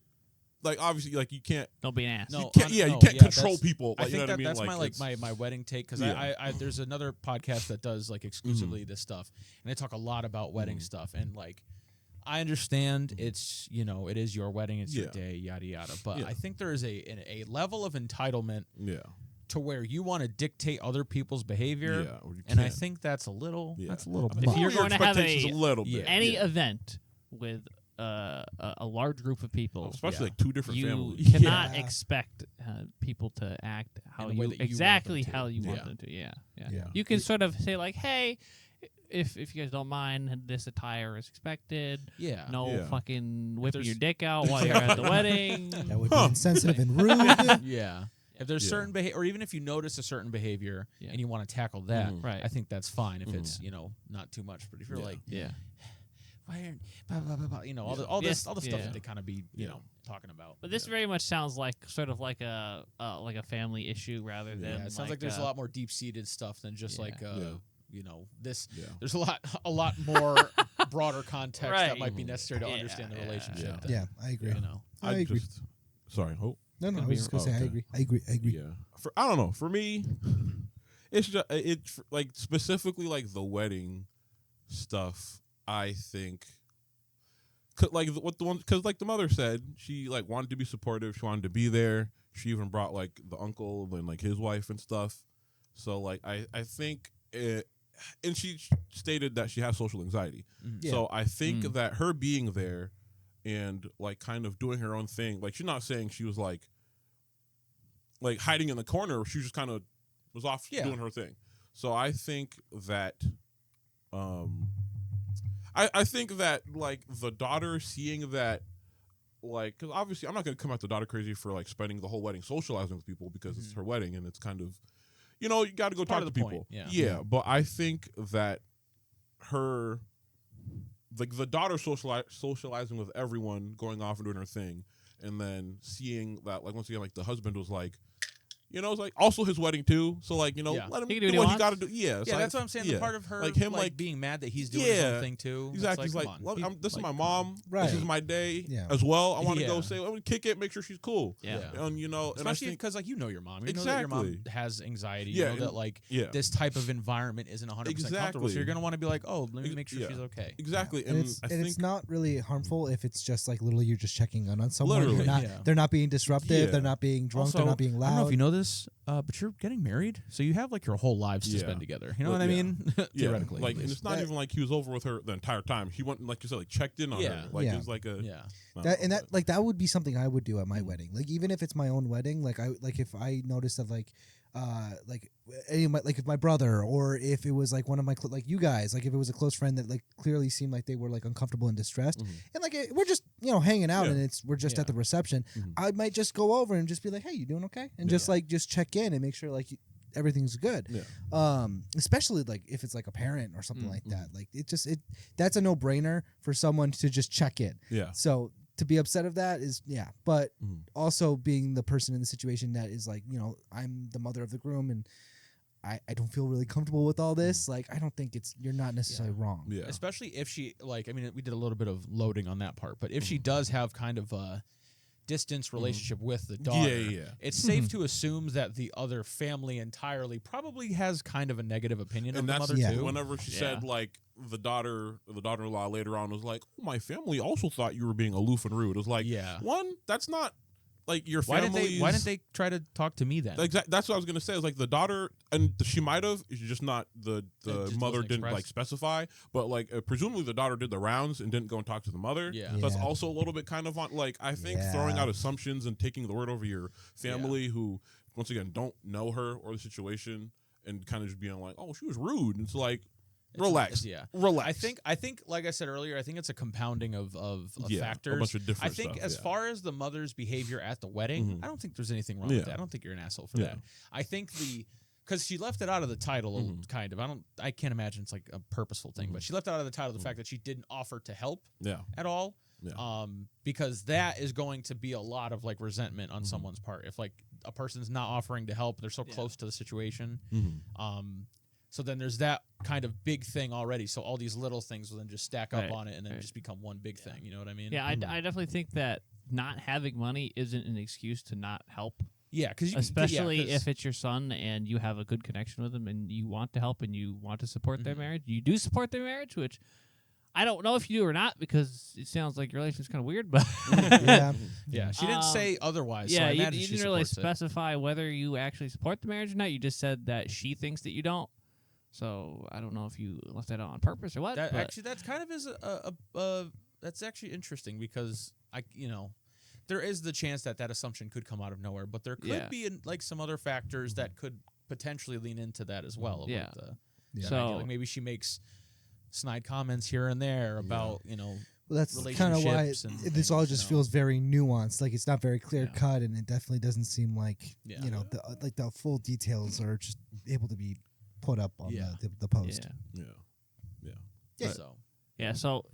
obviously like you can't. Don't be an ass. You can't control people. Like, I think you know what I mean? that's Like, my wedding take because Yeah. I there's another podcast that does like exclusively this stuff, and they talk a lot about wedding stuff, and like I understand it's it is your wedding, it's your day, yada yada, but I think there is a level of entitlement to where you want to dictate other people's behavior, and I think that's a little If you're going to have any Yeah. event with a large group of people, especially like two different you families, cannot expect people to act how In the way you that you want exactly them to. how you want Yeah. them to. Yeah. Yeah. You can sort of say like, hey, if you guys don't mind, this attire is expected. Yeah. No Yeah. fucking whipping there's- your dick out while you're at the wedding. That would be insensitive and rude. Yeah. If there's certain behavior, or even if you notice a certain behavior and you want to tackle that, Right. I think that's fine if it's not too much. But if you're like, Yeah. why aren't blah, blah, blah, blah, all the stuff that they kind of be talking about. But this very much sounds like sort of like a family issue rather than. Yeah, it sounds like there's a lot more deep seated stuff than just like this. Yeah. There's a lot more broader context that Right. might be necessary to understand the relationship. Yeah. than, Yeah, I agree. I agree. Sorry, Hope. No, I was just gonna say I agree. I agree. Yeah. I don't know. For me, it's just like specifically like the wedding stuff. I think, because like the mother said, she like wanted to be supportive. She wanted to be there. She even brought like the uncle and like his wife and stuff. So like I think it, and she stated that she has social anxiety. Yeah. So I think that her being there and like kind of doing her own thing, like she's not saying she was like hiding in the corner. She just kind of was off doing her thing. So I think that I think that like the daughter seeing that, like, because obviously I'm not going to come at the daughter crazy for like spending the whole wedding socializing with people because it's her wedding and it's kind of, you got to go talk to people. Yeah. But I think that her, like the daughter socializing with everyone, going off and doing her thing, and then seeing that, like, once again, like the husband was like, it's like also his wedding too. So like, let him He can do do what what he he got to do. Yeah, Yeah, that's what I'm saying. The part of her like him, being mad that he's doing his own thing too. Exactly. It's He's like, like, come on. this is my Like, mom. Right. This is my day Yeah. as well. I want to Yeah. go say, let me kick it, make sure she's cool. Yeah. And and I especially think because like your mom, you know that your mom Exactly. has anxiety. Yeah, You know that like yeah. this type of environment isn't 100% comfortable. Exactly. So you're gonna want to be like, oh, let me Ex- make sure yeah. she's okay. Exactly. And, And it's, I and think it's not really harmful if it's just like literally you're just checking on someone. Literally. You're not, Yeah. They're not being disruptive. Yeah. They're not being drunk. Also, they're not being I don't know loud. if you know this, but you're getting married, so you have like your whole lives to Yeah. spend together. You know But what I yeah. mean? Theoretically, like, at and least. it's not even like he was over with her the entire time. He went, like you said, like checked in on Yeah. her. Like Yeah. it was like a yeah. I don't That, know, and that but- like that would be something I would do at my wedding. Like even if it's my own wedding, like if I noticed that like if my brother or if it was like one of my like you guys, like if it was a close friend that like clearly seemed like they were like uncomfortable and distressed, and like we're just hanging out Yeah. and we're just at the reception, I might just go over and just be like, hey, you doing okay? And just check in and make sure like everything's good. Yeah. Especially like if it's like a parent or something like that. Like that's a no-brainer for someone to just check in. Yeah. So to be upset of that is but also being the person in the situation that is like, I'm the mother of the groom and I don't feel really comfortable with all this. Like I don't think you're not necessarily wrong. Yeah. Especially if she we did a little bit of loading on that part, but if she does have kind of a distance relationship with the daughter, Yeah. it's safe to assume that the other family entirely probably has kind of a negative opinion And of the that's mother too. whenever she said like the daughter-in-law later on was like, oh, my family also thought you were being aloof and rude. It was like, one, that's not like your family. Why didn't they try to talk to me then? That's what I was gonna say. Is like the daughter, and she might have. It's just not the just mother wasn't didn't expressed. like specify, but like presumably the daughter did the rounds and didn't go and talk to the mother. Yeah. So that's Yeah. also a little bit kind of on like I think throwing out assumptions and taking the word over your family who once again don't know her or the situation and kind of just being like, oh, she was rude. And it's like, Relax. Yeah. Relax. I think, like I said earlier, I think it's a compounding of factors. A bunch of different I think stuff, as far as the mother's behavior at the wedding, I don't think there's anything wrong with that. I don't think you're an asshole for that. I think because she left it out of the title, kind of. I can't imagine it's like a purposeful thing, but she left it out of the title the fact that she didn't offer to help at all. Yeah. Because that is going to be a lot of like resentment on someone's part. If like a person's not offering to help, they're so close to the situation. So then there's that kind of big thing already. So all these little things will then just stack up on it and then just become one big thing. You know what I mean? Yeah, I definitely think that not having money isn't an excuse to not help. Yeah, because especially if it's your son and you have a good connection with him and you want to help and you want to support their marriage. You do support their marriage, which I don't know if you do or not because it sounds like your relationship's kind of weird. But yeah, she didn't say otherwise. Yeah, so I you imagine didn't she really supports specify whether you actually support the marriage or not. You just said that she thinks that you don't. So I don't know if you left that out on purpose or what. Actually, that's kind of is that's actually interesting because there is the chance that assumption could come out of nowhere, but there could be like some other factors that could potentially lean into that as well. So like maybe she makes snide comments here and there about Well, that's kind of why this all just feels very nuanced. Like it's not very clear cut, and it definitely doesn't seem like the full details are just able to be put up on the post. So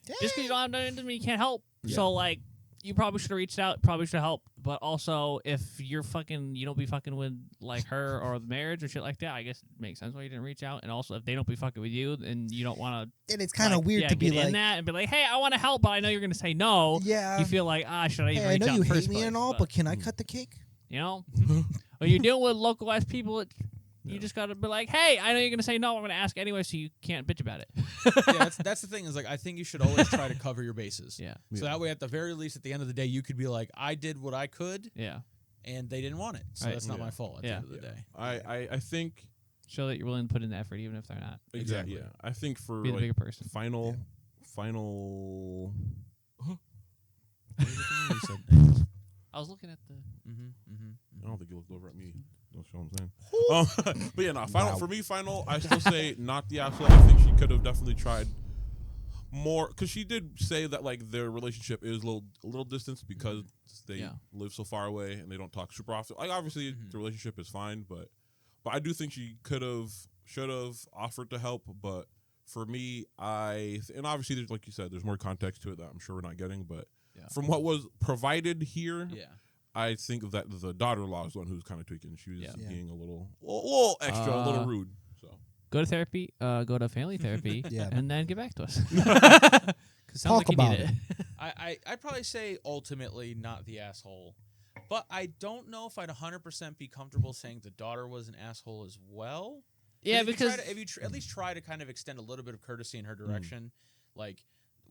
just because you don't have money doesn't mean you can't help. So like you probably should have reached out, probably should have helped. But also if you don't be fucking with like her or the marriage or shit like that, I guess it makes sense why you didn't reach out. And also if they don't be fucking with you and you don't want to, and it's kind of weird to be in that and be like, hey, I want to help, but I know you're gonna say no. Yeah, you feel like should I even reach I know out you in the first hate me place? and all, but can I cut the cake? You know, when you're dealing with localized people. You just gotta be like, hey, I know you're gonna say no. I'm gonna ask anyway, so you can't bitch about it. That's the thing is like I think you should always try to cover your bases. So that way, at the very least, at the end of the day, you could be like, I did what I could. And they didn't want it, so that's not my fault. At the end of the day, I think show that you're willing to put in the effort, even if they're not. Exactly. Yeah, I think for be the bigger person. Final. I was looking at the. I don't think you looked over at me. That's what I'm saying. But yeah, no. Final for me. Final. I still say not the asshole. I think she could have definitely tried more because she did say that like their relationship is a little distance because they live so far away and they don't talk super often. Like obviously the relationship is fine, but I do think she should have offered to help. But for me, and obviously there's like you said, there's more context to it that I'm sure we're not getting, but. From what was provided here, I think that the daughter-in-law is the one who's kind of tweaking. She was being a little extra, a little rude. So go to therapy, go to family therapy, and then get back to us. Talk about it. I'd probably say ultimately not the asshole, but I don't know if I'd 100% be comfortable saying the daughter was an asshole as well. Yeah, because if you at least try to kind of extend a little bit of courtesy in her direction, like.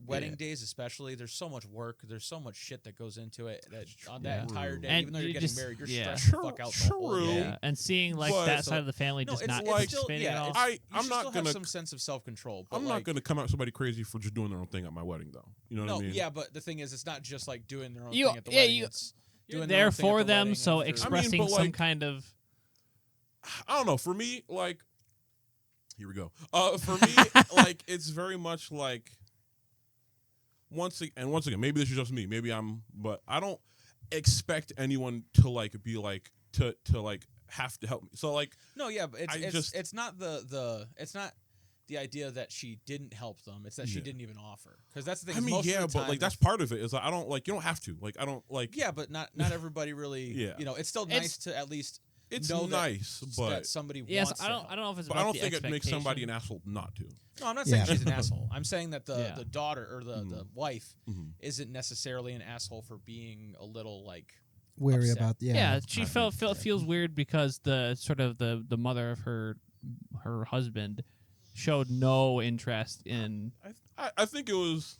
Wedding days especially, there's so much work, there's so much shit that goes into it that on that entire day, even though you're getting married, you're stressed the fuck out the whole day. Yeah. And seeing like that side of the family just not participating at all. I'm not gonna have some sense of self-control. I'm not gonna come out somebody crazy for just doing their own thing at my wedding, though. You know what I mean? Yeah, but the thing is, it's not just like doing their own thing at the wedding. You're there for them, so expressing some kind of. I don't know. For me, like, here we go. For me, like, it's very much like. Once again, maybe this is just me. But I don't expect anyone to like be like to like have to help me. So like, no, yeah, but it's not it's not the idea that she didn't help them. It's that she didn't even offer. Because that's the thing. I mean, but like that's part of it. Is like, I don't like you don't have to. Like I don't like. Yeah, but not everybody really. You know, it's still nice to at least. It's know nice, that somebody wants. I don't know if it's. But I don't think it makes somebody an asshole not to. No, I'm not saying she's an asshole. I'm saying that the daughter or the wife isn't necessarily an asshole for being a little like wary upset. about. Yeah, she feels weird because the sort of the mother of her husband showed no interest in. I think it was.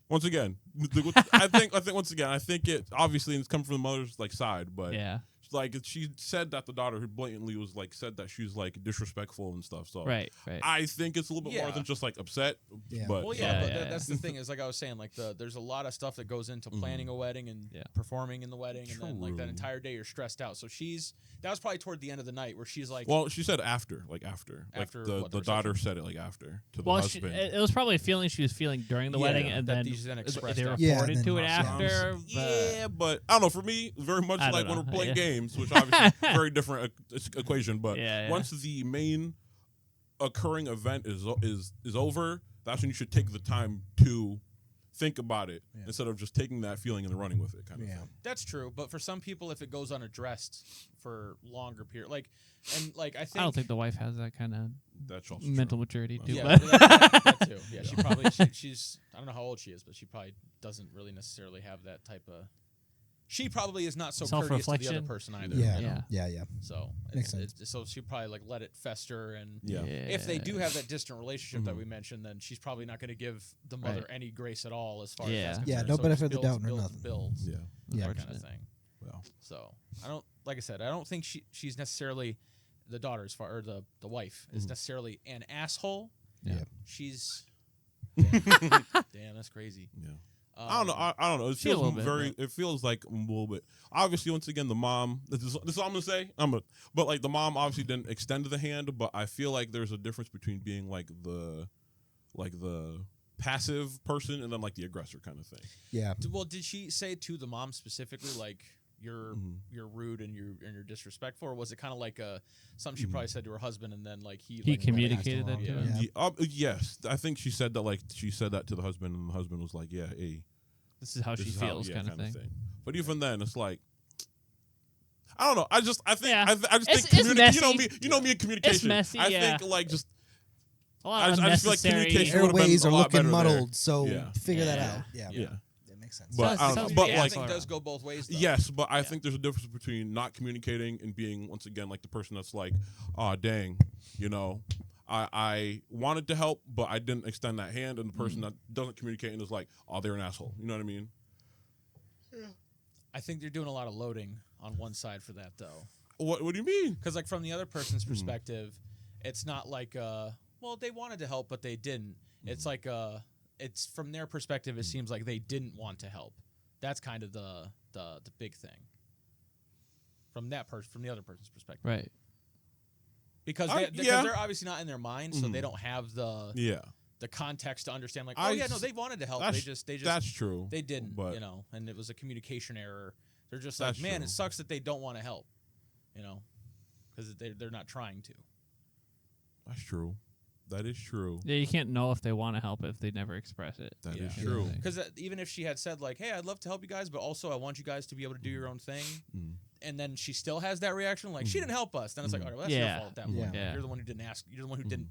Once again, I think once again, I think it obviously it's come from the mother's like side, but like she said that the daughter blatantly was like said that she's like disrespectful and stuff. So Right. I think it's a little bit more Yeah. than just like upset. Yeah. But Well, Yeah, but yeah, that's the thing is like I was saying, like there's a lot of stuff that goes into planning a wedding and Yeah. performing in the wedding, and then like that True. entire day you're stressed out. So that was probably toward the end of the night where she's like, well, she said after. After Like what, the the daughter reception? said it like after to the Well, husband. it was probably a feeling she was feeling during the wedding, and that then these then expressed they after. Yeah, reported and to then it sounds- after. Yeah, but I don't know. For me, very much I like don't when we're know, playing yeah. games, which obviously very different equation. But Yeah. once the main occurring event is over, that's when you should take the time to think about it instead of just taking that feeling and then running with it. Kind of Yeah. thing. That's true, but for some people, if it goes unaddressed for longer period, I think I don't think the wife has that kind of That's also mental true. maturity too. Yeah, but- that too. Yeah, she probably she's I don't know how old she is, but she probably doesn't really necessarily have that type of. She probably is not so courteous to the other Self-reflection? person either. Yeah. you know? Yeah. So Makes sense. so she probably like let it fester, and Yeah. if they do have that distant relationship that Mhm. we mentioned, then she's probably not going to give the mother Right. any grace at all as far Yeah. as that's Yeah, concerned. no So it benefit just of the doubt or builds nothing. builds, Yeah. Yeah. that kind of thing. Well. So I don't, like I said, I don't think she's necessarily the daughter as far or the wife is necessarily an asshole. Yeah. She's damn, that's crazy. Yeah. I don't know. I don't know. It She a little feels bit, very. It feels like a little bit. Obviously, once again, the mom. This is all I'm gonna say. But like the mom obviously didn't extend the hand. But I feel like there's a difference between being like the passive person and then like the aggressor kind of thing. Yeah. Well, did she say to the mom specifically like you're rude and you're disrespectful, or was it kind of like something she probably said to her husband and then like he like, communicated let that it to out? her? Yeah. Yes, I think she said that. Like she said that to the husband, and the husband was like, "Yeah, hey, This is how this she is feels, yeah, kind of thing. But even then, it's like. I don't know. I think Yeah. I just It's- think it's messy. You know me in communication. messy, I yeah. think like just A lot of I just feel like unnecessary. communication would've been Airways a are lot looking better there. muddled, so Yeah. figure that Yeah. out. Yeah. yeah. That makes sense. But I don't sounds know. But pretty like I think does go both ways. Though. yes, but I think there's a difference between not communicating and being once again like the person that's like, oh dang, you know, I wanted to help, but I didn't extend that hand, and the person that doesn't communicate and is like, oh, they're an asshole. You know what I mean? I think they're doing a lot of loading on one side for that though, What do you mean? because like from the other person's perspective, it's not like well they wanted to help but they didn't. It's like it's from their perspective it seems like they didn't want to help. That's kind of the big thing from the other person's perspective. Right. Because yeah. they're obviously not in their mind, so they don't have the context to understand. Like, they wanted to help. They just that's true. they didn't, but and it was a communication error. They're just That's like, man, true. it sucks that they don't want to help, because they're not trying to. that's true. That is true. Yeah, you can't know if they want to help if they never express it. That is Yeah. true. Because even if she had said like, hey, I'd love to help you guys, but also I want you guys to be able to do your own thing, and then she still has that reaction, like she didn't help us, then it's like, all right, well, that's Yeah. your fault at that point. Yeah. You're the one who didn't ask. You're the one who didn't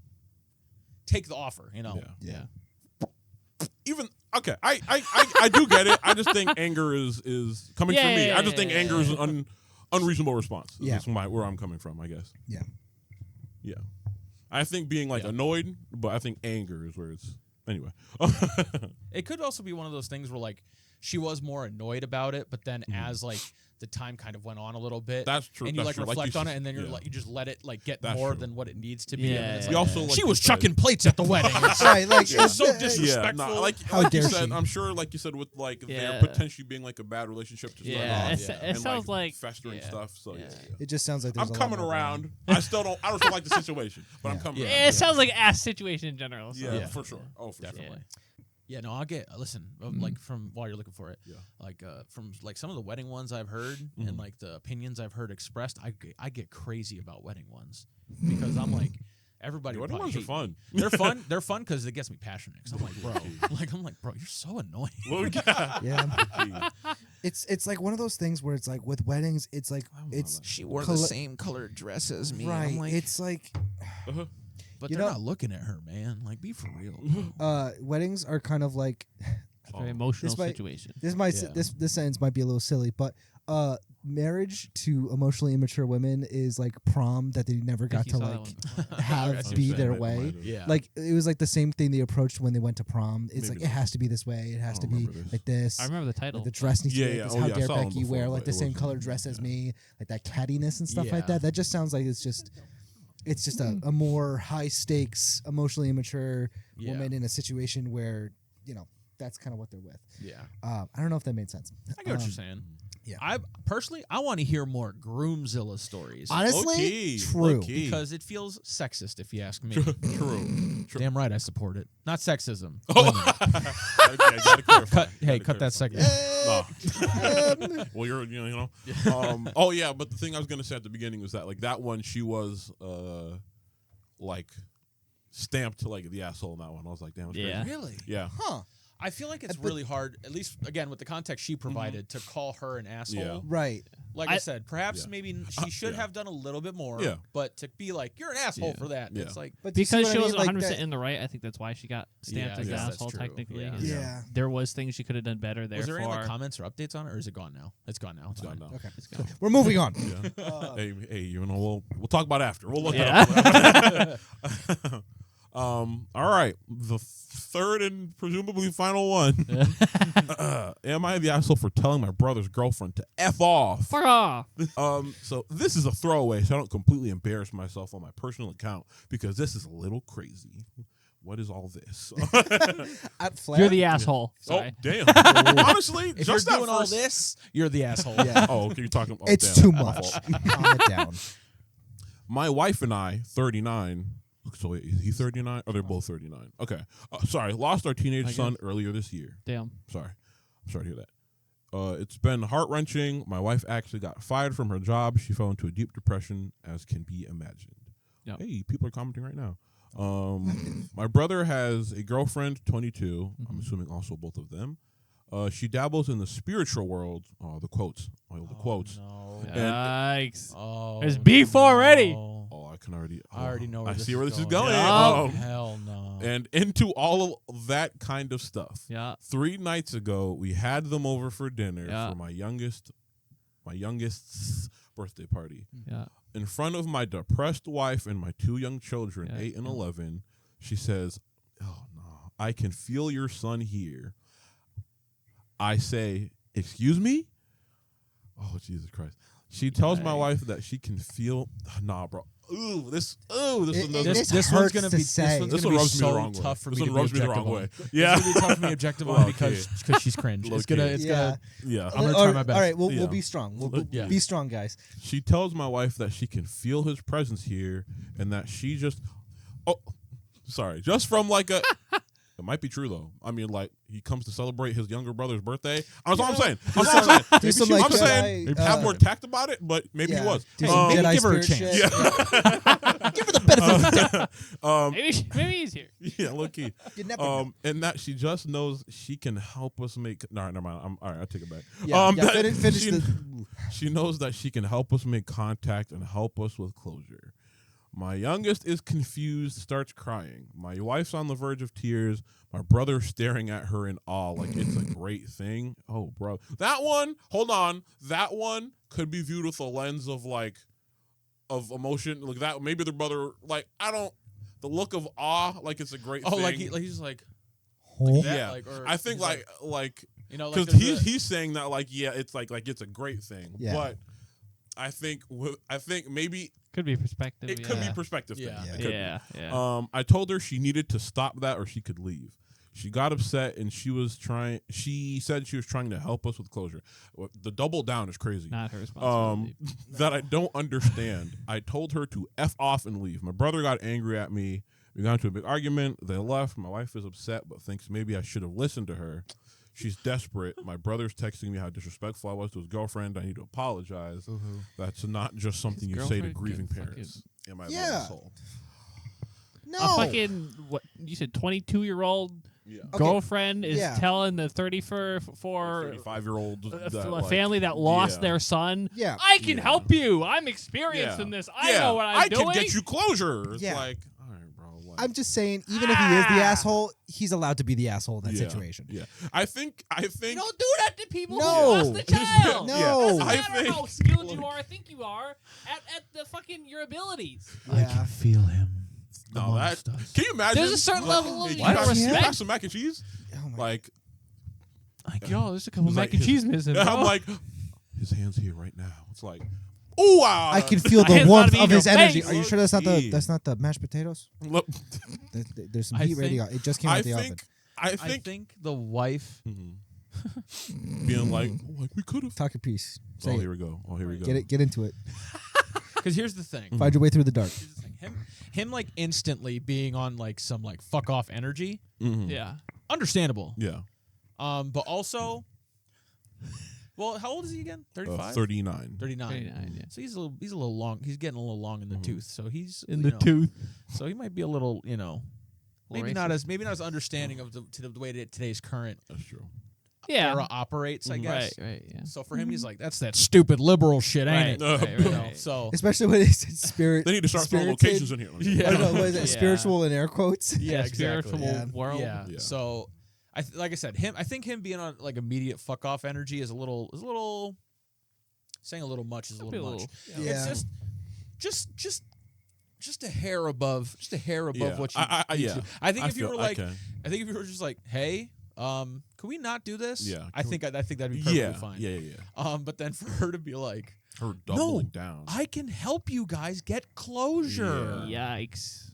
take the offer. Yeah. Yeah. Even okay, I do get it. I just think anger is coming from me. Yeah, I just think yeah, anger is an unreasonable response. Yeah. That's where I'm coming from, I guess. Yeah. Yeah. I think being like annoyed, but I think anger is where it's anyway. It could also be one of those things where like she was more annoyed about it, but then as like the time kind of went on a little bit, That's true. and you That's like true. reflect you on s- it, and then you're yeah. like you just let it like get That's more true. than what it needs to be. Yeah. And then it's You like, also, like she you was said- chucking plates at the wedding. It's Right, like she was so uh, disrespectful. Yeah, like How you dare said, she? I'm sure, like you said, with like Yeah. there potentially being like a bad relationship to start Yeah, off, it and, sounds like festering yeah. stuff. So yeah. It just sounds like there's I'm a lot coming more going on. around. I still don't like the situation, but I'm Yeah. coming Yeah. around. It sounds like ass situation in general. So. Yeah, for sure. Oh, for sure. Definitely. Yeah, no, I'll get listen. Like from while you're looking for it, like from like some of the wedding ones I've heard and like the opinions I've heard expressed, I get crazy about wedding ones because I'm like everybody. Wedding would ones are probably fun. They're fun. They're fun because it gets me passionate. Cause I'm like, bro, you're so annoying. What we got? Yeah. Jeez. It's like one of those things where it's like with weddings, it's like it's She wore Colle- the same colored dress as me. right. I'm like, It's like But You they're know- not looking at her, man. Like, be for real. weddings are kind of like It's a very emotional This might- situation. this might Yeah. this sentence might be a little silly, but marriage to emotionally immature women is like prom that they never got to like have be their way. Yeah. Like it was like the same thing they approached when they went to prom. It's Maybe like it has to be this way. It has to be like this. I remember the title. Like the dress needs to be like this. How I dare saw them Becky before, wear like but the it same wasn't- color dress as me? Like that cattiness and stuff like Yeah. that. That just sounds like it's just a more high stakes, emotionally immature woman in a situation where that's kind of what they're with. Yeah. I don't know if that made sense. I get what you're saying. yeah. I personally want to hear more Groomzilla stories. Honestly, Low-key, true. low-key. Because it feels sexist, if you ask me. True. Damn right, I support it. Not sexism. Okay, gotta clarify. Cut that segment. No. Well, oh yeah, but the thing I was gonna say at the beginning was that like that one, she was like stamped to like the asshole in that one. I was like, damn, that's Yeah. crazy. Really? Yeah. Huh. I feel like it's really hard, at least again with the context she provided, to call her an asshole. Yeah. Right. Like I said, perhaps Yeah. maybe she should have done a little bit more. Yeah. But to be like, you're an asshole Yeah. for that, Yeah. it's like, But do you see Because what she I was mean? Like 100% that- in the right. I think that's why she got Yeah, stamped I as an guess that's asshole, true. technically. Yeah. and Yeah. There was things she could have done better. was there any Therefore, like, comments or updates on it, or is it gone now? It's gone now. It's Done fine. now. Okay. it's gone. We're moving on. Yeah. Hey, we'll talk about it after. We'll look Yeah. it up. All right, the third and presumably final one. Am I the asshole for telling my brother's girlfriend to F off? Fuck off. So this is a throwaway, so I don't completely embarrass myself on my personal account because this is a little crazy. What is all this? At Flair? You're the asshole. Sorry. Oh, damn. Honestly, If just you're that doing all first- this, you're the asshole. Yeah. Oh, okay, you're talking. Oh, It's damn, too my much. fault. Calm it down. My wife and I, 39. So wait, is he 39? Oh, they're both 39. Okay. Sorry, lost our teenage son earlier this year. Damn. Sorry. I'm sorry to hear that. It's been heart-wrenching. My wife actually got fired from her job. She fell into a deep depression, as can be imagined. Yep. Hey, people are commenting right now. My brother has a girlfriend, 22. I'm assuming also both of them. She dabbles in the spiritual world. Oh, the quotes. Oh, the quotes. No. Yikes. Oh, There's beef already. no. Oh, I can already. I already know where I this see is where this is going. going. Oh. Hell no. And into all of that kind of stuff. Yeah. 3 nights ago, we had them over for dinner Yeah. for my youngest's birthday party. Yeah. In front of my depressed wife and my 2 young children, Yeah. 8 and 11, she says, "Oh no, I can feel your son here." I say, "Excuse me?" Oh, Jesus Christ. She tells my wife that she can feel. Nah, bro. This is another. This This hurts one's gonna to be say. This gonna one be rubs me the so wrong way. tough for This me one to rubs be me the wrong objective way. on. Yeah. It's gonna be tough for me to objective on because she's cringe. It's Low-key. gonna Yeah. Yeah. I'm gonna try Or- my best. All right, we'll Yeah. be strong. We'll Yeah. be strong, guys. She tells my wife that she can feel his presence here and that she just just from like a it might be true though. I mean, like he comes to celebrate his younger brother's birthday. That's all I'm saying. That's all I'm saying. Do some, Maybe like, I'm saying Jedi, have more tact about it, but maybe he was. Do some maybe Jedi give her a spirit chance. shit. Give her the benefit of the doubt. Maybe he's here. Yeah, low key. You never know. And that she just knows she can help us make. No, never mind. All right, I'll take it back. Yeah, that finish she, the. she knows that she can help us make contact and help us with closure. My youngest is confused, starts crying. My wife's on the verge of tears. My brother staring at her in awe like it's a great thing. Oh, bro. That one, hold on. That one could be viewed with a lens of emotion. Like that, maybe the brother, like, the look of awe, like it's a great thing. like he's just like Huh? that, yeah. like, or I think he's like you know, like because there's a- he's saying that like it's like it's a great thing. Yeah. But I think maybe Could be perspective. it could be Yeah. perspective thing. Yeah. It could be. Yeah. I told her she needed to stop that or she could leave. She got upset and she said she was trying to help us with closure. The double down is crazy. Not her responsibility. That I don't understand. I told her to F off and leave. My brother got angry at me. We got into a big argument. They left. My wife is upset but thinks maybe I should have listened to her. She's desperate. My brother's texting me how disrespectful I was to his girlfriend. I need to apologize. That's not just something you say to girlfriend grieving can parents. Am I Yeah. asshole? No. A fucking what you said 22-year-old Yeah. Okay. girlfriend is Yeah. telling the 34 35-year-old a family that lost their son. Yeah. I can help you. I'm Yeah. experienced in this. I know what I'm I doing. can get you closure. It's Yeah. like, all right, bro. I'm just saying, even if he is the asshole, he's allowed to be the asshole in that Yeah. situation. Yeah, I think. You don't do that to people No. who lost the child. No. Doesn't I matter think- how skilled you are, think you are at the fucking your abilities. I can feel him. No, that. amongst us. Can you imagine? There's a certain level of You what? pass- respect. you pass some mac and cheese. Oh my Like, Yo, there's a couple It's mac like and his- cheese missing. I'm bro. like, his hand's here right now. It's like, oh wow. I can feel My the hand's warmth gotta be of in his your energy. face. Are you sure that's not Low-key. the mashed potatoes? Look, There's some I heat ready. think- It just came out I of the oven. think. I I think. think the wife. Being like we could have. Talk your piece. Say Oh, it. here we go. Oh, here we go. Get into it. Because here's the thing. Find your way through the dark. Here's the thing. Him like instantly being on like some like fuck off energy. Mhm. Yeah. Understandable. Yeah. But also, well, how old is he again? 35. 39. 39. 39, yeah. So he's a little long. He's getting a little long in the tooth. So he's In you the know, tooth. So he might be a little, maybe not racist. as understanding of the way that today's current That's true. Yeah. era operates. I guess. Right, yeah. So for him, he's like, that's that stupid liberal shit, ain't Right, it? right, You right, know, right. So Especially when it's spirit. They need to start throwing spirited. locations in here. Yeah. I don't know. What is it? Yeah. Spiritual in air quotes. yeah, exactly. Spiritual Yeah. world. Yeah. Yeah. So, like I said, I think him being on like immediate fuck off energy is a little saying a little much is a Be a little much. little- Yeah. It's just a hair above, Yeah. what you. I need yeah. to do. I think if you feel- were like, okay. I think if you were just like, hey, can we not do this? Yeah, I can think that'd be perfectly yeah, fine. yeah, yeah. But then for her to be like, Her doubling down. I can help you guys get closure. Yikes.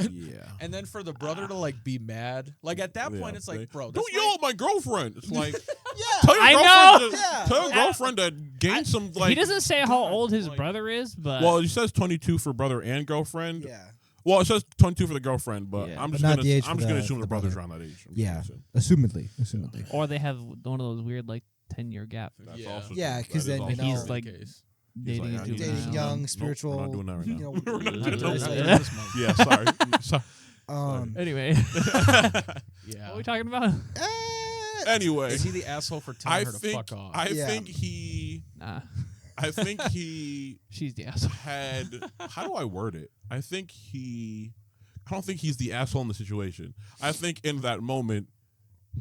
Yeah. And then for the brother to like be mad, like at that point, it's like, bro, don't that's yell at my girlfriend. It's like, Yeah. tell your I girlfriend know. to, tell your girlfriend to gain some like. He doesn't say how old his like- brother is, but Well, he says 22 for brother and girlfriend. Yeah. Well, it says 22 for the girlfriend, but Yeah. I'm But just not gonna the age I'm for just gonna the- assume for the the brother's brother. around that age. Yeah. Assumedly. or they have one of those weird like 10-year gap. That's Yeah. also Yeah, true. 'cause That is then, also you know, true. he's like Case. dating like, a I need to juvenile. Dating Nope, young, we're not spiritual. doing that right you now. know, We're not whatever doing it that. is. Yeah, sorry. sorry. Anyway, Yeah. what are we talking about? Anyway, Is he the asshole for telling I her to think fuck off? Yeah. think he Nah, she's the asshole. had. How do I word it? I don't think he's the asshole in the situation. I think in that moment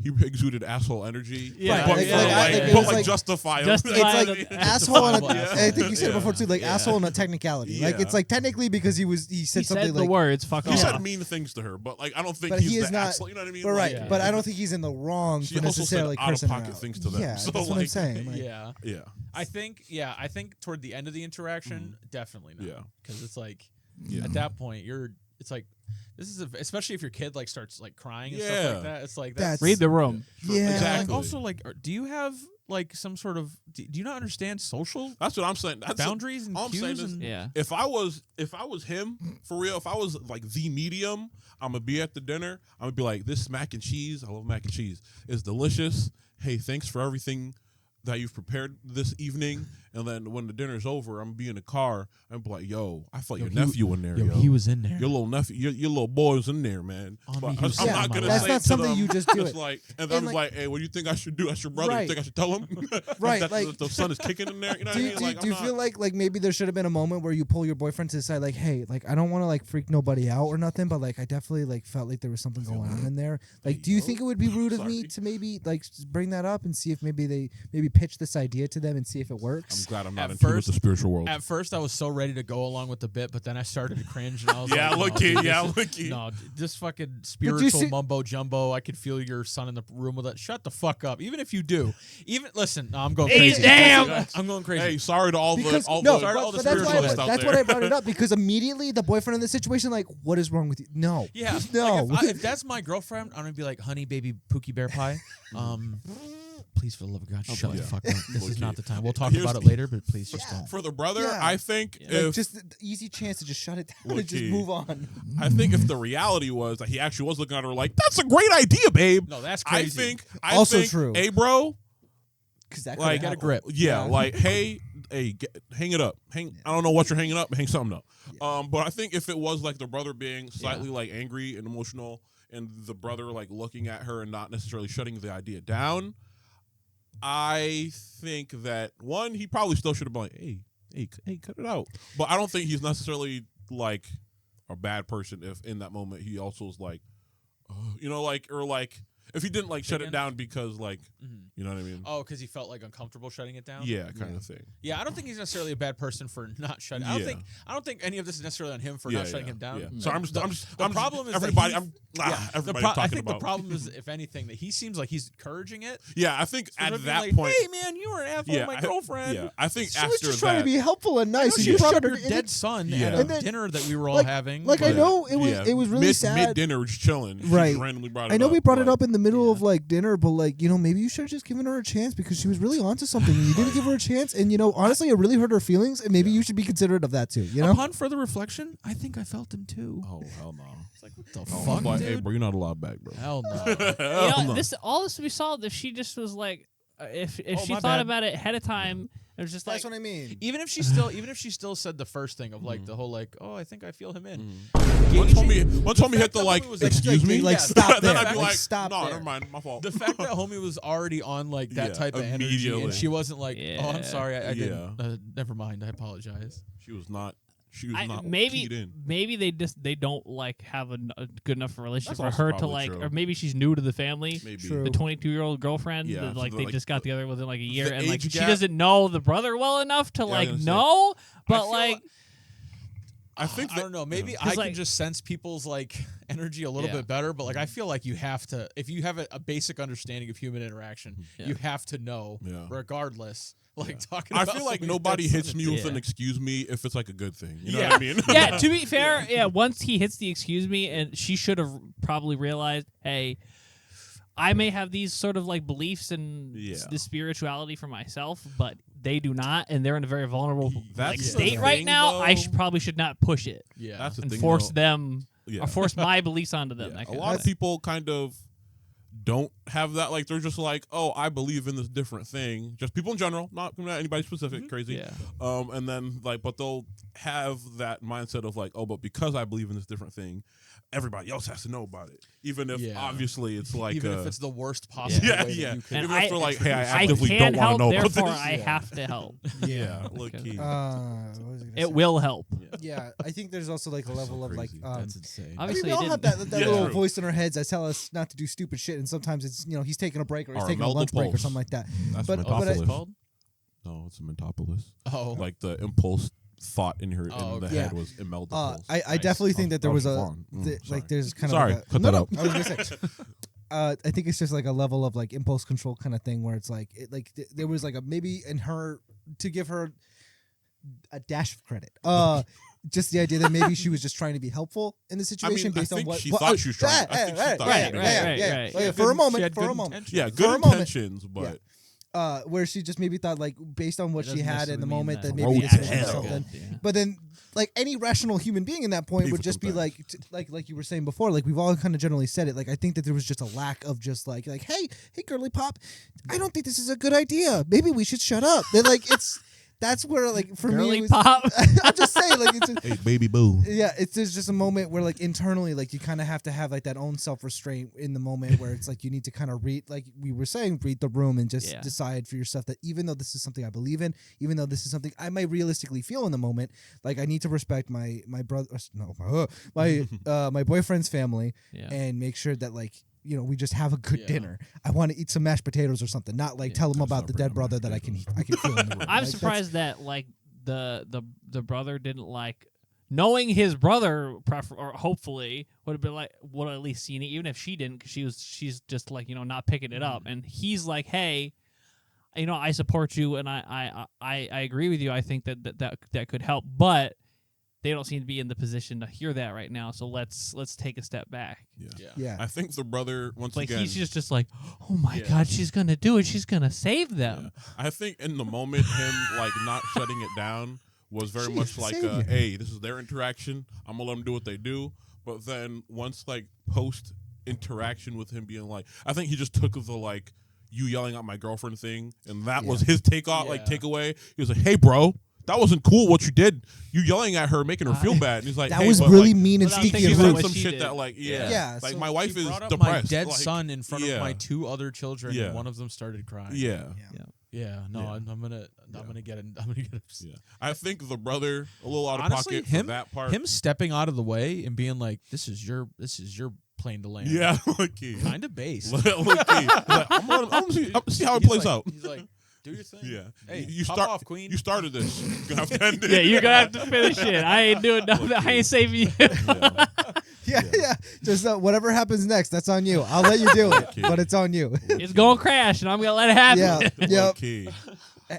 he exuded asshole energy. Yeah, but, like- for, like, I like, think it but was like like- justify him. Justify It's like asshole. On a, I think you said it before too. Like Yeah. asshole on a technicality. Like Yeah. it's like technically because he said He something said the like. words "fuck He off." said mean things to her, but like I don't think But he's he is the not- asshole. You know what I mean? But right, Like, but I don't think he's in the wrong She for also said necessarily cursing her out-of-pocket out. things to them. Yeah, So, that's what I'm like, saying. Like, yeah. Yeah. I think toward the end of the interaction, definitely not. Yeah. Because it's like Yeah. at that point it's like this is especially if your kid like starts like crying and stuff Yeah. like that. It's like That's- Read the room. Yeah. Exactly. Like also like do you have like some sort of do you not understand social That's what I'm saying. That's boundaries and all I'm saying cues is- and Yeah. If I was him for real, if I was like the medium, I'm gonna be at the dinner. I'm gonna be like, this mac and cheese. I love mac and cheese. It's delicious. Hey, thanks for everything that you've prepared this evening. And then when the dinner's over, I'm gonna be in the car. I'm be like, yo, I felt your nephew in there. Yo, He was in there. your little nephew, your little boy was in there, man. On But me, he was I'm Yeah, not gonna that's say not it to something them. you just do It's it. like, and then And I'm like- like, hey, what do you think I should do? That's your brother. Right. You think I should tell him? Right, That like- the son is kicking in there. You know what Do I you, mean? do you, Like, do you I'm feel not- like maybe there should have been a moment where you pull your boyfriend to the side, like, hey, like I don't want to like freak nobody out or nothing, but like I definitely like felt like there was something going on in there. Like, do you think it would be rude of me Sorry. to maybe like just bring that up and see if maybe they pitch this idea to them and see if it I'm works? glad I'm not At in tune with first- the spiritual world. at first I was so ready to go along with the bit, but then I started to cringe and I was Yeah, like, look, no, kid, dude, yeah, this is- look, kid. No, this fucking you spiritual see- mumbo jumbo. I could feel your son in the room with it. Shut the fuck up. Even if you do, listen. No, I'm going crazy. Damn. I'm going crazy. Hey, sorry to all Because the no, sorry to but, all the but that's why spiritualists out that's there. what I brought it up because immediately the boyfriend in this situation, like, what is wrong with you? No, Yeah, no. Like if that's my girlfriend, I'm gonna be like, honey, baby, Pookie Bear Pie. Please, for the love of God, shut the yeah. fuck up. This is Okay. not the time. We'll talk Here's about it the- later, but please just don't. For the brother, Yeah. I think like, if just the easy chance to just shut it down Look, and just kid. move on. I think if the reality was that he actually was looking at her like, that's a great idea, babe. No, that's I crazy. think Also think, true. Hey, bro, Because that like get a grip. Yeah, Yeah. like hey, hang it up. I don't know what you're hanging up. Hang something up. But I think if it was like the brother being slightly like angry and emotional, and the brother like looking at her and not necessarily shutting the idea down, I think that one, he probably still should have been like, hey, cut it out. But I don't think he's necessarily like a bad person if in that moment he also was like, or like if he didn't like shut it down because like, you know what I mean? Oh, because he felt like uncomfortable shutting it down. Yeah, kind of thing. Yeah, I don't think he's necessarily a bad person for not shutting. I don't think any of this is necessarily on him for not shutting him down. Yeah. So I'm just the problem is everybody. that Everybody talking I think about. the problem is, if anything, that he seems like he's encouraging it. Yeah, I think Instead at of being that like, point. hey man, you were an asshole to my girlfriend. Yeah, I think She after was just that, trying to be helpful and nice. She And you just brought showed her your in dead it. son Yeah. at And a then- dinner that we were all like- having. like, I know it was really sad. Mid dinner, was chilling. She Right. just randomly brought it up. I know we brought it like, up in the middle of like dinner, but like, maybe you should have just given her a chance because she was really onto something and you didn't give her a chance. And honestly, it really hurt her feelings. And maybe you should be considerate of that too. Upon further reflection, I think I felt him too. Oh hell no! It's like, what the Oh, fuck, but, dude? hey, bro, you're not allowed back, bro. Hell no. Hell no. All this would be solved if she just was like, if Oh, she my thought bad. about it ahead of time. It was just That's like, what I mean. Even if she still said the first thing of like the whole like, oh, I think I feel him in. Once homie hit the fact like, that homie was excuse me, like, stop then there. I'd be Like, like, stop no, there. never mind, my fault. The fact that homie was already on like that Yeah, type of energy, immediately. and she wasn't like, oh, I'm Yeah. sorry, I Yeah. didn't. Never mind, I apologize. She was not keyed in. maybe they don't like have a good enough relationship That's for her also to like, probably or true. maybe she's new to the family. Maybe. True. The 22-year-old girlfriend, Yeah, that, like so they like, just got together within like a year, the and like age she gap- doesn't know the brother well enough to I was like gonna say. know, but feel like I think I don't know. Maybe I 'Cause, can like- just sense people's like energy a little Yeah. bit better, but like I feel like you have to, if you have a basic understanding of human interaction, Yeah. you have to know, Yeah. regardless. Like talking. I about feel like somebody's nobody dead son hits is- me with an Yeah. excuse me if it's like a good thing. You know Yeah. what I mean? yeah, to be fair, once he hits the excuse me, and she should have probably realized, hey, I may have these sort of like beliefs and the spirituality for myself, but they do not, and they're in a very vulnerable That's like the state right thing, now. I though. probably should not push it Yeah. That's the and thing. force though. them Yeah. or force my beliefs onto them. Yeah. that A kind lot of thing. people kind of don't have that. Like they're just like, oh, I believe in this different thing. Just people in general, not anybody specific. Crazy. Yeah. And then like, but they'll have that mindset of like, oh, but because I believe in this different thing, everybody else has to know about it, even if obviously it's like, even if it's the worst possible yeah, way yeah. that you could. And Even if they're like, hey, I I actively can don't want help, to know about therefore this. I have to help. Yeah, low key. What was I gonna It say? will help. Yeah, I think there's also like a level of like. crazy. That's insane. I mean, Obviously, we all it have didn't. that Yeah, little true. voice in our heads that tell us not to do stupid shit, and sometimes it's he's taking a break or he's Or taking a Imelda lunch break or Pulse. something like that. That's but- Mentopolis. but I- called? No, it's a Mentopolis. Oh, Like the impulse thought in her Oh, in the okay. head was Imelda Pulse. I Nice. definitely think that there was a Siobhan. like Sorry. there's kind Sorry, of like cut that out. I was gonna say. I think it's just like a level of like impulse control kind of thing where it's like there was like a maybe in her to give her a dash of credit. Just the idea that maybe she was just trying to be helpful in the situation I based on think what she thought she was trying. I think she thought she was Right, doing right, it. right. Oh, yeah, She for a had moment, good moment. intentions. Yeah, For a good moment. intentions, but Where she just maybe thought like based on what It she doesn't had in the necessarily mean moment that that maybe road this to was hell. something. Yeah. But then, like any rational human being in that point Pay would for just be some like, like you were saying before, like we've all kind of generally said it. Like I think that there was just a lack of just like, hey, girly pop, I don't think this is a good idea. Maybe we should shut up. They're like, that's where like for me, Girly it was, pop. I'm just saying, like it's. hey, baby boo. Yeah, there's just a moment where like internally, like you kind of have to have like that own self-restraint in the moment where it's like you need to kind of read, like we were saying, read the room and just Yeah. decide for yourself that even though this is something I believe in, even though this is something I might realistically feel in the moment, like I need to respect my brother, my boyfriend's family Yeah. and make sure that like we just have a good Yeah. dinner. I want to eat some mashed potatoes or something, not like Yeah. tell him Let's about not the bring dead up brother mashed that I can feel in the room. I'm Like, that's- surprised that like the brother didn't like knowing his brother or hopefully would have been like would have at least seen it even if she didn't because she's just like not picking it up and he's like hey I support you and I agree with you I think that could help but they don't seem to be in the position to hear that right now so let's take a step back. Yeah. I think the brother once Like again. he's just like oh my Yeah. god she's gonna do it she's gonna save them. Yeah. I think in the moment, him like not shutting it down was very She much is the like, savior. hey, this is their interaction. I'm gonna let them do what they do. But then once like post interaction with him being like, I think he just took the like you yelling at my girlfriend thing, and that was his takeaway. He was like, hey, bro. That wasn't cool what you did. You yelling at her, making her feel bad. And he's like, That hey, was but, really like, mean and without sneaky thinking and about rude. what some she shit did. that like Yeah, like so my wife She is brought up depressed. my dead like, son in front yeah. of my two other children, Yeah. and one of them started crying. Yeah. Yeah. Yeah, no, Yeah. I'm gonna get it. I'm gonna get it. Yeah, I think the brother a little out of Honestly, pocket for that part. Him stepping out of the way and being like, "This is your plane to land." Yeah, look key. kind of based. Look key. Like, I'm gonna see how it He's plays like- out. He's like, "Do your thing." Yeah, Hey, you pop start. off, Queen. You started this. You're gonna have to end it. Yeah, you're gonna have to finish it. I ain't doing nothing. I ain't saving you. Yeah. Yeah. Just whatever happens next, that's on you. I'll let you do it, Okay. but it's on you. It's gonna crash, and I'm gonna let it happen. Yeah. Look Yep. key.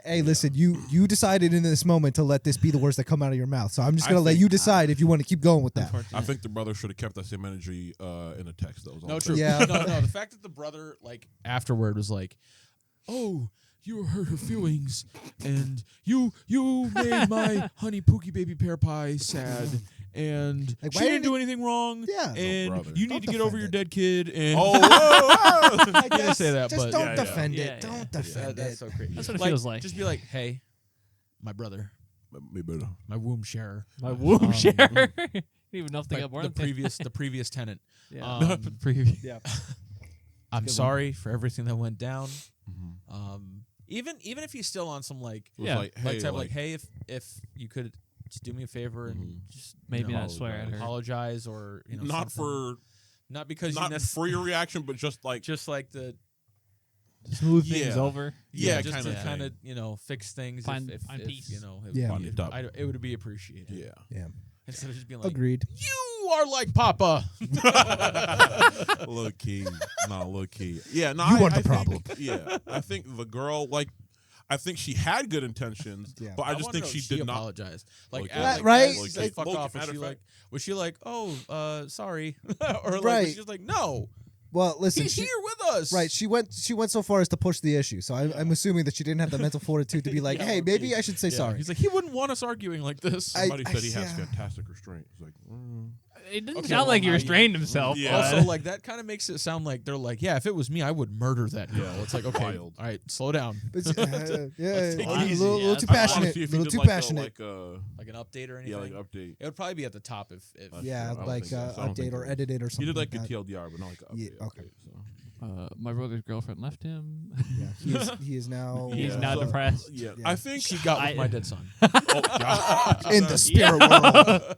Hey, listen, you decided in this moment to let this be the words that come out of your mouth. So I'm just I gonna let think- you decide if you want to keep going with that. I think the brother should have kept that same energy in the text. That was all No, I'm true. saying. Yeah. No. The fact that the brother like afterward was like, "Oh, you hurt her feelings, and you made my honey pookie baby pear pie sad." And Like, she why didn't didn't do anything wrong. Yeah. And brother. you Don't need to get over defend your it. dead kid. And Oh, whoa, whoa. I didn't say that, Just but don't yeah. defend Yeah, it. yeah. Don't defend that's it. so crazy. That's what it feels like. Just be like, "Hey, my brother, Maybe better. my womb sharer, My womb Um, share. Even enough to my- get more the than previous tenant." Yeah. Yeah. I'm Good one. sorry for everything that went down. Mhm. Even if he's still on some like It was Yeah. like, hey, like type like, hey, if you could just do me a favor and Mhm. just Maybe you know, not swear at her. apologize or not something. Not because you not for necessarily your reaction, but just like just like the Smooth things Yeah. over. yeah, just kind to of kind of fix things Find- if find peace. you know if, Yeah. Find it up. it would be appreciated yeah. Yeah. instead of just being like Agreed. you are like Papa. Low key, low key. Yeah, no, You I are the think- problem. Yeah, I think the girl, like, I think she had good intentions, Yeah. but I just wanna think know she if did not. apologized. Like, Like, as- yeah. Right? as Like, they fucked low-key, off. matter of fact- Was she like, oh, sorry, or like Right. was she just like, no, Well, listen. he's she- here with us. Right, she went so far as to push the issue. So I'm assuming that she didn't have the mental fortitude to be like, Yeah, "Hey, okay. maybe I should say Yeah. sorry." He's like, he wouldn't want us arguing like this. Somebody said he has yeah. fantastic restraint. He's like, It didn't Okay, sound well, like he now you- restrained himself. Yeah. Also, like that kind of makes it sound like they're like, yeah, if it was me, I would murder that girl. Yeah, It's like, okay, wild. all right, slow down. But, yeah, take it a easy. little Yeah, too I wanna passionate. see A if he little did too like passionate. Like an update or yeah, anything. like update. It would probably be at the top if Yeah, I don't like think so. I don't update think or so. edit it or He something did like a that. TLDR, but not like an update. Yeah, okay. So. My brother's girlfriend left him. Yeah, he is now He's Yeah. now So- depressed. Yeah, Yeah. I think she got with I- my dead son. Oh God. in the spirit world.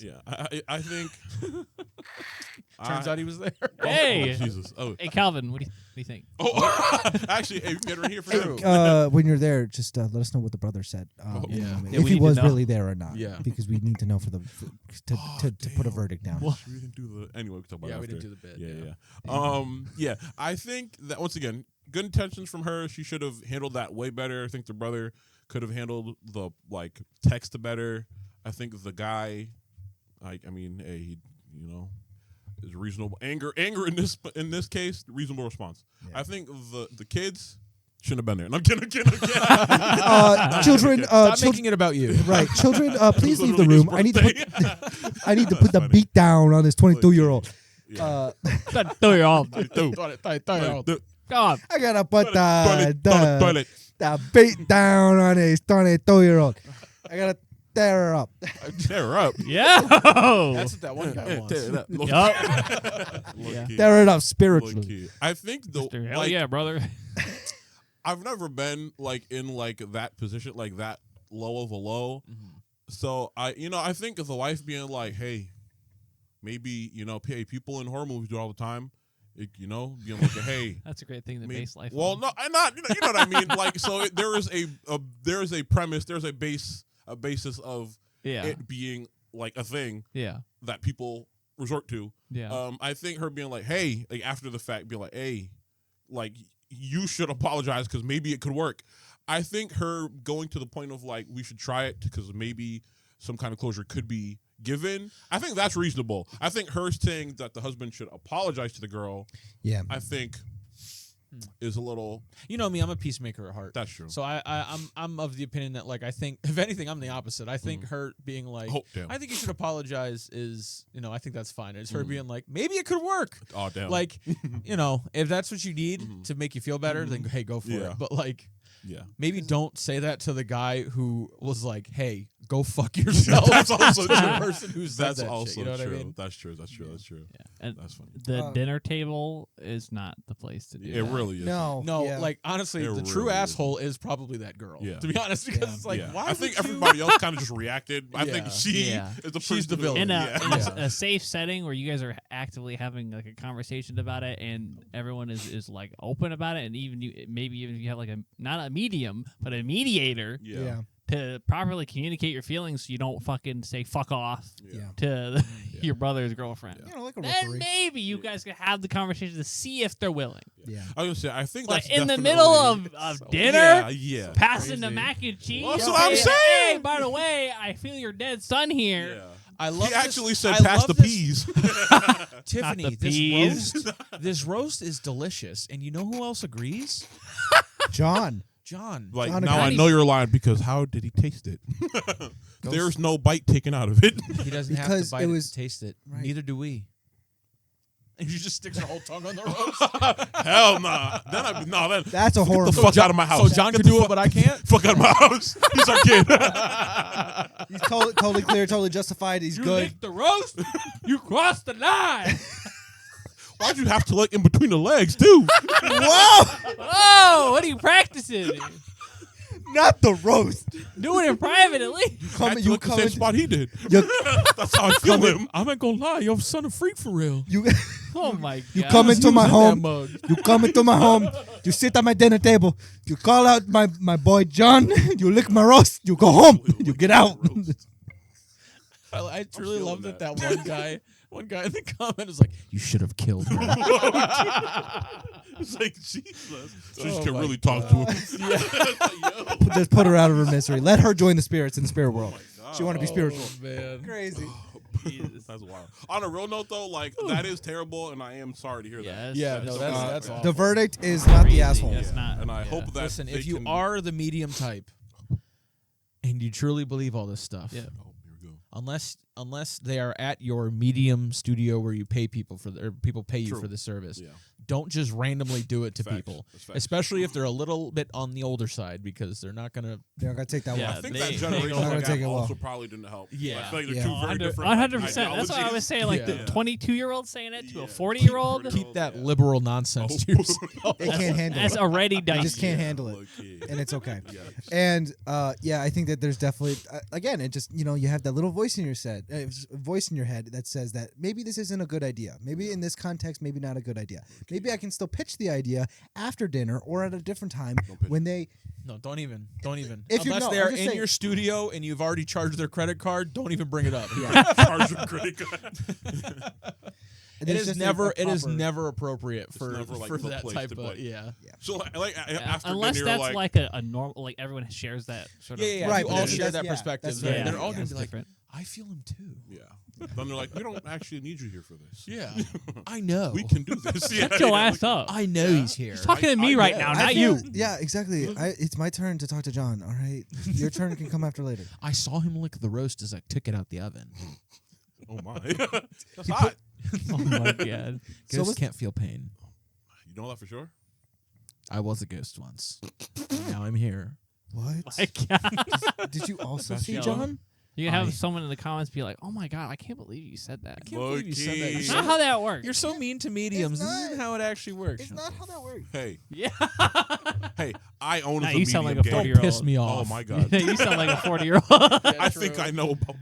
Yeah, I think. Turns out he was there. Hey! Oh, Jesus. Oh, Hey, Calvin, what do you think? oh. Actually, hey, we can get right here for True. sure. When you're there, just let us know what the brother said. Yeah. in a moment. Yeah, if we he need to was know. really there or not. Yeah. because we need to know for the to put a damn. verdict down. Well- We didn't do the anyway. We can talk about Yeah, it we after. didn't do the bit. Yeah. I think that once again, good intentions from her. She should have handled that way better. I think the brother could have handled the like text better. I think the guy, I mean, hey, he, is reasonable. Anger in this case, reasonable response. Yeah. I think the kids shouldn't have been there. And I'm kidding. Children, Stop children, making it about you. right? Children, please leave the Literally his room. I need to birthday. I need to put the beat down on this 22-year-old. Yeah. Throw your off. Come on. I gotta put Toilet. the beat down on this 22-year-old. I gotta tear her up. Tear her up. Yeah. That's what that one guy wants. Tear it up. Yup. Low key. Tear it up Low spiritually. key. I think the Hell like, yeah, brother. I've never been like in like that position, like that low of a low. So I think of the wife being like, hey, maybe hey, people in horror movies do it all the time. Being like, hey, That's a great thing to I mean, base life well, on. no, I'm not. You know what I mean? Like, so there is a premise, there's a basis of Yeah. it being like a thing Yeah. that people resort to. Yeah. I think her being like, hey, like after the fact, be like, hey, like you should apologize because maybe it could work. I think her going to the point of like we should try it because maybe some kind of closure could be given. I think that's reasonable. I think her saying that the husband should apologize to the girl, Yeah. I think is a little. You know me, I'm a peacemaker at heart. That's true. So I'm of the opinion that like I think if anything I'm the opposite. I think her being like Oh damn. I think you should apologize is I think that's fine. It's her being like maybe it could work. Oh damn. Like if that's what you need to make you feel better, then hey, go for Yeah. it. But like yeah. maybe don't say that to the guy who was like, hey, go fuck yourself. That's also To the true. person who said That's that also shit, you know true. what I mean? That's true. That's true. That's true. Yeah. And That's funny. the dinner table is not the place to do It that. really is. No, No, yeah. like honestly, It the true really is. asshole is probably that girl. Yeah. To be honest, because Yeah. it's like, Yeah. why? I think would you- everybody else kind of just reacted. I think Yeah. she Yeah. is the She's the person villain. In a, yeah. in a, Yeah. a safe setting where you guys are actively having like a conversation about it, and everyone is like open about it, and even you maybe even if you have like a not a medium but a mediator Yeah. to properly communicate your feelings, so you don't fucking say fuck off Yeah. to your brother's girlfriend. You know, like a Then referee. maybe you guys could have the conversation to see if they're willing. Yeah. I was gonna say, I think Like that's in the definitely- middle of dinner, Yeah. passing the Crazy. mac and cheese. Well, that's and what I'm saying, saying. Hey, by the way, I feel your dead son here. Yeah. I love He actually this, said, I "Pass love the this- peas." Tiffany, Not the this peas. roast, this roast is delicious, and you know who else agrees? John. John. Like John now, I agrees. know you're lying because how did he taste it? There's no bite taken out of it. He doesn't have Because to bite it it was- to taste it. right. Neither do we. And you just sticks her whole tongue on the roast. Hell nah. Then That's a horror get the movie. fuck out of my house. So John Get can the do it, but I can't. fuck out of my house. He's our kid. He's totally clear, totally justified. He's You good. licked the roast. You crossed the line. Why'd you have to like in between the legs too? Whoa! Oh, what are you practicing? Not the roast. Do it in private at least. Had to look the same spot he did. You, That's how I feel him. I ain't gonna lie, your son a freak for real. you, Oh my god. you come into my Using that home. mug. You come into my home. You sit at my dinner table. You call out my boy John. You lick my roast. You go home. You get out. I truly feeling love that. that one guy in the comment is like, you should have killed her. It's like Jesus. So you Oh can my really talk to him. Just put her out of her misery. Let her join the spirits in the spirit world. She want to be spiritual. Oh, man. Crazy. That's wild. On a real note, though, like that is terrible, and I am sorry to hear that. Yeah, no, that's The awful. verdict is not the asshole. That's not. And I yeah. hope that Listen, they if you can- are the medium type and you truly believe all this stuff, Yeah. Oh, here we go. unless they are at your medium studio where you pay people or people pay you True. for the service, Yeah. don't just randomly do it to Facts. people, That's facts. especially if they're a little bit on the older side, because they're not gonna. They're not gonna take that Yeah, one. I think they- that they generation don't wanna like take it also well. probably didn't help. Yeah. I feel like they're Yeah. two very different. 100%. That's what I was saying. Like Yeah. the 22-year-old saying it to Yeah. a 40-year-old. Keep- Keep that Yeah. liberal nonsense to yourself. They can't handle That's it. already They dicey. just can't handle it. Low-key. And it's okay. Yeah. And yeah, I think that there's definitely again, it just you have that little voice in your voice in your head that says that maybe this isn't a good idea. Maybe in this context, maybe not a good idea. Maybe I can still pitch the idea after dinner or at a different time pitch when they. No, don't even. If you Unless know, they I'm are just in saying- your studio and you've already charged their credit card, don't even bring it up. Charge your credit card. It there's is just a never proper- appropriate for never, like, for the that place type to of play. yeah. So like Yeah, after unless dinner, that's like, like a normal, like everyone shares that sort of. Yeah, Right, you but all that's- share that yeah, perspective. that's then right. they're Yeah, all gonna that's be like, different. I feel him too. yeah. Then they're like, we don't actually need you here for this. Yeah, I know. We can do this. Yeah, Shut your yeah, ass up. I know he's here. He's talking to me I right know. now, I not feel- you. Yeah, exactly. It's my turn to talk to John. All right, your turn can come after later. I saw him lick the roast as I took it out the oven. Oh my, that's hot. Oh my god. So Ghosts was- can't feel pain. You know that for sure. I was a ghost once. Now I'm here. What? My god. Did you also That's see yellow. John? You can have I- someone in the comments be like, "Oh my god, I can't believe you said that." I can't believe you said that. Low-key. You're That's so, not how that works. you're so mean to mediums. This not. isn't how it actually works. It's not how that works. Hey, Yeah. hey, I own Nah, the you sound medium like a game. 40-year-old. Piss me Oh off. my god. You sound like a 40-year-old. I think I know about.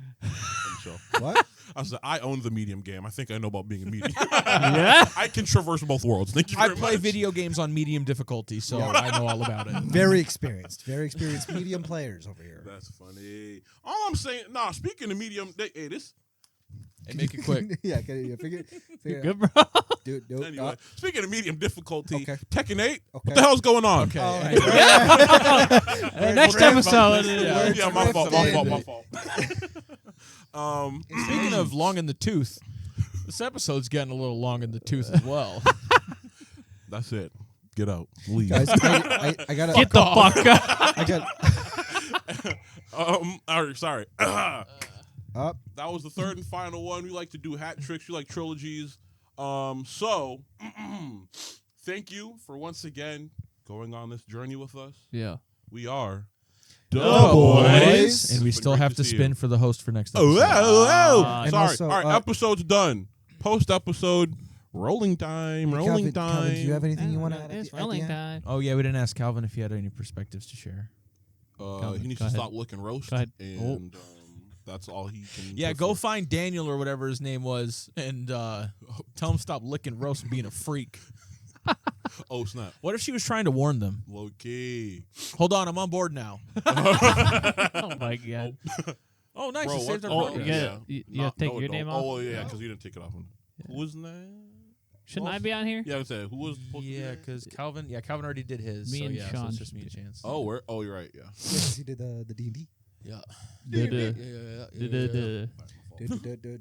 What? I said I own the medium game. I think I know about being a medium. Yeah. I can traverse both worlds. Thank you I very play much. video games on medium difficulty, so I know all about it. Very experienced medium players over here. That's funny. All I'm saying, nah. Speaking of medium, hey, this Hey, make it quick. Yeah, figure it Good, bro. out. Dude, anyway. Speaking of medium difficulty, Okay. Tekken 8. Okay. What the hell's going on? Okay. all anyway. right. Next episode. Yeah. Yeah, my fault. My fault. Speaking of long in the tooth, this episode's getting a little long in the tooth as well. That's it. Get out. Leave. Guys, I gotta Get the fuck out. I got All right, sorry. up. That was the third and final one. We like to do hat tricks. We like trilogies. So thank you for once again going on this journey with us. Yeah. We are Dubois. And we Been still great have to see spin you. for the host for next Oh, episode. And sorry. also, all right, episode's done. Post episode, rolling time. Calvin, do you have anything you want to add? It's at the rolling end? time. Oh, yeah, we didn't ask Calvin if he had any perspectives to share. He needs Go to ahead. stop licking roast, Go ahead. and that's all he can. Yeah, put go forth. find Daniel or whatever his name was, and tell him stop licking roast and being a freak. Oh snap! What if she was trying to warn them? Low key. Hold on, I'm on board now. Oh my god. Oh, nice. Bro, you saved what- our Oh, progress. yeah. You have to take your name off? Oh yeah, because you didn't take it off. Who was that? Shouldn't I be on here? Yeah, I said who was supposed to be Yeah, there? because Calvin already did his. Me so and yeah, so Sean it's just me did. and Chance. Oh, where? Oh, you're right. Yeah. Yes, he did the D&D. Yeah.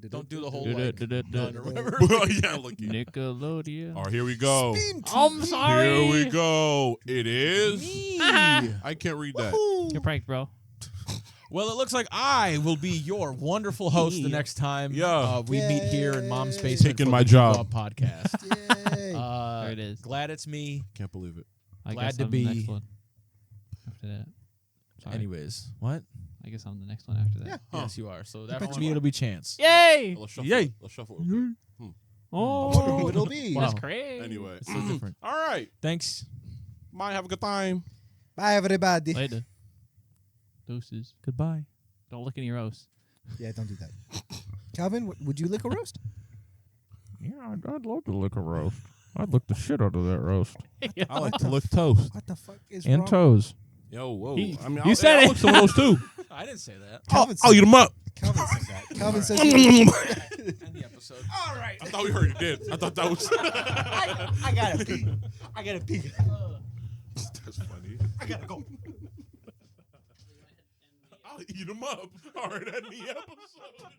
Don't do the whole like none or whatever. Yeah, look. Yeah. Nickelodeon. All right, here we go. I'm sorry. Here we go. It is. I can't read that. You're pranked, bro. Well, it looks like I will be your wonderful host the next time Yeah. we meet here in Mom's Yay. basement. Taking for my the job. Dubois Podcast. Yay. There it is. Glad it's me. Can't believe it. I glad guess to I'm the be- next one. After that. Sorry. Anyways, what? I guess I'm the next one after that. Yeah. Huh. Yes, you are. So that bet for you me, it'll be Chance. Yay! Let's shuffle. Yay. It. Let's shuffle. it. Oh, I wonder who it'll be. Wow. that's crazy. Anyway. It's so different. All right. Thanks. Bye. Have a good time. Bye, everybody. Later. Deuces. Goodbye. Don't look in your roast. Yeah, don't do that. Calvin, would you lick a roast? Yeah, I'd love to lick a roast. I'd lick the shit out of that roast. I like to lick toast. What the fuck is And wrong? toes. Yo, whoa. He- I mean, you said I'll it. lick some of those too. I didn't say that. Calvin I'll said eat them up. Calvin said that. Calvin says End the episode. all right. I thought we already did. I thought that was. I gotta pee. I gotta pee. That's funny. I gotta go. I'll eat them up. All right, end the episode.